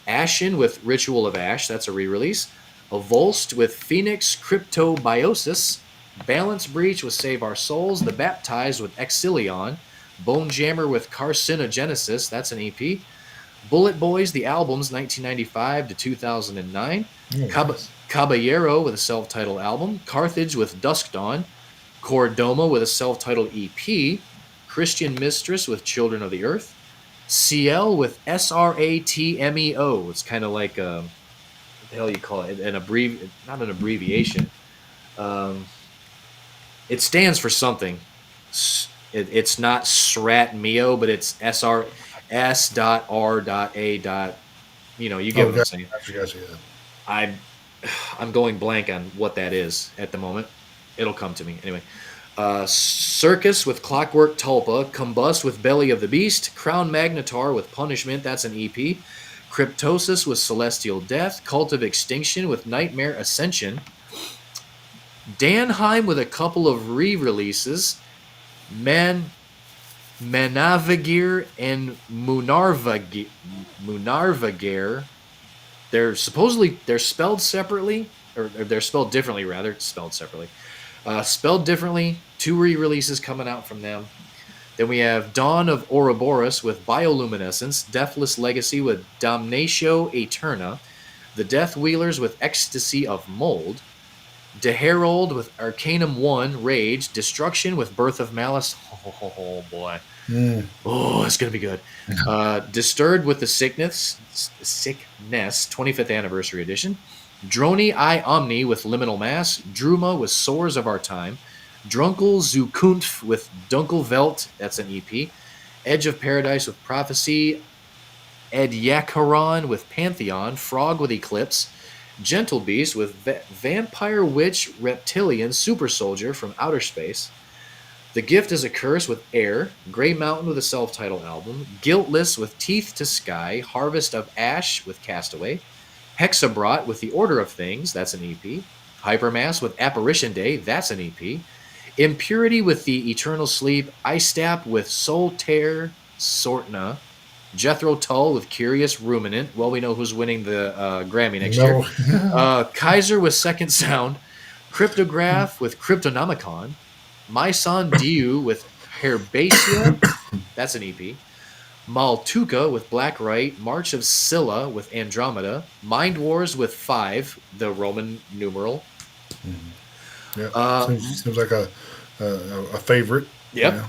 Ashen with Ritual of Ash, that's a re release, Avulsed with Phoenix Cryptobiosis, Balance Breach with Save Our Souls, The Baptized with Exilion, Bone Jammer with Carcinogenesis, that's an EP, Bullet Boys, the albums 1995 to 2009, Oh, nice. Caballero with a self titled album, Carthage with Dusk Dawn, Cordoma with a self titled EP, Christian Mistress with Children of the Earth, CL with SRATMEO. It's kind of like, what the hell you call it? Not an abbreviation. Um, it stands for something. It's not SRATMEO, but it's SRS.R.A. You get Oh, what I'm saying. gotcha. Yeah. I I'm going blank on what that is at the moment. It'll come to me anyway. Circus with Clockwork Tulpa, Combust with Belly of the Beast, Crown Magnetar with Punishment, that's an EP, Cryptosis with Celestial Death, Cult of Extinction with Nightmare Ascension, Danheim with a couple of re-releases, Manavagir and Munarvagir. They're spelled separately, or they're spelled differently rather. Spelled separately. Spelled differently. 2 re-releases coming out from them. Then we have Dawn of Ouroboros with Bioluminescence, Deathless Legacy with Damnatio Aeterna, The Death Wheelers with Ecstasy of Mold, De Herald with Arcanum 1, Rage, Destruction with Birth of Malice. Oh boy. Mm. Oh, it's going to be good. Disturbed with the Sickness, 25th Anniversary Edition. Drony I Omni with Liminal Mass. Druma with Sores of Our Time. Drunkel Zukunft with Dunkelvelt, that's an EP. Edge of Paradise with Prophecy. Edyacaron with Pantheon. Frog with Eclipse. Gentle Beast with Vampire Witch Reptilian Super Soldier from Outer Space. The Gift is a Curse with Air, Grey Mountain with a self-titled album, Guiltless with Teeth to Sky, Harvest of Ash with Castaway, Hexabrot with The Order of Things, that's an EP. Hypermass with Apparition Day, that's an EP. Impurity with The Eternal Sleep. Istap with Soul Tear Sortna. Jethro Tull with Curious Ruminant. Well, we know who's winning the Grammy next year. No. Kaiser with Second Sound. Cryptograph with Cryptonomicon. My Son Diu with Herbacia. That's an EP. Maltuka with Black Right. March of Scylla with Andromeda. Mind Wars with 5, the Roman numeral. Yep. Uh, Seems like a favorite. yep. Yeah.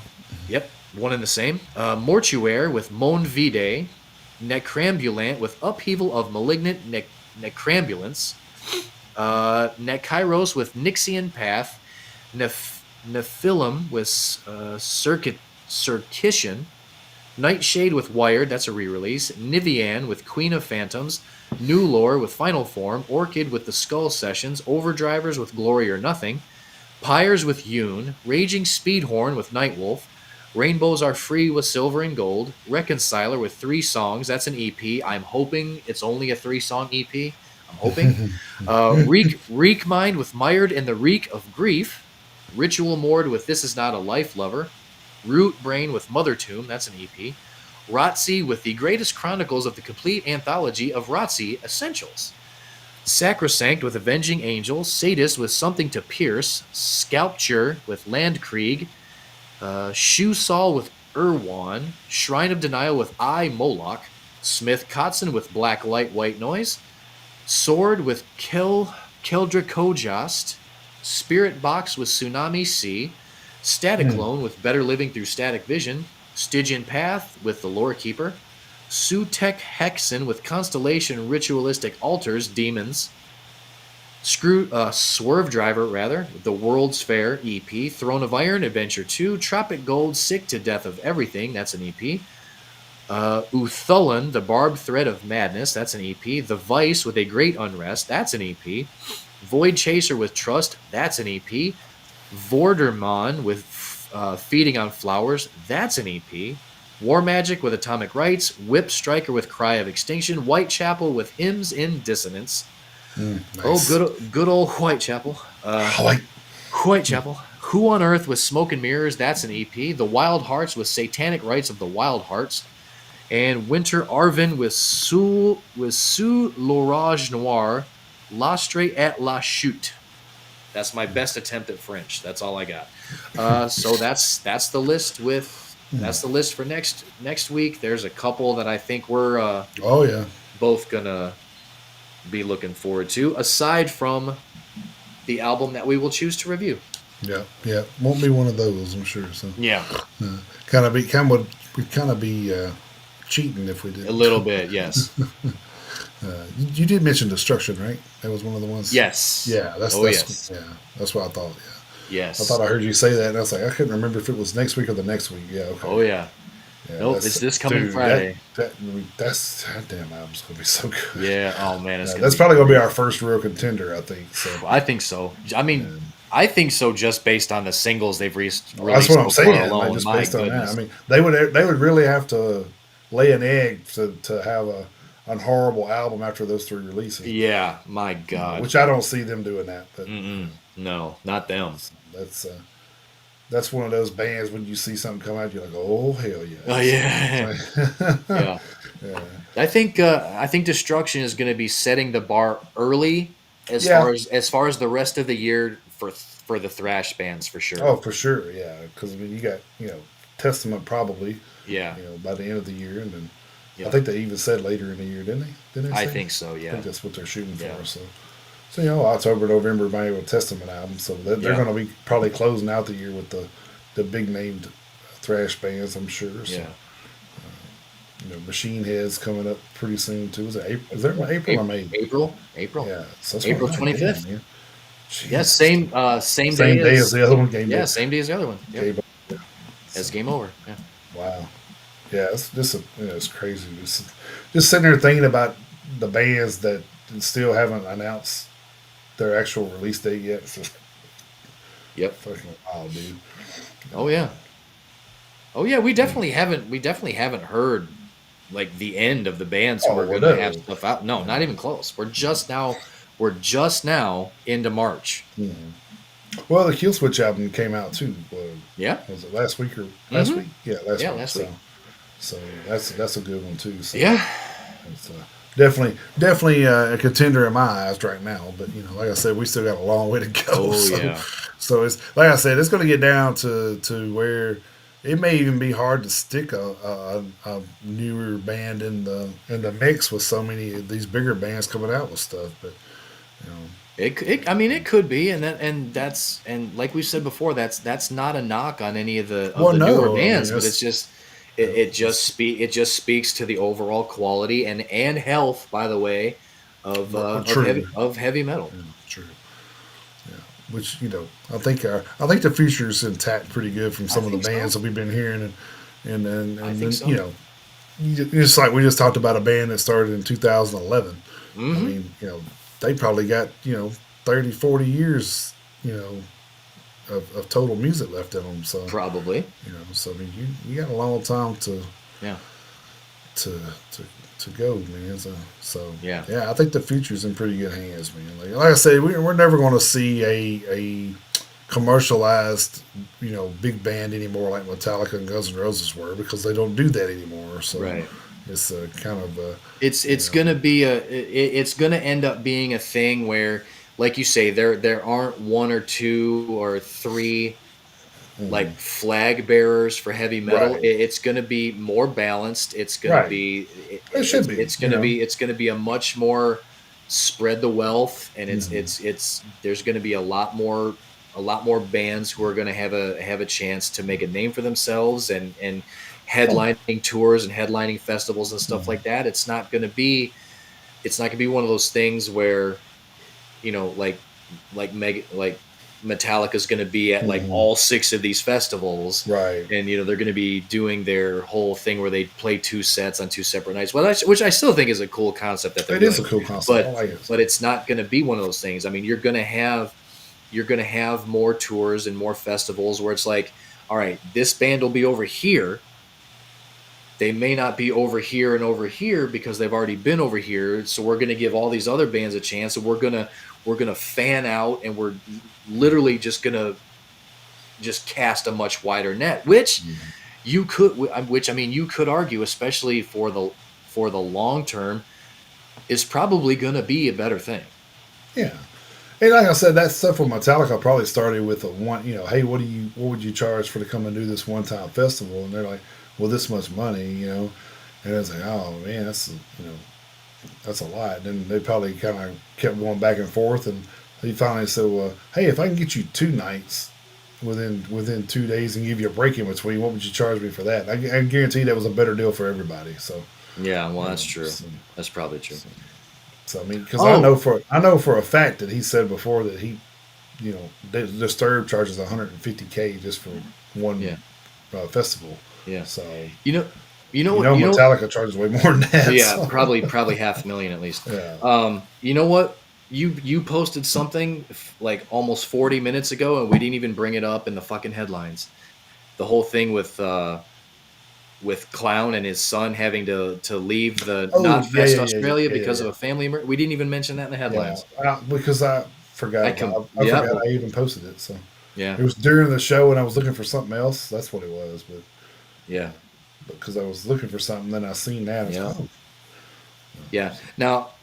Yep. One and the same. Mortuaire with Mon Vide. Necrambulant with Upheaval of Malignant Necrambulance. Nekairos with Nixian Path. Nephilim with Circitian. Nightshade with Wired, that's a re-release. Nivian with Queen of Phantoms. New Lore with Final Form. Orchid with The Skull Sessions. Overdrivers with Glory or Nothing. Pyres with Yoon. Raging Speedhorn with Nightwolf. Rainbows Are Free with Silver and Gold. Reconciler with 3 songs, that's an EP. I'm hoping it's only a 3-song EP. I'm hoping. Reek Mind with Mired in the Reek of Grief. Ritual Mord with This Is Not a Life Lover. Root Brain with Mother Tomb, that's an EP. Rotzi with The Greatest Chronicles of the Complete Anthology of Rotzi Essentials. Sacrosanct with Avenging Angels. Sadist with Something to Pierce. Sculpture with Landkrieg. Shoe Saul with Irwan. Shrine of Denial with I, Moloch. Smith Kotzen with Black Light, White Noise. Sword with Keldra Kojost. Spirit Box with Tsunami Sea. Static Clone with Better Living Through Static Vision. Stygian Path with The Lore Keeper. Sutek Hexen with Constellation Ritualistic Altars, Demons. Swerve Driver, rather, The World's Fair EP. Throne of Iron, Adventure 2. Tropic Gold, Sick to Death of Everything, that's an EP. Uthulin, The Barbed Thread of Madness, that's an EP. The Vice with A Great Unrest, that's an EP. Void Chaser with Trust, that's an EP. Vorderman with Feeding on Flowers, that's an EP. War Magic with Atomic Rights. Whip Striker with Cry of Extinction. Whitechapel with Hymns in Dissonance. Nice. Oh, good old Whitechapel. Whitechapel. Who on Earth with Smoke and Mirrors, that's an EP. The Wild Hearts with Satanic Rites of the Wild Hearts. And Winter Arvin with Sous l'Orage Noir. L'Astre et la Chute. That's my best attempt at French. That's all I got. So that's the list for next week. There's a couple that I think we're both gonna be looking forward to, aside from the album that we will choose to review. Yeah, won't be one of those, I'm sure. So yeah, we'd kind of be cheating if we did a little bit. Yes. You did mention Destruction, right? That was one of the ones. Yes. Yeah. That's yeah. That's what I thought. Yeah. Yes. I thought I heard you say that, and I was like, I couldn't remember if it was next week or the next week. Yeah. Okay. Oh yeah. Nope, it's this coming Friday. That damn album's gonna be so good. Yeah. Oh man, that's probably gonna be our first real contender, I think. So I think so. I mean, I think so, just based on the singles they've released. That's what I'm saying. Alone. Just based on that, I mean, they would really have to lay an egg to have an horrible album after those 3 releases. Yeah, my God. Which I don't see them doing that. But no, not them. That's one of those bands when you see something come out, you're like, oh hell yeah. Oh yeah. Yeah. I think Destruction is going to be setting the bar early as far as the rest of the year for the thrash bands, for sure. Oh, for sure, yeah. Because I mean, you got Testament probably. Yeah. By the end of the year, and then I think they even said later in the year, didn't they? I think so. Yeah. I think that's what they're shooting for. So October, November, maybe with Testament album. So they're going to be probably closing out the year with the big named thrash bands, I'm sure. So, Machine Head's coming up pretty soon too. Is there April or May? April. Yeah, so April 25th. Yeah, same day as the other one. Same day as the other one. Yep. As Game Over. Yeah. Wow. Yeah, it's just it's crazy. Just sitting there thinking about the bands that still haven't announced their actual release date yet. So, yep. Fucking wild, dude. Oh yeah. We definitely haven't heard like the end of the bands who Oh are well, going to have no. stuff out. No, Yeah. not even close. We're just now into March. Mhm. Well, the Kill Switch album came out too. Yeah. Was it last week or last Mm-hmm. week? Yeah, last Yeah, week. last week. So that's a good one too. So Yeah. it's definitely a contender in my eyes right now. But like I said, we still got a long way to go. Oh So yeah. so it's like I said, it's going to get down to where it may even be hard to stick a newer band in the mix with so many of these bigger bands coming out with stuff. But you know, I mean, it could be, and like we said before, that's not a knock on any of well, the newer no, I mean bands, but it's just it just speaks to the overall quality and health, by the way, true, of heavy metal. true. Yeah, which I think the future's intact pretty good from I some of the think so. bands that we've been hearing, I and think then so. just like we just talked about a band that started in 2011. I Hmm. mean, they probably got 30, 40 years, you know, of total music left in them. So Probably. so I mean, you got a long time Yeah. to to to go, man. So Yeah. yeah, I think the future's in pretty good hands, man. Like I say, we're never going to see a commercialized, big band anymore like Metallica and Guns N' Roses were because they don't do that anymore. So Right. it's kind of you It's know, gonna be it's gonna end up being a thing where, like you say, there aren't one or two or three mhm. like flag bearers for heavy metal. Right, It's going to be more balanced. It's going to right. be It should be, it's going to be a much more spread the wealth, and hmm it's there's going to be a lot more bands who are going to have a chance to make a name for themselves and Oh, headlining tours and headlining festivals and stuff like mhm. that. It's not going to be one of those things where like Metallica's going to be at like Mhm. all six of these festivals, Right. and they're going to be doing their whole thing where they play two sets on two separate nights. Well, which I still think is a cool concept that they're It is doing, a cool concept. I but like it. but it's not going to be one of those things. I mean, you're going to have more tours and more festivals where it's like, all right, this band will be over here. They may not be over here because they've already been over here. So we're going to give all these other bands a chance, and we're gonna fan out, and we're literally just gonna just cast a much wider net, Mhm. which I mean you could argue, especially for the long term, is probably gonna be a better thing. Yeah. And like I said, that stuff with Metallica probably started with a one, hey, what would you charge for to come and do this one time festival? And they're like, well, this much money. And it's like, oh man, that's a lot. Then they probably kind of kept going back and forth, and he finally said, well, hey, if I can get you 2 nights within 2 days and give you a break in between, what would you charge me for that? I guarantee that was a better deal for everybody. So, Yeah, well, you that's know, true. so, That's probably true. so, so I mean, because Oh, I know for a fact that he said before that Disturbed charges 150K just for one yeah, festival. yeah. So You know, what? Metallica charges way more than that. Yeah, So probably 500,000 at least. yeah. You know what? You posted something like almost 40 minutes ago, and we didn't even bring it up in the fucking headlines. The whole thing with Clown and his son having to leave the Oh Not yeah, Fest yeah, yeah, yeah, Australia yeah, yeah, because of yeah. a family. We didn't even mention that in the Yeah, headlines. because I forgot about. I Yeah, forgot well, I even posted it. So yeah, it was during the show, and I was looking for something else. That's what it was. But yeah, because I was looking for something, then I seen that. And it's yeah, like, oh, yeah. Now,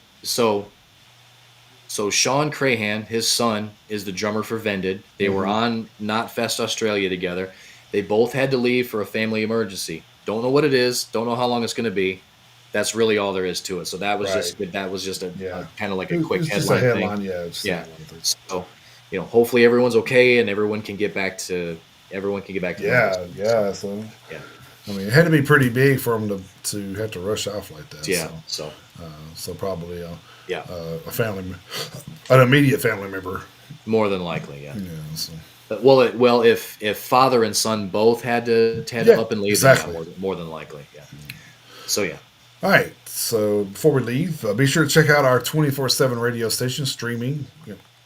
so Sean Crahan, his son, is the drummer for Vended. They were hmm on Not Fest Australia together. They both had to leave for a family emergency. Don't know what it is. Don't know how long it's going to be. That's really all there is to it. So right, that was just a yeah. kind of like It a was, it quick was just a headline thing. headline. Yeah, it was just a Yeah. headline thing. So hopefully everyone can get back to normal. Yeah, yeah. So Yeah. I mean, it had to be pretty big for them to have to rush off like that. Yeah. So So probably yeah, a an immediate family member. more than likely. Yeah. Yeah. So Well, if father and son both had to yeah, up and leave, then yeah, exactly. more than likely, yeah. So yeah, All right. So before we leave, be sure to check out our 24/7 radio station streaming.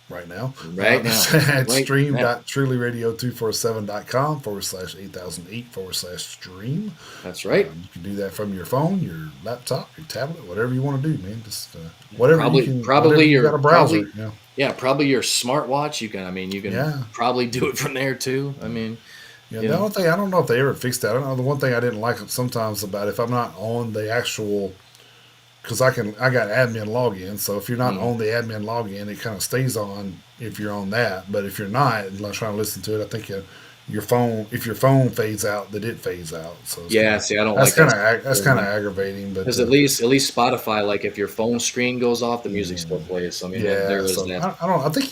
right now. right now. At Right now. stream.trulyradio247.com/8008/stream. That's right. You can do that from your phone, your laptop, your tablet, whatever you want to do, man. Just Yeah, whatever you can, whatever you got a browser. Yeah, yeah, probably your smartwatch. You can, I mean, you can yeah, probably do it from there too. I mean, yeah. you The know, only thing I don't know if they ever fixed that. I don't know. The one thing I didn't like sometimes about if I'm not on the actual because I got admin login. So if you're not mm, on the admin login, it kind of stays on if you're on that. But if you're not, and I'm trying to listen to it, I think your phone if your phone fades out, that it fades out. So it's kind yeah. of See, I don't like that that's kind of aggravating. But because at least Spotify, like if your phone screen goes off, the music yeah, still plays. So I mean, yeah. there is So that. I don't. I think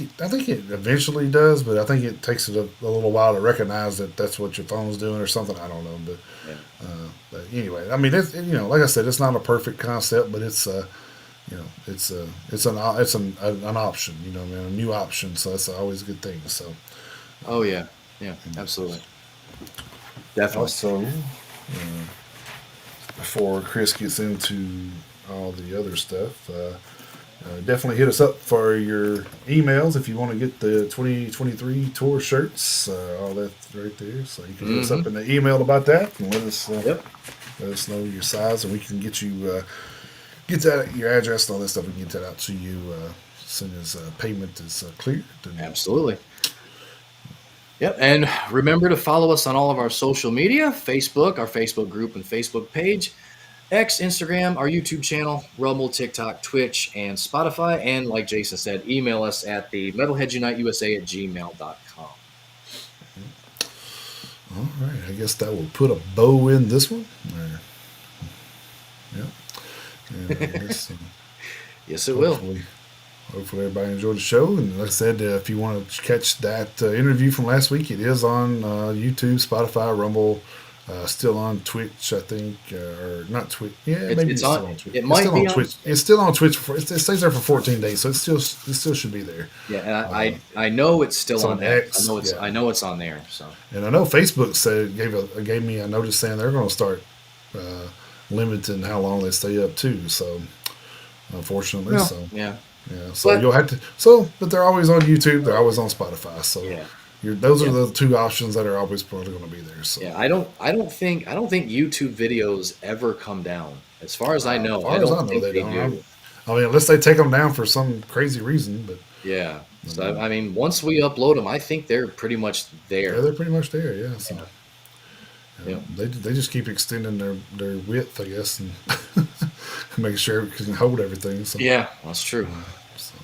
it eventually does, but I think it takes it a little while to recognize that that's what your phone's doing or something. I don't know, Yeah. but anyway, I mean, like I said, it's not a perfect concept, but it's it's an option, man, a new option. So that's always a good thing. So Oh yeah. Yeah. Absolutely. Definitely. also, before Chris gets into all the other stuff, definitely hit us up for your emails if you want to get the 2023 tour shirts. All that's right there. So you can hit us Hmm. up in the email about that and Yep. let us know your size, and we can get you. Get that your address and all that stuff. We can get that out to you as soon as payment is cleared. And Absolutely. Yep. And remember to follow us on all of our social media: Facebook, our Facebook group and Facebook page, X, Instagram, our YouTube channel, Rumble, TikTok, Twitch, and Spotify. And like Jason said, email us at the metalheadsuniteusa@gmail.com. all right, I guess that will put a bow in this one. Yeah, and I guess Yes, it will. hopefully hopefully everybody enjoyed the show. And like I said, if you want to catch that interview from last week, it is on YouTube, Spotify, Rumble. Still on Twitch, I think, or not Twitch. Yeah, maybe It's it's still on. on Twitch. It It's might still be on on. Twitch. It's still on Twitch. It stays there for 14 days, so it still should be there. Yeah, and Uh, I know it's it's still on on X. X, yeah, I know it's on there. So and I know Facebook said gave me a notice saying they're going to start uh, limiting how long they stay up too. So unfortunately, well, so yeah, yeah, so but you'll have to. So, but they're always on YouTube. They're always on Spotify. So yeah, those are yeah, the two options that are always probably going to be there. So, yeah. I don't think YouTube videos ever come down. As far as I as know, I far as don't I know, think they they don't. do. I mean, unless they take them down for some crazy reason, but Yeah. I So mean, I mean, once we upload them, I think they're pretty much yeah, there. they're pretty much there. Yeah, so Yeah. Yeah. they just keep extending their width, I guess, and making sure it can hold everything. So, Yeah, that's true. so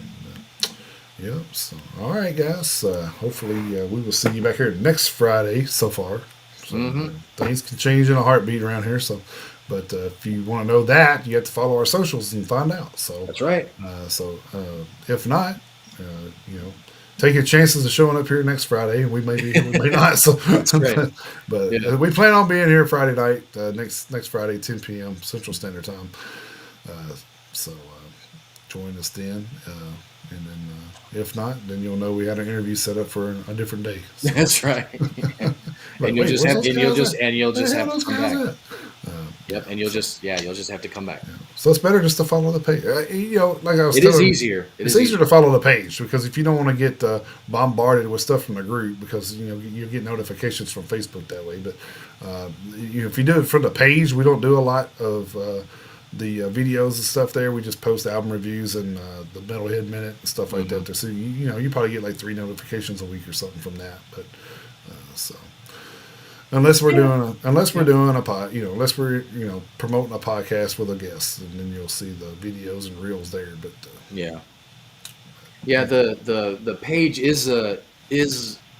yep. So, all right, guys. Hopefully, we will see you back here next Friday. So far, so Hmm. things can change in a heartbeat around here. So, but if you want to know that, you have to follow our socials and find out. So, That's right. if not, take your chances of showing up here next Friday, and we may not. So, That's right. but Yeah. we plan on being here Friday night, next Friday, 10 p.m. Central Standard Time. Uh, so join us then, and then if not, then you'll know we had an interview set up for a different day. So, That's right. like, wait, where's those guys at? You'll Where the just hell have are to those come guys back. at? Yep. And So, you'll just have to come back. so it's better just to follow the page. Like I was It is telling, easier. It it's is easier easier. to follow the page because if you don't want to get bombarded with stuff from the group, because you get notifications from Facebook that way. But if you do it from the page, we don't do a lot of the videos and stuff there. We just post album reviews and the Metalhead Minute and stuff like Hmm. that. So you probably get like 3 notifications a week or something from that. But so. Yeah. Unless we're Yeah. doing a pod, unless we're promoting a podcast with a guest, and then you'll see the videos and reels there. But Yeah. Yeah. The page is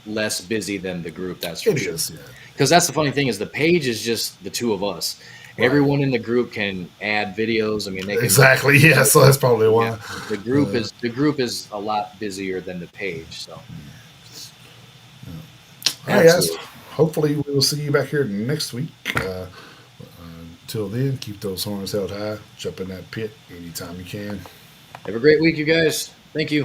less busy than the group. That's for it sure. is, yeah, Because that's the funny thing is the page is just the two of us. right, Everyone in the group can add videos. I mean, they can. exactly, yeah. So that's probably Yeah. why. The group is a lot busier than the page. So All right, guys. absolutely. Hopefully, we will see you back here next week. Until then, keep those horns held high. Jump in that pit anytime you can. Have a great week, you guys. Thank you.